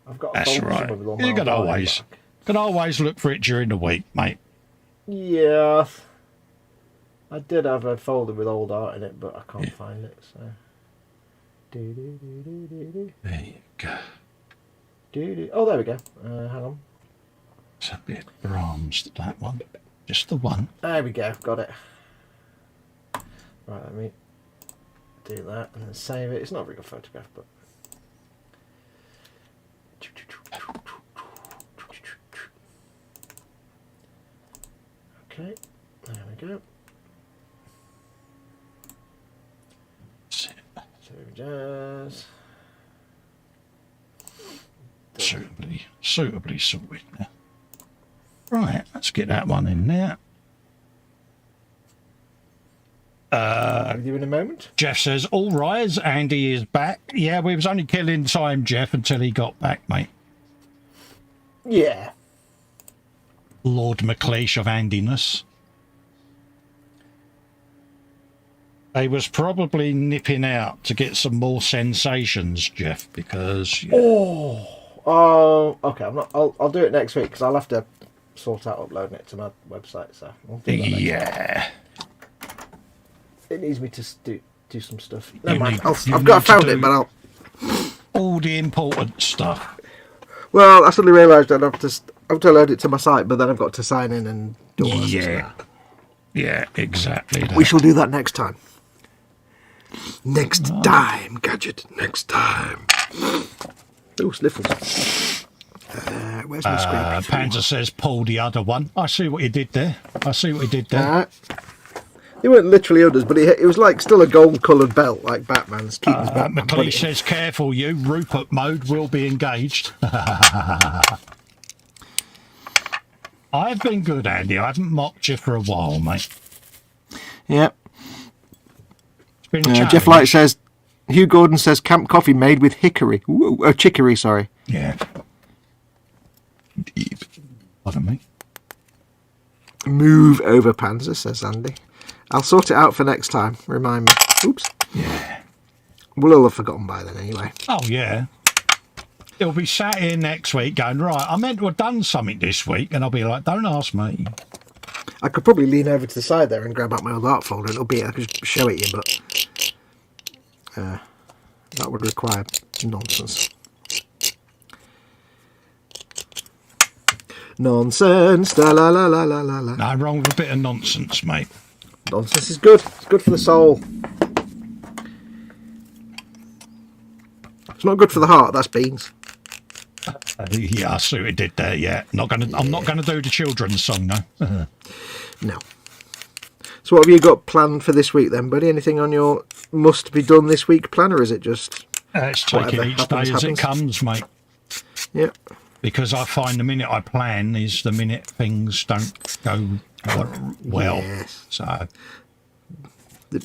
I've got. That's right. You can always look for it during the week, mate. Yeah, I did have a folder with old art in it, but I can't find it. So. There you go. Oh, there we go. Hang on. It's a bit of Brahms, that one. Just the one. There we go. Got it. Right, let me do that and then save it. It's not a very good photograph, but. Okay, there we go. Jazz. Suitably sorted now. Right, let's get that one in there. With you in a moment. Jeff says, all rise, Andy is back. Yeah, we was only killing time, Jeff, until he got back, mate. Yeah. Lord McLeish of Andiness. They was probably nipping out to get some more sensations, Jeff, because... Yeah. Oh, okay. I'll do it next week because I'll have to sort out uploading it to my website. So I'll do that next week. It needs me to do some stuff. Never mind. I've found it, but I'll... All the important stuff. Well, I suddenly realised I'd have to load it to my site, but then I've got to sign in and do all that. Yeah, exactly. That. We shall do that next time. Next time, Gadget. Next time. Oh, sniffles. Where's my screen? Panzer says, pull the other one. I see what you did there. It weren't literally others, but it was like still a gold-coloured belt, like Batman's. McLeish says, careful you, Rupert mode will be engaged. I've been good, Andy. I haven't mocked you for a while, mate. Yep. It's been Jeff Light says, Hugh Gordon says, camp coffee made with hickory. Chicory, sorry. Yeah. Pardon me. Move over, Panzer, says Andy. I'll sort it out for next time. Remind me. Oops. Yeah. We'll all have forgotten by then anyway. Oh, yeah. He'll be sat here next week going, right, I meant to have done something this week, and I'll be like, don't ask me. I could probably lean over to the side there and grab out my old art folder. I could just show it you, but that would require nonsense. Nonsense. La la la la la la. No, wrong with a bit of nonsense, mate. Nonsense is good. It's good for the soul. It's not good for the heart. That's beans. Yeah, I see what he did there. Yeah, I'm not gonna do the children's song now. No. So, what have you got planned for this week then, buddy? Anything on your must be done this week plan, or is it just? It's taking each day as it comes, mate. Yep. Because I find the minute I plan is the minute things don't go well. Yes. So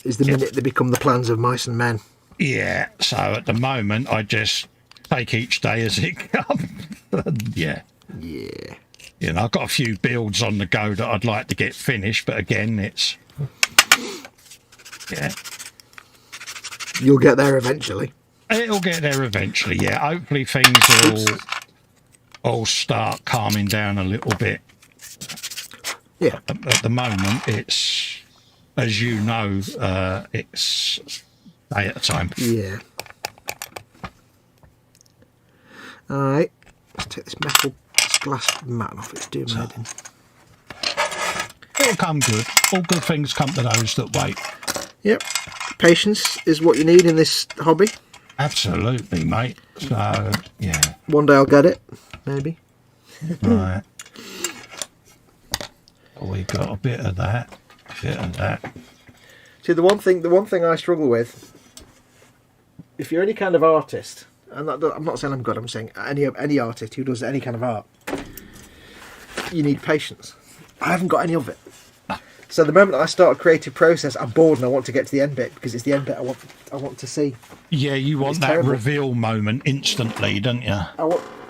is the minute they become the plans of mice and men. Yeah. So at the moment, I just take each day as it comes. Yeah. Yeah. You know, I've got a few builds on the go that I'd like to get finished, but again, it's... Yeah. You'll get there eventually. It'll get there eventually, yeah. Hopefully things will all start calming down a little bit. Yeah. At the moment, it's, as you know, it's day at a time. Yeah. All right. Let's take this glass mat off. It's doing my head in. It'll come good. All good things come to those that wait. Yep. Patience is what you need in this hobby. Absolutely, mate. So, yeah. One day I'll get it, maybe. Right. We got a bit of that, See, the one thing I struggle with, if you're any kind of artist, and I'm not saying I'm good, I'm saying any artist who does any kind of art, you need patience. I haven't got any of it. So the moment I start a creative process, I'm bored and I want to get to the end bit because it's the end bit I want to see. Yeah, you want that terrible. reveal moment instantly, don't you?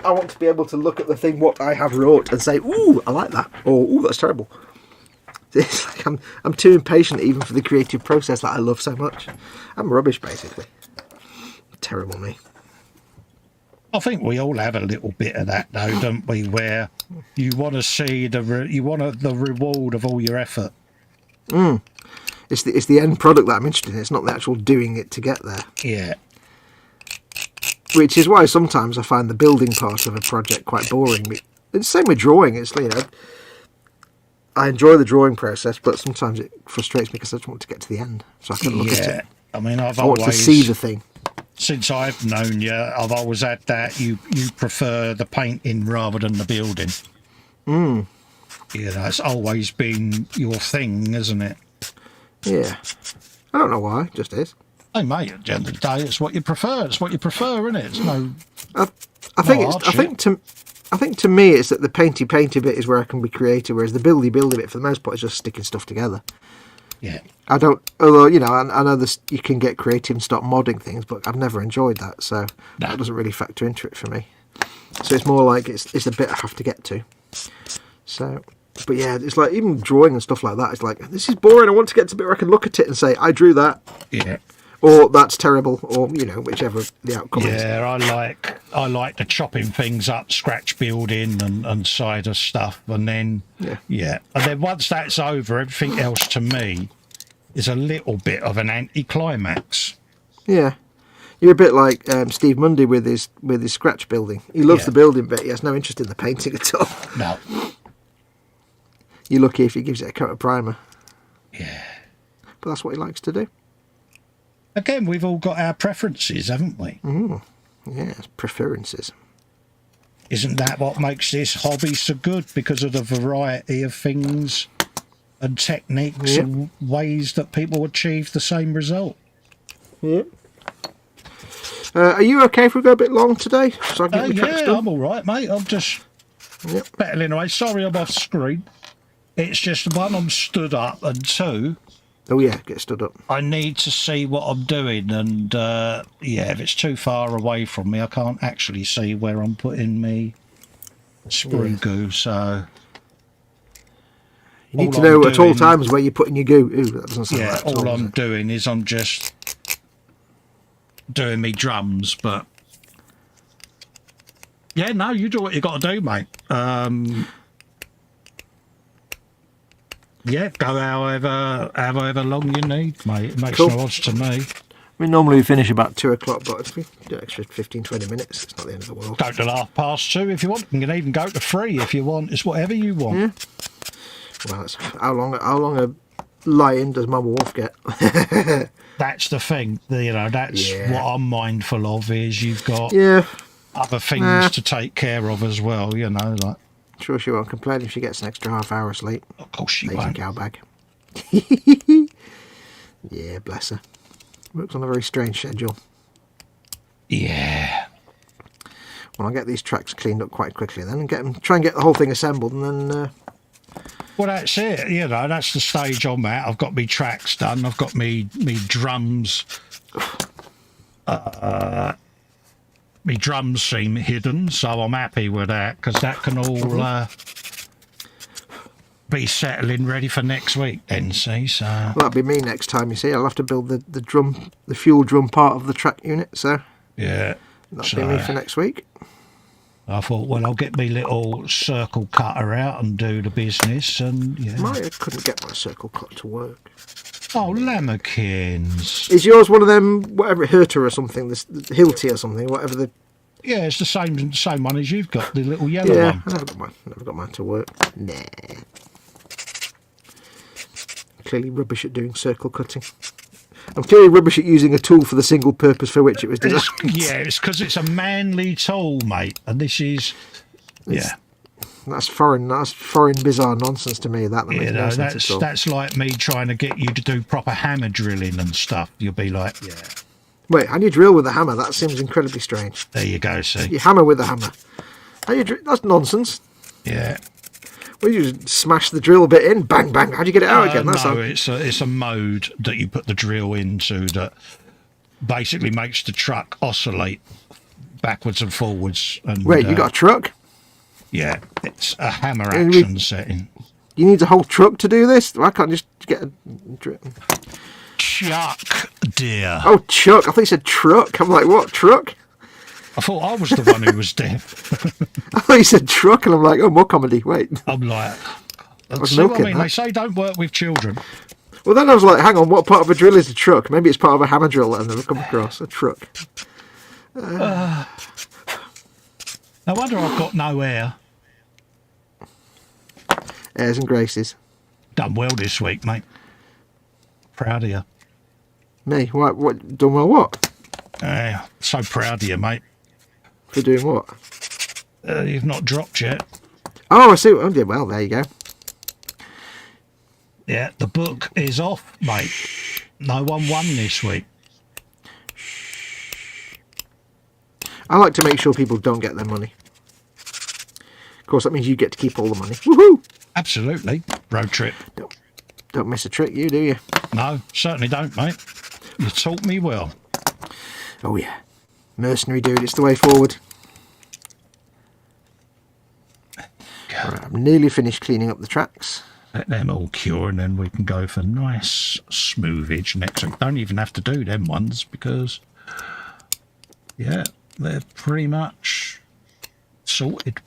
I want to be able to look at the thing what I have wrought and say, "Ooh, I like that," or "Ooh, that's terrible." It's like I'm too impatient even for the creative process that I love so much. I'm rubbish, basically. Terrible me. I think we all have a little bit of that, though, don't we? Where you want to see the reward of all your effort. It's the end product that I'm interested in. It's not the actual doing it to get there. Yeah. Which is why sometimes I find the building part of a project quite boring. It's the same with drawing. It's, you know, I enjoy the drawing process, but sometimes it frustrates me because I just want to get to the end so I can look at it. I mean, I want to see the thing. Since I've known you, I've always had that. You prefer the painting rather than the building. You know, it's always been your thing, isn't it? Yeah. I don't know why. It just is. Hey, mate, at the end of the day, it's what you prefer. It's what you prefer, isn't it? It's no. I think to me, it's that the painty bit is where I can be creative, whereas the buildy bit, for the most part, is just sticking stuff together. Yeah. I don't. Although, you know, I know this. You can get creative and start modding things, but I've never enjoyed that, so that doesn't really factor into it for me. So it's more like it's a bit I have to get to. So, but yeah, it's like even drawing and stuff like that. It's like, this is boring. I want to get to a bit where I can look at it and say, I drew that. Yeah. Or that's terrible, or, you know, whichever the outcome is. Yeah, I like the chopping things up, scratch building and side of stuff, and then and then once that's over, everything else to me is a little bit of an anticlimax. Yeah, you're a bit like Steve Mundy with his scratch building. He loves the building bit. He has no interest in the painting at all. No. You're lucky if he gives it a coat of primer. Yeah, but that's what he likes to do. Again, we've all got our preferences, haven't we? Yes, preferences. Isn't that what makes this hobby so good? Because of the variety of things and techniques and ways that people achieve the same result. Yeah. Are you okay if we go a bit long today? So I can get I'm all right, mate. I'm just battling away. Sorry I'm off screen. It's just one, I'm stood up, and two... Oh yeah, get stood up. I need to see what I'm doing, and if it's too far away from me, I can't actually see where I'm putting me sprue goo. So you need to know at all times where you're putting your goo. Ooh, that doesn't sound right. All I'm doing is I'm just doing me drums, but no, you do what you got to do, mate. Yeah, go however long you need, mate. It makes no odds to me. I mean, normally we finish about 2 o'clock, but if we do an extra 15-20 minutes, it's not the end of the world. Go to 2:30 if you want. You can even go to 3 if you want. It's whatever you want. Yeah. Well, it's how long a lion does Mama Wolf get? That's the thing. You know, that's what I'm mindful of. Is you've got other things to take care of as well. You know, like. Sure she won't complain if she gets an extra half hour sleep. Of course she won't. Cow bag. Yeah, bless her. Works on a very strange schedule. Yeah. Well, I'll get these tracks cleaned up quite quickly then and try and get the whole thing assembled and then... Well, that's it. You know, that's the stage I'm at. I've got me tracks done. I've got me drums... my drums seem hidden, so I'm happy with that, because that can all be settling ready for next week then, see, so... Well, that'll be me next time, you see. I'll have to build the fuel drum part of the track unit, so... Yeah. That'll be me for next week. I thought, well, I'll get me little circle cutter out and do the business, and, I couldn't get my circle cut to work. Oh, lammerkins. Is yours one of them, whatever, Herter or something, the Hilti or something, whatever the... Yeah, it's the same one as you've got, the little yellow one. Yeah, I never got mine to work. Nah. Clearly rubbish at doing circle cutting. I'm clearly rubbish at using a tool for the single purpose for which it was designed. It's because it's a manly tool, mate, and this is... That's foreign bizarre nonsense to me. That makes no sense at all. That's like me trying to get you to do proper hammer drilling and stuff. You'll be like, Wait, how do you drill with a hammer? That seems incredibly strange. There you go, see. You hammer with a hammer. That's nonsense. Yeah. Well, you just smash the drill bit in, bang, bang. How'd you get it out again? That's no, it's a mode that you put the drill into that basically makes the truck oscillate backwards and forwards. And, wait, you got a truck? Yeah, it's a hammer action setting. You need a whole truck to do this? I can't just get a... Chuck, dear. Oh, Chuck. I thought you said truck. I'm like, what, truck? I thought I was the one who was deaf. I thought you said truck, and I'm like, oh, more comedy. Wait. I'm like... was See what I milking mean? that. They say don't work with children. Well, then I was like, hang on, what part of a drill is a truck? Maybe it's part of a hammer drill that I've never come across. A truck. No wonder I've got no hair. Airs and graces. Done well this week, mate. Proud of you. Me? What? Done well what? So proud of you, mate. For doing what? You've not dropped yet. Oh, I see. Oh, yeah, well, there you go. Yeah, the book is off, mate. No one won this week. I like to make sure people don't get their money. Of course, that means you get to keep all the money. Woohoo! Absolutely. Road trip. Don't miss a trick, you, do you? No, certainly don't, mate. You taught me well. Oh, yeah. Mercenary dude, it's the way forward. Right, I'm nearly finished cleaning up the tracks. Let them all cure and then we can go for nice smoothage next week. Don't even have to do them ones because, yeah, they're pretty much sorted.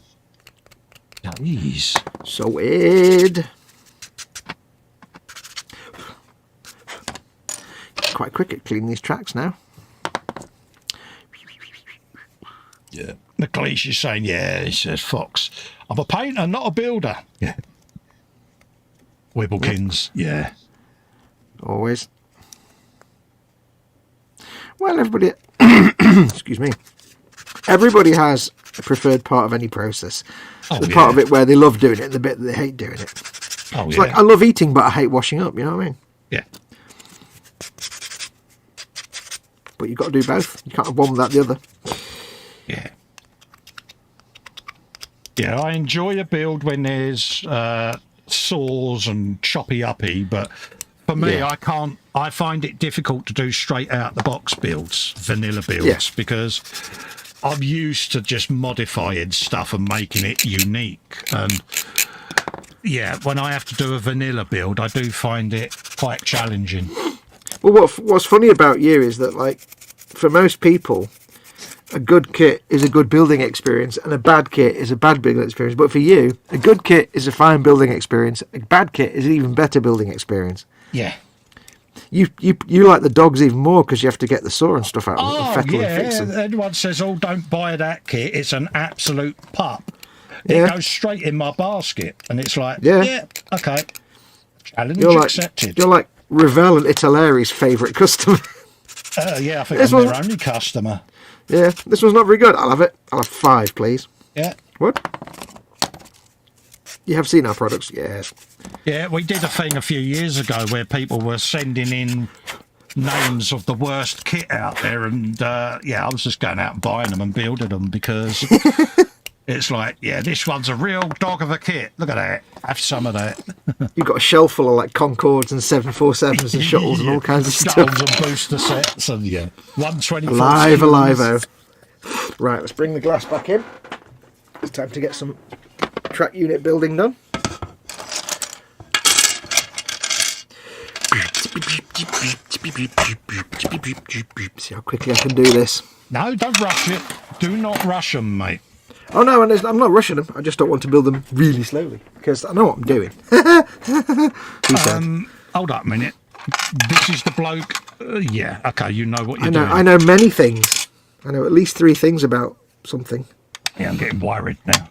Jeez. Sorted. Quite quick at cleaning these tracks now. Yeah. McLeish is saying, yeah, he says, Fox, I'm a painter, not a builder. Yeah. Wibblekins, yeah. Always. Well, everybody... excuse me. Everybody has a preferred part of any process. The part of it where they love doing it and the bit that they hate doing it. Oh, it's like, I love eating, but I hate washing up, you know what I mean? Yeah. But you've got to do both. You can't have one without the other. Yeah. Yeah, I enjoy a build when there's saws and choppy uppy, but for me, I find it difficult to do straight out the box builds, vanilla builds, because I'm used to just modifying stuff and making it unique. And yeah, when I have to do a vanilla build, I do find it quite challenging. Well, what's funny about you is that, like, for most people, a good kit is a good building experience and a bad kit is a bad building experience. But for you, a good kit is a fine building experience. A bad kit is an even better building experience. Yeah. You like the dogs even more because you have to get the saw and stuff out and fettle and fix them. Everyone says, oh, don't buy that kit. It's an absolute pup. Yeah. It goes straight in my basket. And it's like, yeah okay. Challenge accepted. You're like Ravel and Italeri's favourite customer. Yeah, I think I'm their only customer. Yeah, this one's not very good. I'll have it. I'll have 5, please. Yeah. What? You have seen our products? Yes. Yeah, we did a thing a few years ago where people were sending in names of the worst kit out there, and I was just going out and buying them and building them because it's like, yeah, this one's a real dog of a kit. Look at that. Have some of that. You've got a shelf full of like Concords and 747s and shuttles and all kinds of stuff. Shuttles and booster sets and 124. Alive. Right, let's bring the glass back in. It's time to get some track unit building done. See how quickly I can do this. No, don't rush it. Do not rush them, mate. Oh no, and I'm not rushing them. I just don't want to build them really slowly because I know what I'm doing. Hold up a minute. This is the bloke. Yeah, okay, you know what you're doing. I know many things. I know at least 3 things about something. Yeah, I'm getting worried now.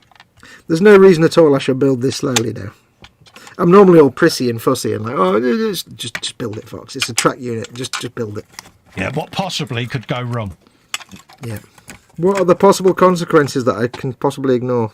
There's no reason at all I should build this slowly now. I'm normally all prissy and fussy and like, oh, just build it, Fox. It's a track unit. Just build it. Yeah, what possibly could go wrong? Yeah. What are the possible consequences that I can possibly ignore?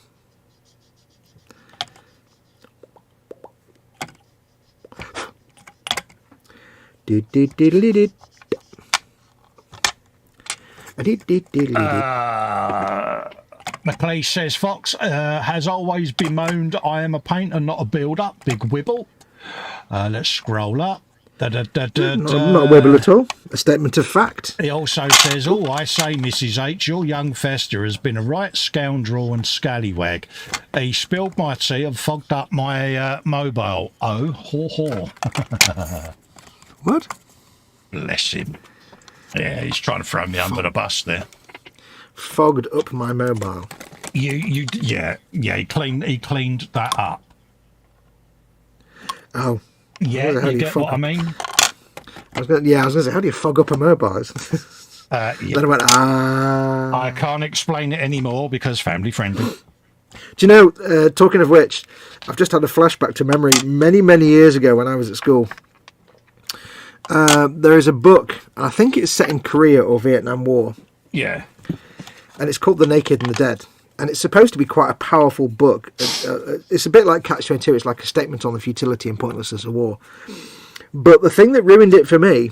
McLeish says, Fox has always bemoaned I am a painter, not a builder. Big wibble. Let's scroll up. Not a wibble at all. A statement of fact. He also says, oh, I say, Mrs. H, your young Festa has been a right scoundrel and scallywag. He spilled my tea and fogged up my mobile. Oh, haw, haw. What? Bless him. Yeah, he's trying to throw me under the bus there. Fogged up my mobile. Yeah. He cleaned that up. Oh. Yeah, you get what I mean? I was going to say, how do you fog up a mobile? Yeah. Then I went, I can't explain it anymore because family friendly. Do you know, talking of which, I've just had a flashback to memory many, many years ago when I was at school. There is a book, I think it's set in Korea or Vietnam War. Yeah. And it's called The Naked and the Dead. And it's supposed to be quite a powerful book. It's a bit like Catch-22. It's like a statement on the futility and pointlessness of war. But the thing that ruined it for me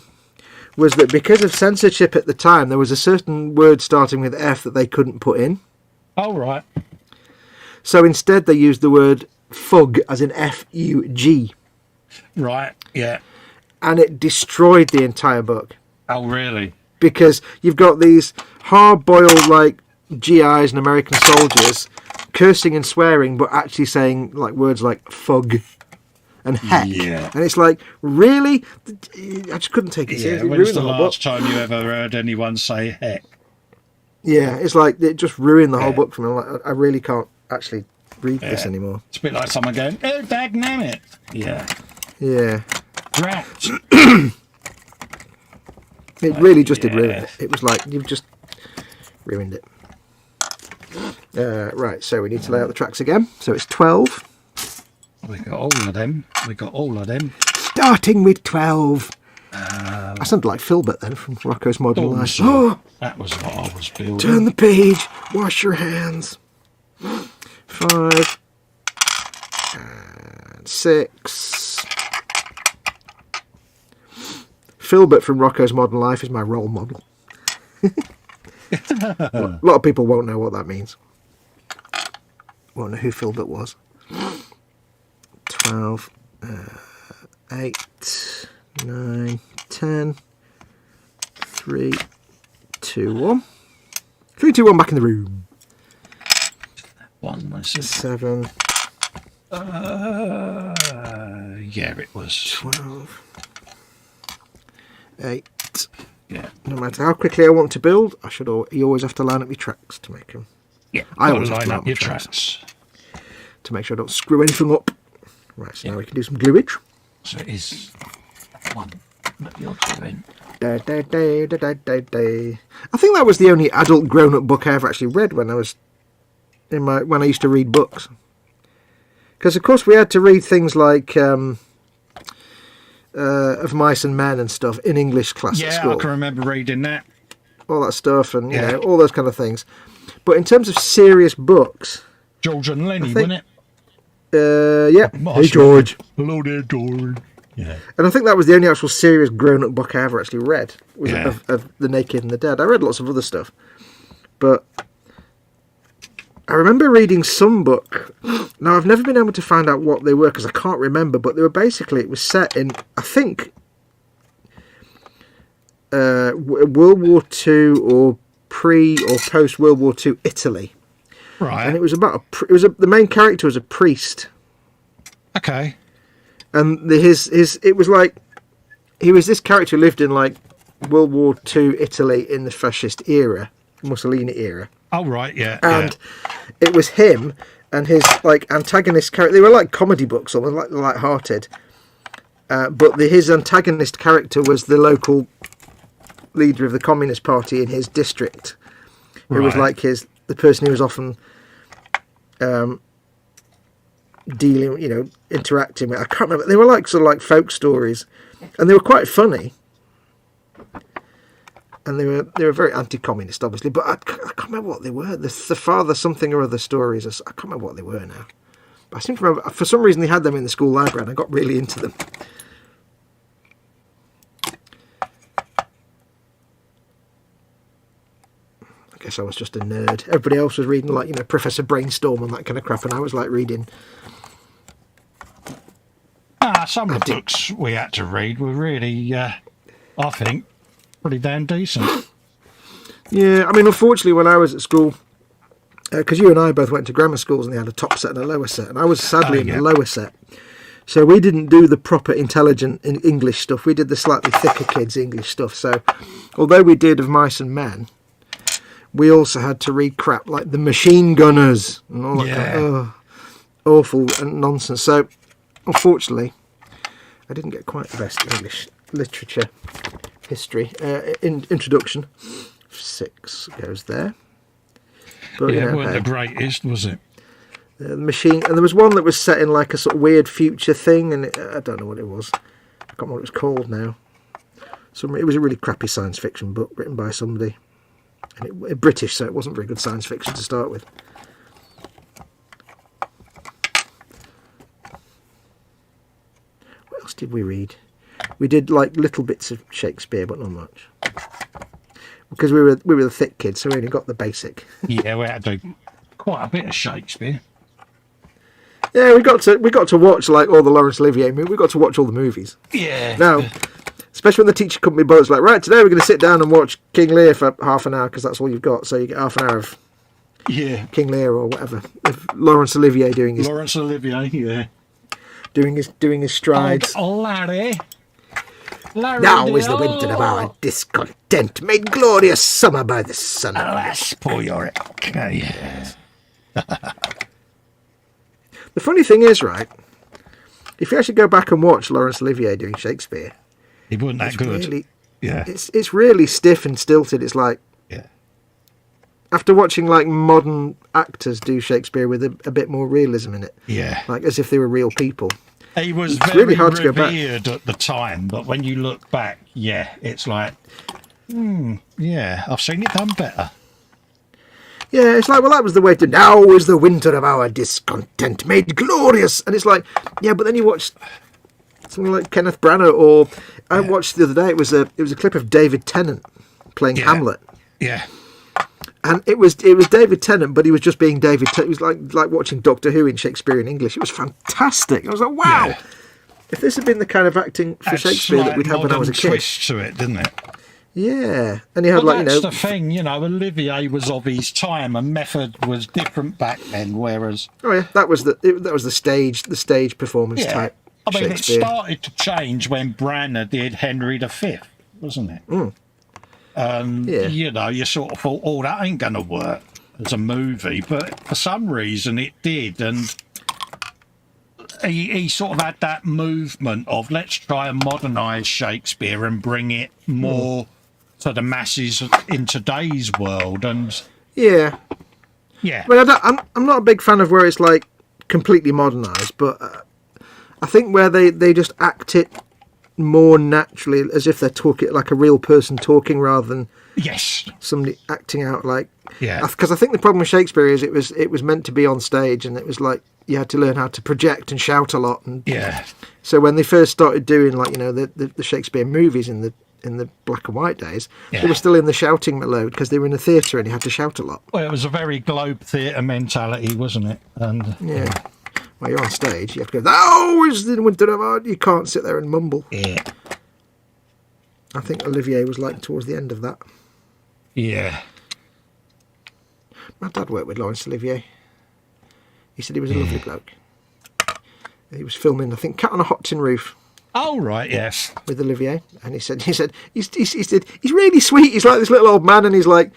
was that because of censorship at the time, there was a certain word starting with F that they couldn't put in. Oh, right. So instead they used the word fug, as in F-U-G. Right, yeah. And it destroyed the entire book. Oh, really? Because you've got these hard-boiled, like, GIs and American soldiers cursing and swearing, but actually saying like words like fug and heck. Yeah. And it's like, really? I just couldn't take it seriously. When's the last time you ever heard anyone say heck? Yeah, it's like it just ruined the whole book for me. I'm like, I really can't actually read this anymore. It's a bit like someone going, oh, dagnammit. Yeah. Yeah. Drat. It really just did ruin it. It was like, you've just ruined it. Right, so we need to lay out the tracks again. So it's 12. We got all of them. Starting with 12. I sounded like Filbert then from Rocco's Modern Life. Oh, that was what I was building. Turn the page. Wash your hands. 5 and 6. Filbert from Rocco's Modern Life is my role model. A lot of people won't know what that means. Won't know who Filbert was. 12, 8, 9, 10, 3, 2, 1. 3, 2, 1, back in the room. 7. Yeah, it was 12. 8. Yeah. No matter how quickly I want to build, you always have to line up your tracks to make them. Yeah, I always line up your tracks to make sure I don't screw anything up. Right, so now we can do some gluage. So it is one that you're doing. I think that was the only adult grown-up book I ever actually read when I was when I used to read books. Because of course we had to read things like Of Mice and Men and stuff in English class at school. Yeah, I can remember reading that. All that stuff and you know all those kind of things. But in terms of serious books, George and Lenny, wasn't it? Yeah. Hey George. Hello there, George. Yeah. And I think that was the only actual serious grown-up book I ever actually read, was of The Naked and the Dead. I read lots of other stuff, but I remember reading some book. Now, I've never been able to find out what they were because I can't remember, but they were basically, it was set in, I think, World War II or pre or post World War II Italy. Right. And it was about the main character was a priest. Okay. And it was like he was this character who lived in like World War II Italy in the fascist era, Mussolini era. Oh right, yeah. And it was him and his like antagonist character. They were like comedy books, almost like light-hearted. But his antagonist character was the local leader of the Communist Party in his district, who was like the person who was often dealing, interacting with. I can't remember. They were like sort of like folk stories, and they were quite funny. And they were very anti-communist, obviously, but I can't remember what they were. The father something or other stories. I can't remember what they were now. But I seem to remember for some reason they had them in the school library, and I got really into them. I guess guess I was just a nerd. Everybody else was reading, like, Professor Brainstorm and that kind of crap, and I was like reading. Some of the books we had to read were really, I think, pretty damn decent. Yeah, I mean, unfortunately, when I was at school, because you and I both went to grammar schools and they had a top set and a lower set, and I was sadly in the lower set. So we didn't do the proper intelligent English stuff. We did the slightly thicker kids' English stuff. So although we did Of Mice and Men, we also had to read crap like The Machine Gunners and all that kind of awful and nonsense. So unfortunately, I didn't get quite the best English literature history introduction. 6 goes there. But, it wasn't the greatest, was it? The machine, and there was one that was set in like a sort of weird future thing, and I don't know what it was. I can't remember what it was called now. It was a really crappy science fiction book written by somebody, and it British, so it wasn't very good science fiction to start with. What else did we read? We did like little bits of Shakespeare, but not much, because we were the thick kids, so we only got the basic. Yeah, we had to do quite a bit of Shakespeare. Yeah, we got to watch like all the Laurence Olivier movies. We got to watch all the movies. Yeah. Now, especially when the teacher couldn't be bothered, it's like, right, today we're going to sit down and watch King Lear for half an hour because that's all you've got. So you get half an hour of King Lear or whatever. Of Laurence Olivier doing his doing his strides. Oh, Larry. Now is the winter of our discontent, made glorious summer by the sun. Alas, poor Yorick. Yes. The funny thing is, right, if you actually go back and watch Laurence Olivier doing Shakespeare, he wasn't that good. Really, it's really stiff and stilted. It's like, after watching like modern actors do Shakespeare with a bit more realism in it, like as if they were real people. He was very really hard revered at the time, but when you look back, it's like, I've seen it done better. Yeah, it's like, well, that was the way to... Now is the winter of our discontent made glorious. And it's like, yeah, but then you watch something like Kenneth Branagh, or I watched the other day, it was a clip of David Tennant playing Hamlet. Yeah. And it was David Tennant, but he was just being David Tennant. It was like watching Doctor Who in Shakespearean English. It was fantastic. I was like, wow. Yeah. If this had been the kind of acting for Shakespeare that we'd have when I was a kid. Twist to it, didn't it? Yeah, and he had that's the thing, Olivier was of his time, and method was different back then. Whereas, that was the stage performance type. I mean, it started to change when Branagh did Henry V, wasn't it? You sort of thought, oh, that ain't going to work as a movie, but for some reason it did, and he sort of had that movement of let's try and modernise Shakespeare and bring it more to the masses in today's world. And I mean, I'm not a big fan of where it's like completely modernised, but I think where they just act it more naturally, as if they're talking like a real person talking rather than somebody acting out like because I think the problem with Shakespeare is it was meant to be on stage, and it was like you had to learn how to project and shout a lot, and so when they first started doing like the Shakespeare movies in the black and white days, they were still in the shouting mode because they were in a theatre and you had to shout a lot. Well, it was a very Globe Theatre mentality, wasn't it? And well, you're on stage, you have to go, "Oh, is the winter of our..." You can't sit there and mumble. I think Olivier was like towards the end of that. My dad worked with Laurence Olivier. He said he was a lovely bloke. He was filming, I think, Cat on a Hot Tin Roof. Oh, right, yes. With Olivier. And he said he's really sweet. He's like this little old man, and he's like,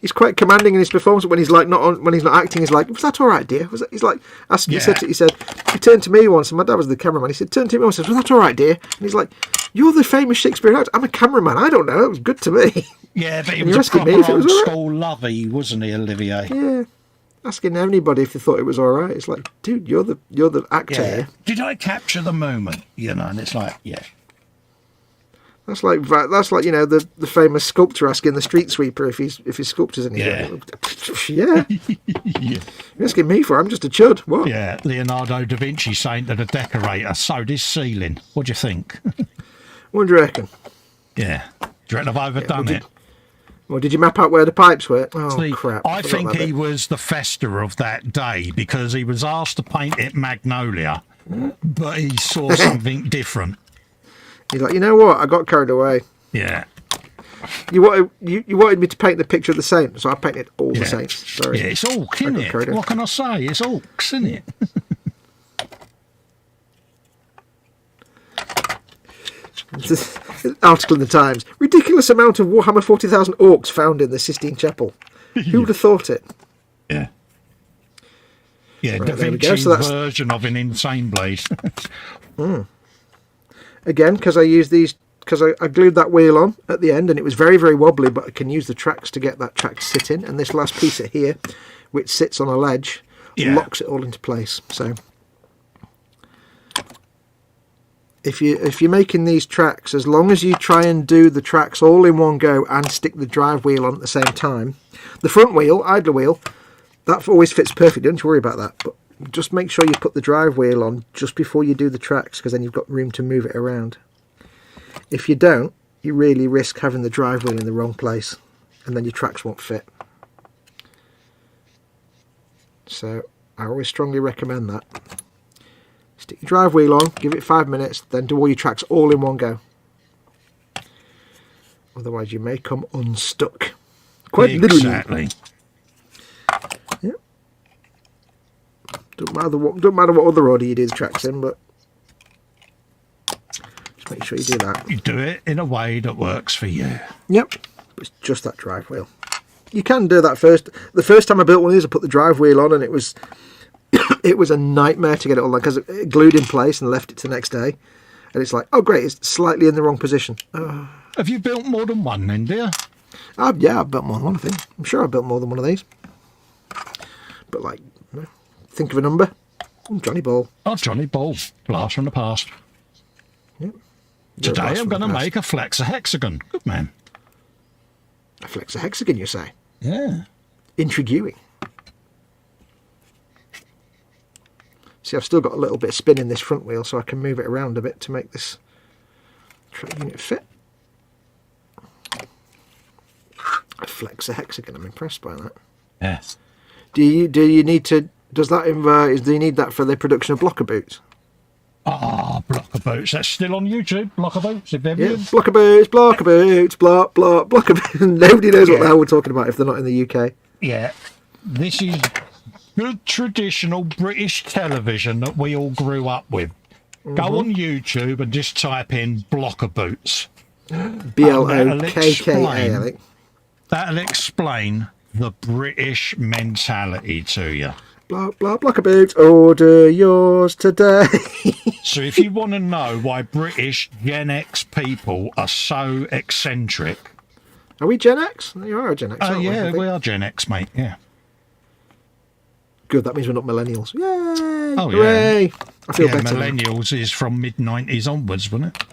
he's quite commanding in his performance. When he's like when he's not acting, he's like, "Was that all right, dear?" He's like asking. He turned to me once, and my dad was the cameraman. He said, turned to me once and said, "Was that all right, dear?" And he's like, "You're the famous Shakespeare actor. I'm a cameraman. I don't know. It was good to me." Yeah, but he was a proper old school lovey, wasn't he, Olivier? Yeah. Asking anybody if they thought it was all right. It's like, dude, you're the actor here. Did I capture the moment? And it's like, That's like the famous sculptor asking the street sweeper if his sculpture's any good. You're asking me for? I'm just a chud. What? Yeah, Leonardo da Vinci saying to the decorator, "So this ceiling, what do you think?" What do you reckon? Yeah, do you reckon I've overdone it? Well, did you map out where the pipes were? Oh, See, crap. I think he was the Festa of that day because he was asked to paint it magnolia, but he saw something different. He's like, you know what? I got carried away. Yeah. You wanted me to paint the picture of the saint, so I painted all the saints. Sorry. Yeah, it's Orc, isn't it? What can I say? It's Orcs, isn't it? Article in the Times. Ridiculous amount of Warhammer 40,000 orcs found in the Sistine Chapel. Who would have thought it? Yeah. Yeah, right, Da Vinci's version of an insane blade. Again, because I used these, because I glued that wheel on at the end, and it was very, very wobbly, but I can use the tracks to get that track to sit in. And this last piece here, which sits on a ledge, locks it all into place. So if you're making these tracks, as long as you try and do the tracks all in one go and stick the drive wheel on at the same time, the front wheel, idler wheel, that always fits perfect. Don't you worry about that. But just make sure you put the drive wheel on just before you do the tracks, because then you've got room to move it around. If you don't, you really risk having the drive wheel in the wrong place, and then your tracks won't fit. So I always strongly recommend that. Stick your drive wheel on, give it 5 minutes, then do all your tracks all in one go. Otherwise you may come unstuck. Quite literally. Exactly. Yeah. Don't matter what other order you do the tracks in, but just make sure you do that. You do it in a way that works for you. Yep. It's just that drive wheel. You can do that first. The first time I built one of these, I put the drive wheel on, and it was it was a nightmare to get it all done, because it glued in place and left it to the next day. And it's like, oh great, it's slightly in the wrong position. Have you built more than one then, dear? Yeah, I've built more than one, I think. I'm sure I've built more than one of these. But like, think of a number. Johnny Ball. Oh, Johnny Ball. Blast from the past. Yep. Today I'm going to make a flexahexagon. Good man. A flexahexagon, you say? Yeah. Intriguing. See, I've still got a little bit of spin in this front wheel, so I can move it around a bit to make this track unit fit. A flexahexagon, I'm impressed by that. Yeah. Do you need to? Does that do you need that for the production of blocker boots? Blocker boots. That's still on YouTube. Blocker boots. If they're blocker boots, blocker boots. Nobody knows what the hell we're talking about if they're not in the UK. Yeah. This is good traditional British television that we all grew up with. Go on YouTube and just type in blocker boots. BLOKKA, I think. That'll explain the British mentality to you. Blocker boots, order yours today. So if you want to know why British Gen X people are so eccentric... Are we Gen X? You are a Gen X, aren't we? Yeah, we are Gen X, mate, yeah. Good, that means we're not millennials. Yay! Oh, hooray! Yeah. I feel better. Millennials is from mid-90s onwards, wasn't it?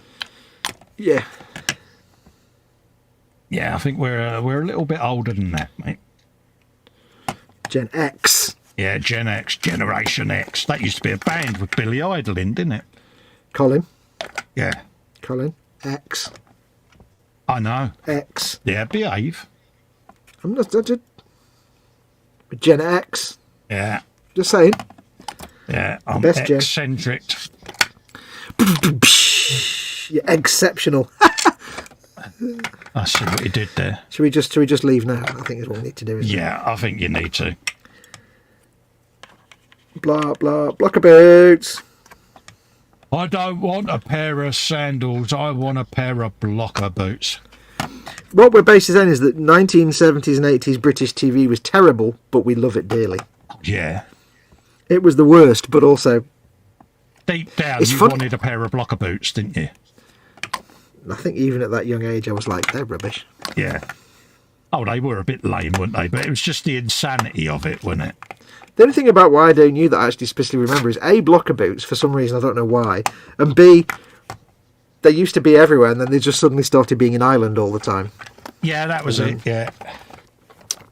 Yeah. Yeah, I think we're a little bit older than that, mate. Gen X. Yeah, Gen X, Generation X. That used to be a band with Billy Idol in, didn't it? Colin. Yeah. Colin. X. I know. X. Yeah, behave. I'm not... Gen X. Yeah. Just saying. Yeah, I'm best eccentric. You're exceptional. I see what you did there. Should we just leave now? I think is what we need to do. Yeah, I think you need to. Blah blah blocker boots. I don't want a pair of sandals. I want a pair of blocker boots. What we're basically saying is that 1970s and 80s British TV was terrible, but we love it dearly. Yeah. It was the worst, but also... Deep down, you wanted a pair of blocker boots, didn't you? I think even at that young age, I was like, they're rubbish. Yeah. Oh, they were a bit lame, weren't they? But it was just the insanity of it, wasn't it? The only thing about why I don't knew that I actually specifically remember is A, blocker boots, for some reason, I don't know why, and B, they used to be everywhere, and then they just suddenly started being in Ireland all the time. Yeah, that was it, yeah.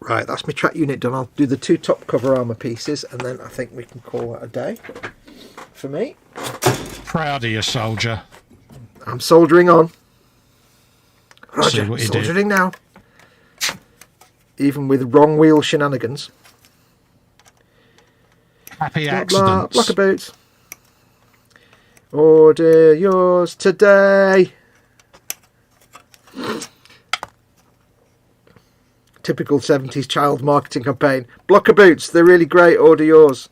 Right, that's my track unit done. I'll do the 2 top cover armour pieces, and then I think we can call that a day for me. Proud of you, soldier. I'm soldiering on. Roger, see what you soldiering did. now. even with wrong wheel shenanigans. Happy Blah, accidents. blah, block of boots. Order yours today. Typical 70s child marketing campaign. Block of boots, they're really great, order yours.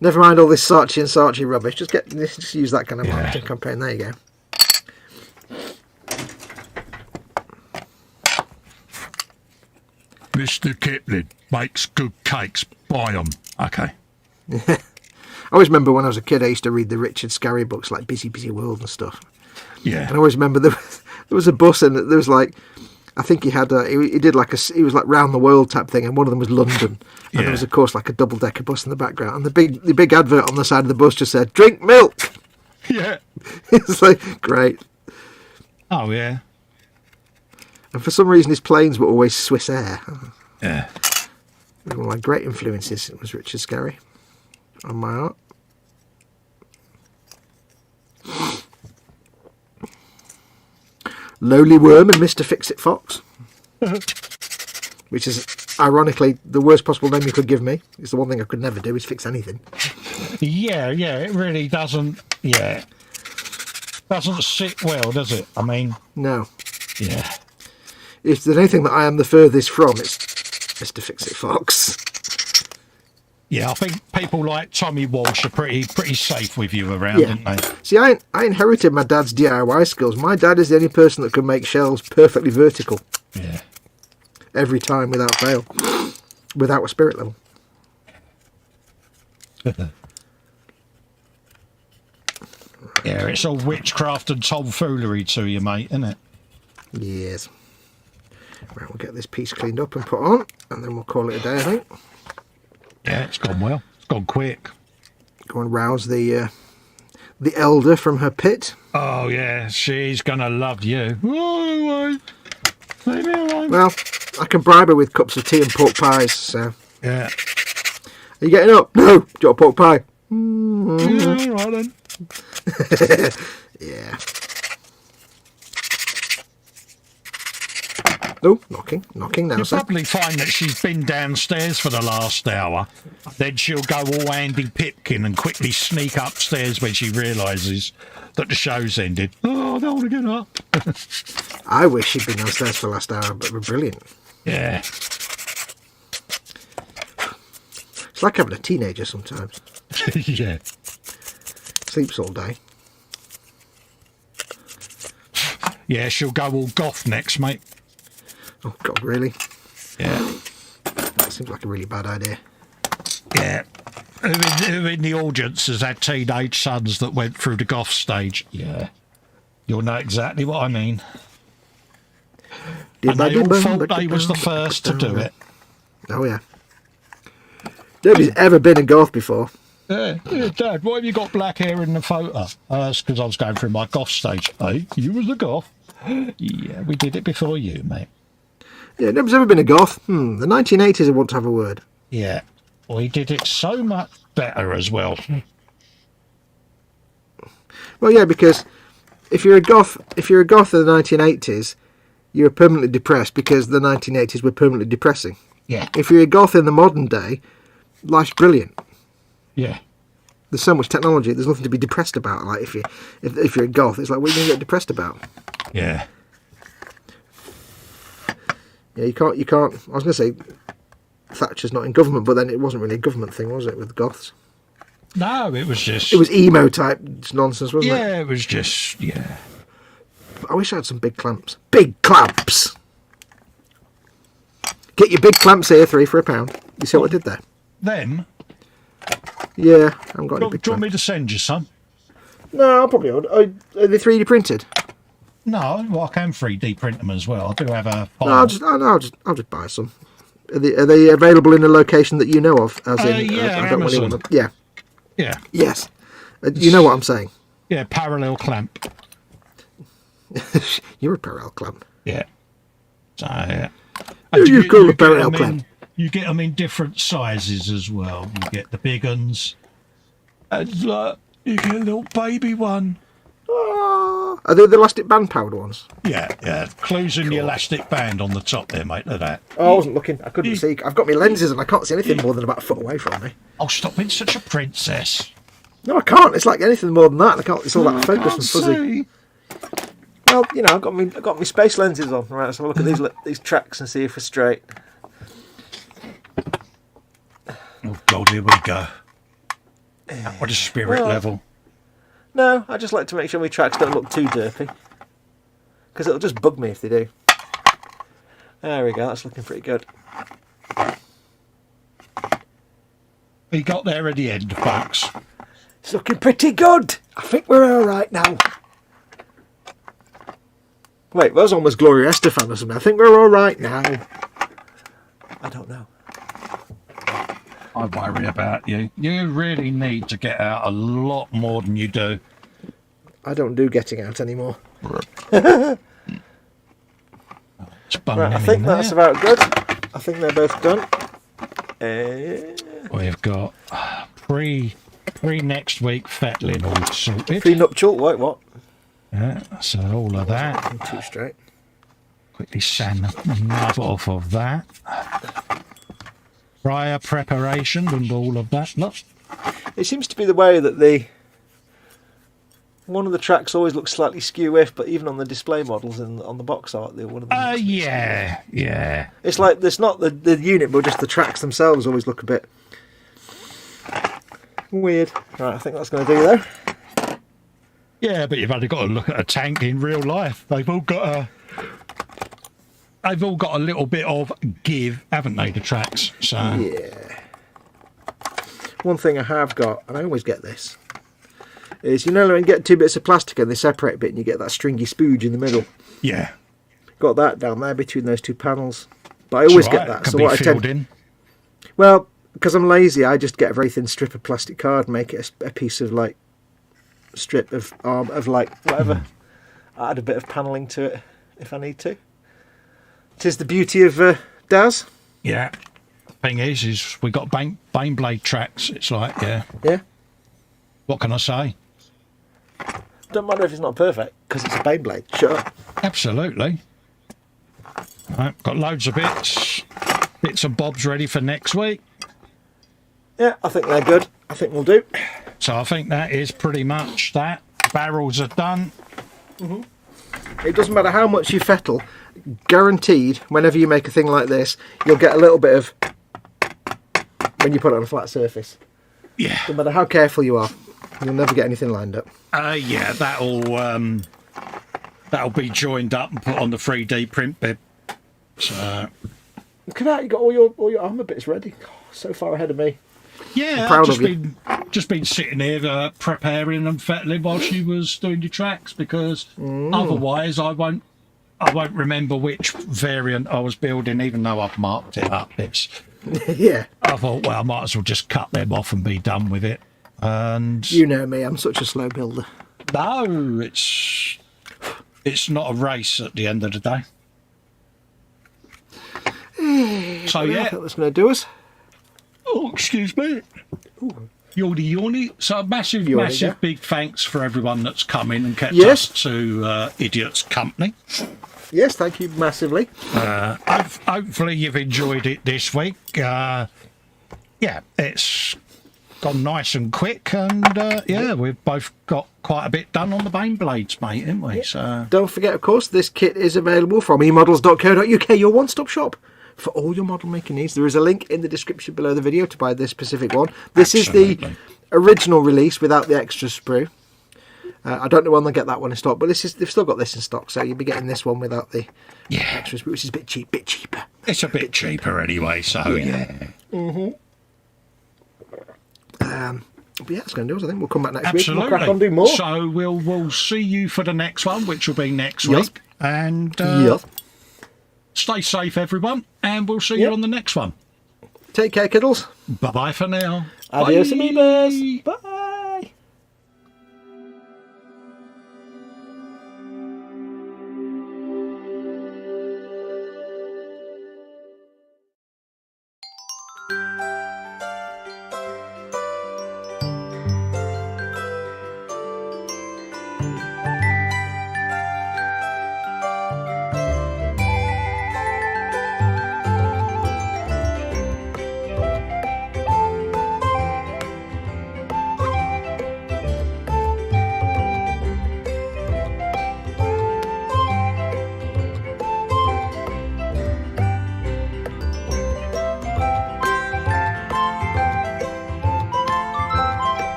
Never mind all this Saatchi and Saatchi rubbish. Just use that kind of marketing campaign. There you go. Mr. Kipling makes good cakes. Buy them. Okay. I always remember when I was a kid, I used to read the Richard Scarry books like Busy Busy World and stuff. Yeah. And I always remember there was a bus and there was like, I think he had he did like he was like round the world type thing, and one of them was London, and there was of course like a double decker bus in the background, and the big advert on the side of the bus just said "Drink milk." Yeah. It's like great. Oh yeah. And for some reason his planes were always Swiss Air. Yeah. One of my great influences was Richard Scarry on my art. Lowly Worm and Mr. Fix-It Fox. Which is, ironically, the worst possible name you could give me. It's the one thing I could never do, is fix anything. Yeah, it really doesn't, doesn't sit well, does it? I mean... No. Yeah. If there's anything that I am the furthest from, it's Mr. Fix-It Fox. Yeah, I think people like Tommy Walsh are pretty safe with you around, aren't they? See, I inherited my dad's DIY skills. My dad is the only person that can make shelves perfectly vertical. Yeah. Every time, without fail. Without a spirit level. Yeah, it's all witchcraft and tomfoolery to you, mate, isn't it? Yes. Right, we'll get this piece cleaned up and put on, and then we'll call it a day, I think. Yeah, it's gone well. It's gone quick. Go and rouse the elder from her pit. Oh, yeah, she's going to love you. Oh, leave me alone. Well, I can bribe her with cups of tea and pork pies, so... Yeah. Are you getting up? No! Do you want a pork pie? Yeah, all right then. Yeah. Oh, knocking now, You'll sir. probably find that she's been downstairs for the last hour. Then she'll go all Andy Pipkin and quickly sneak upstairs when she realises that the show's ended. Oh, I don't want to get up. I wish she'd been downstairs for the last hour, but we're brilliant. Yeah. It's like having a teenager sometimes. Yeah. Sleeps all day. Yeah, she'll go all goth next, mate. Oh, God, really? Yeah. That seems like a really bad idea. Yeah. Who in the audience has had teenage sons that went through the goth stage? Yeah. You'll know exactly what I mean. And they all thought they was the first to do it. Oh, yeah. Nobody's ever been a goth before. Yeah, Dad, why have you got black hair in the photo? That's because I was going through my goth stage. Hey, you was a goth? Yeah, we did it before you, mate. Yeah, nobody's ever been a goth. The 1980s I want to have a word. Yeah, we did it so much better as well. Well, yeah, because if you're a goth in the 1980s, you're permanently depressed because the 1980s were permanently depressing. Yeah. If you're a goth in the modern day, life's brilliant. Yeah. There's so much technology. There's nothing to be depressed about. Like if you're a goth, it's like, what are you going to get depressed about? Yeah. Yeah, you can't. I was going to say Thatcher's not in government, but then it wasn't really a government thing, was it, with goths? No, it was just... It was emo type nonsense, wasn't it? Yeah, it was just, yeah. I wish I had some big clamps. Big clamps! Get your big clamps here, 3 for £1. You see what I did there? Them? Yeah, I haven't got any big Do you want clamps. me to send you some? No, I probably would. Are they 3D printed? No, well, I can 3D print them as well. I do have a... No, I'll just buy some. Are they available in a location that you know of? As in, yeah, I don't really Amazon. want them. Yeah. Yeah. Yes. You know what I'm saying. Yeah, parallel clamp. You're a parallel clamp. Yeah. So, yeah. You call a parallel clamp? You get them in different sizes as well. You get the big ones. And you get a little baby one. Oh, Oh, are they the elastic band powered ones? Yeah, yeah. Clues in the elastic band on the top there, mate. Look at that. Oh, I wasn't looking. I couldn't see. I've got my lenses and I can't see anything more than about a foot away from me. Oh, stop being such a princess. No, I can't. It's like anything more than that. I can't. It's all that focus and fuzzy. See. Well, you know, I've got my space lenses on. Right, let's have a look at these tracks and see if we're straight. Oh God, here we go. What a spirit level. No, I just like to make sure my tracks don't look too derpy, because it'll just bug me if they do. There we go. That's looking pretty good. We got there at the end, folks. It's looking pretty good. I think we're all right now. Wait, that was almost Gloria Estefan or something. I think we're all right now. I don't know. I worry about you. You really need to get out a lot more than you do. I don't do getting out anymore. Right, I think that's about good. I think they're both done. We've got pre next week fettling all sorted. Pre-nuptial. Wait, what? Yeah, so all of that. Too straight. Quickly sand the nub off of that. Prior preparation and all of that. Look. It seems to be the way that one of the tracks always looks slightly skew-iff, but even on the display models and on the box art, one of them. Yeah. It's like there's not the unit, but just the tracks themselves always look a bit weird. Right, I think that's going to do though. Yeah, but you've only got to look at a tank in real life. They've all got a little bit of give, haven't they, the tracks? So yeah. One thing I have got, and I always get this, is when you get two bits of plastic and they separate a bit and you get that stringy spooge in the middle. Yeah. Got that down there between those two panels. But I always get that. Could so be what I filled tend in. Well, because I'm lazy, I just get a very thin strip of plastic card and make it a piece of like strip of arm of like whatever. Add a bit of panelling to it if I need to. Tis the beauty of Daz. Yeah. Thing is we got baneblade tracks. It's like, yeah. What can I say? Don't matter if it's not perfect because it's a baneblade. Shut up. Absolutely. Right, got loads of bits and bobs ready for next week. Yeah, I think they're good. I think we'll do. So I think that is pretty much that. Barrels are done. It doesn't matter how much you fettle. Guaranteed, whenever you make a thing like this, you'll get a little bit of when you put it on a flat surface. Yeah. No matter how careful you are, you'll never get anything lined up. Yeah, that'll be joined up and put on the 3D print bed. So Look at that! You got all your armour bits ready. Oh, so far ahead of me. yeah, I'm proud I've of you. just been sitting here preparing and fettling while she was doing your tracks because otherwise I won't remember which variant I was building, even though I've marked it up. Yeah. I thought, well, I might as well just cut them off and be done with it. And You know me, I'm such a slow builder. no, it's not a race at the end of the day. So yeah. That's going to do us. Oh, excuse me. Yawny. So massive yeah. big thanks for everyone that's come in and kept Yes. us to Idiot's company. Yes, thank you massively. Hopefully you've enjoyed it this week. Yeah, it's gone nice and quick, and we've both got quite a bit done on the baneblades, mate, haven't we? So Don't forget, of course, this kit is available from eModels.co.uk, your one-stop shop for all your model making needs. There is a link in the description below the video to buy this specific one. This Absolutely. is the original release without the extra sprue. I don't know when they'll get that one in stock, but they've still got this in stock, so you'll be getting this one without the extra sprue, which is a bit cheaper. it's a bit cheaper anyway, so yeah. But yeah, that's going to do us. I think we'll come back next Absolutely. week. We'll crack on, do more. So we'll see you for the next one, which will be next week. And stay safe, everyone, and we'll see you on the next one. Take care, kiddles. Bye-bye for now. Adios, Bye. amigos. Bye.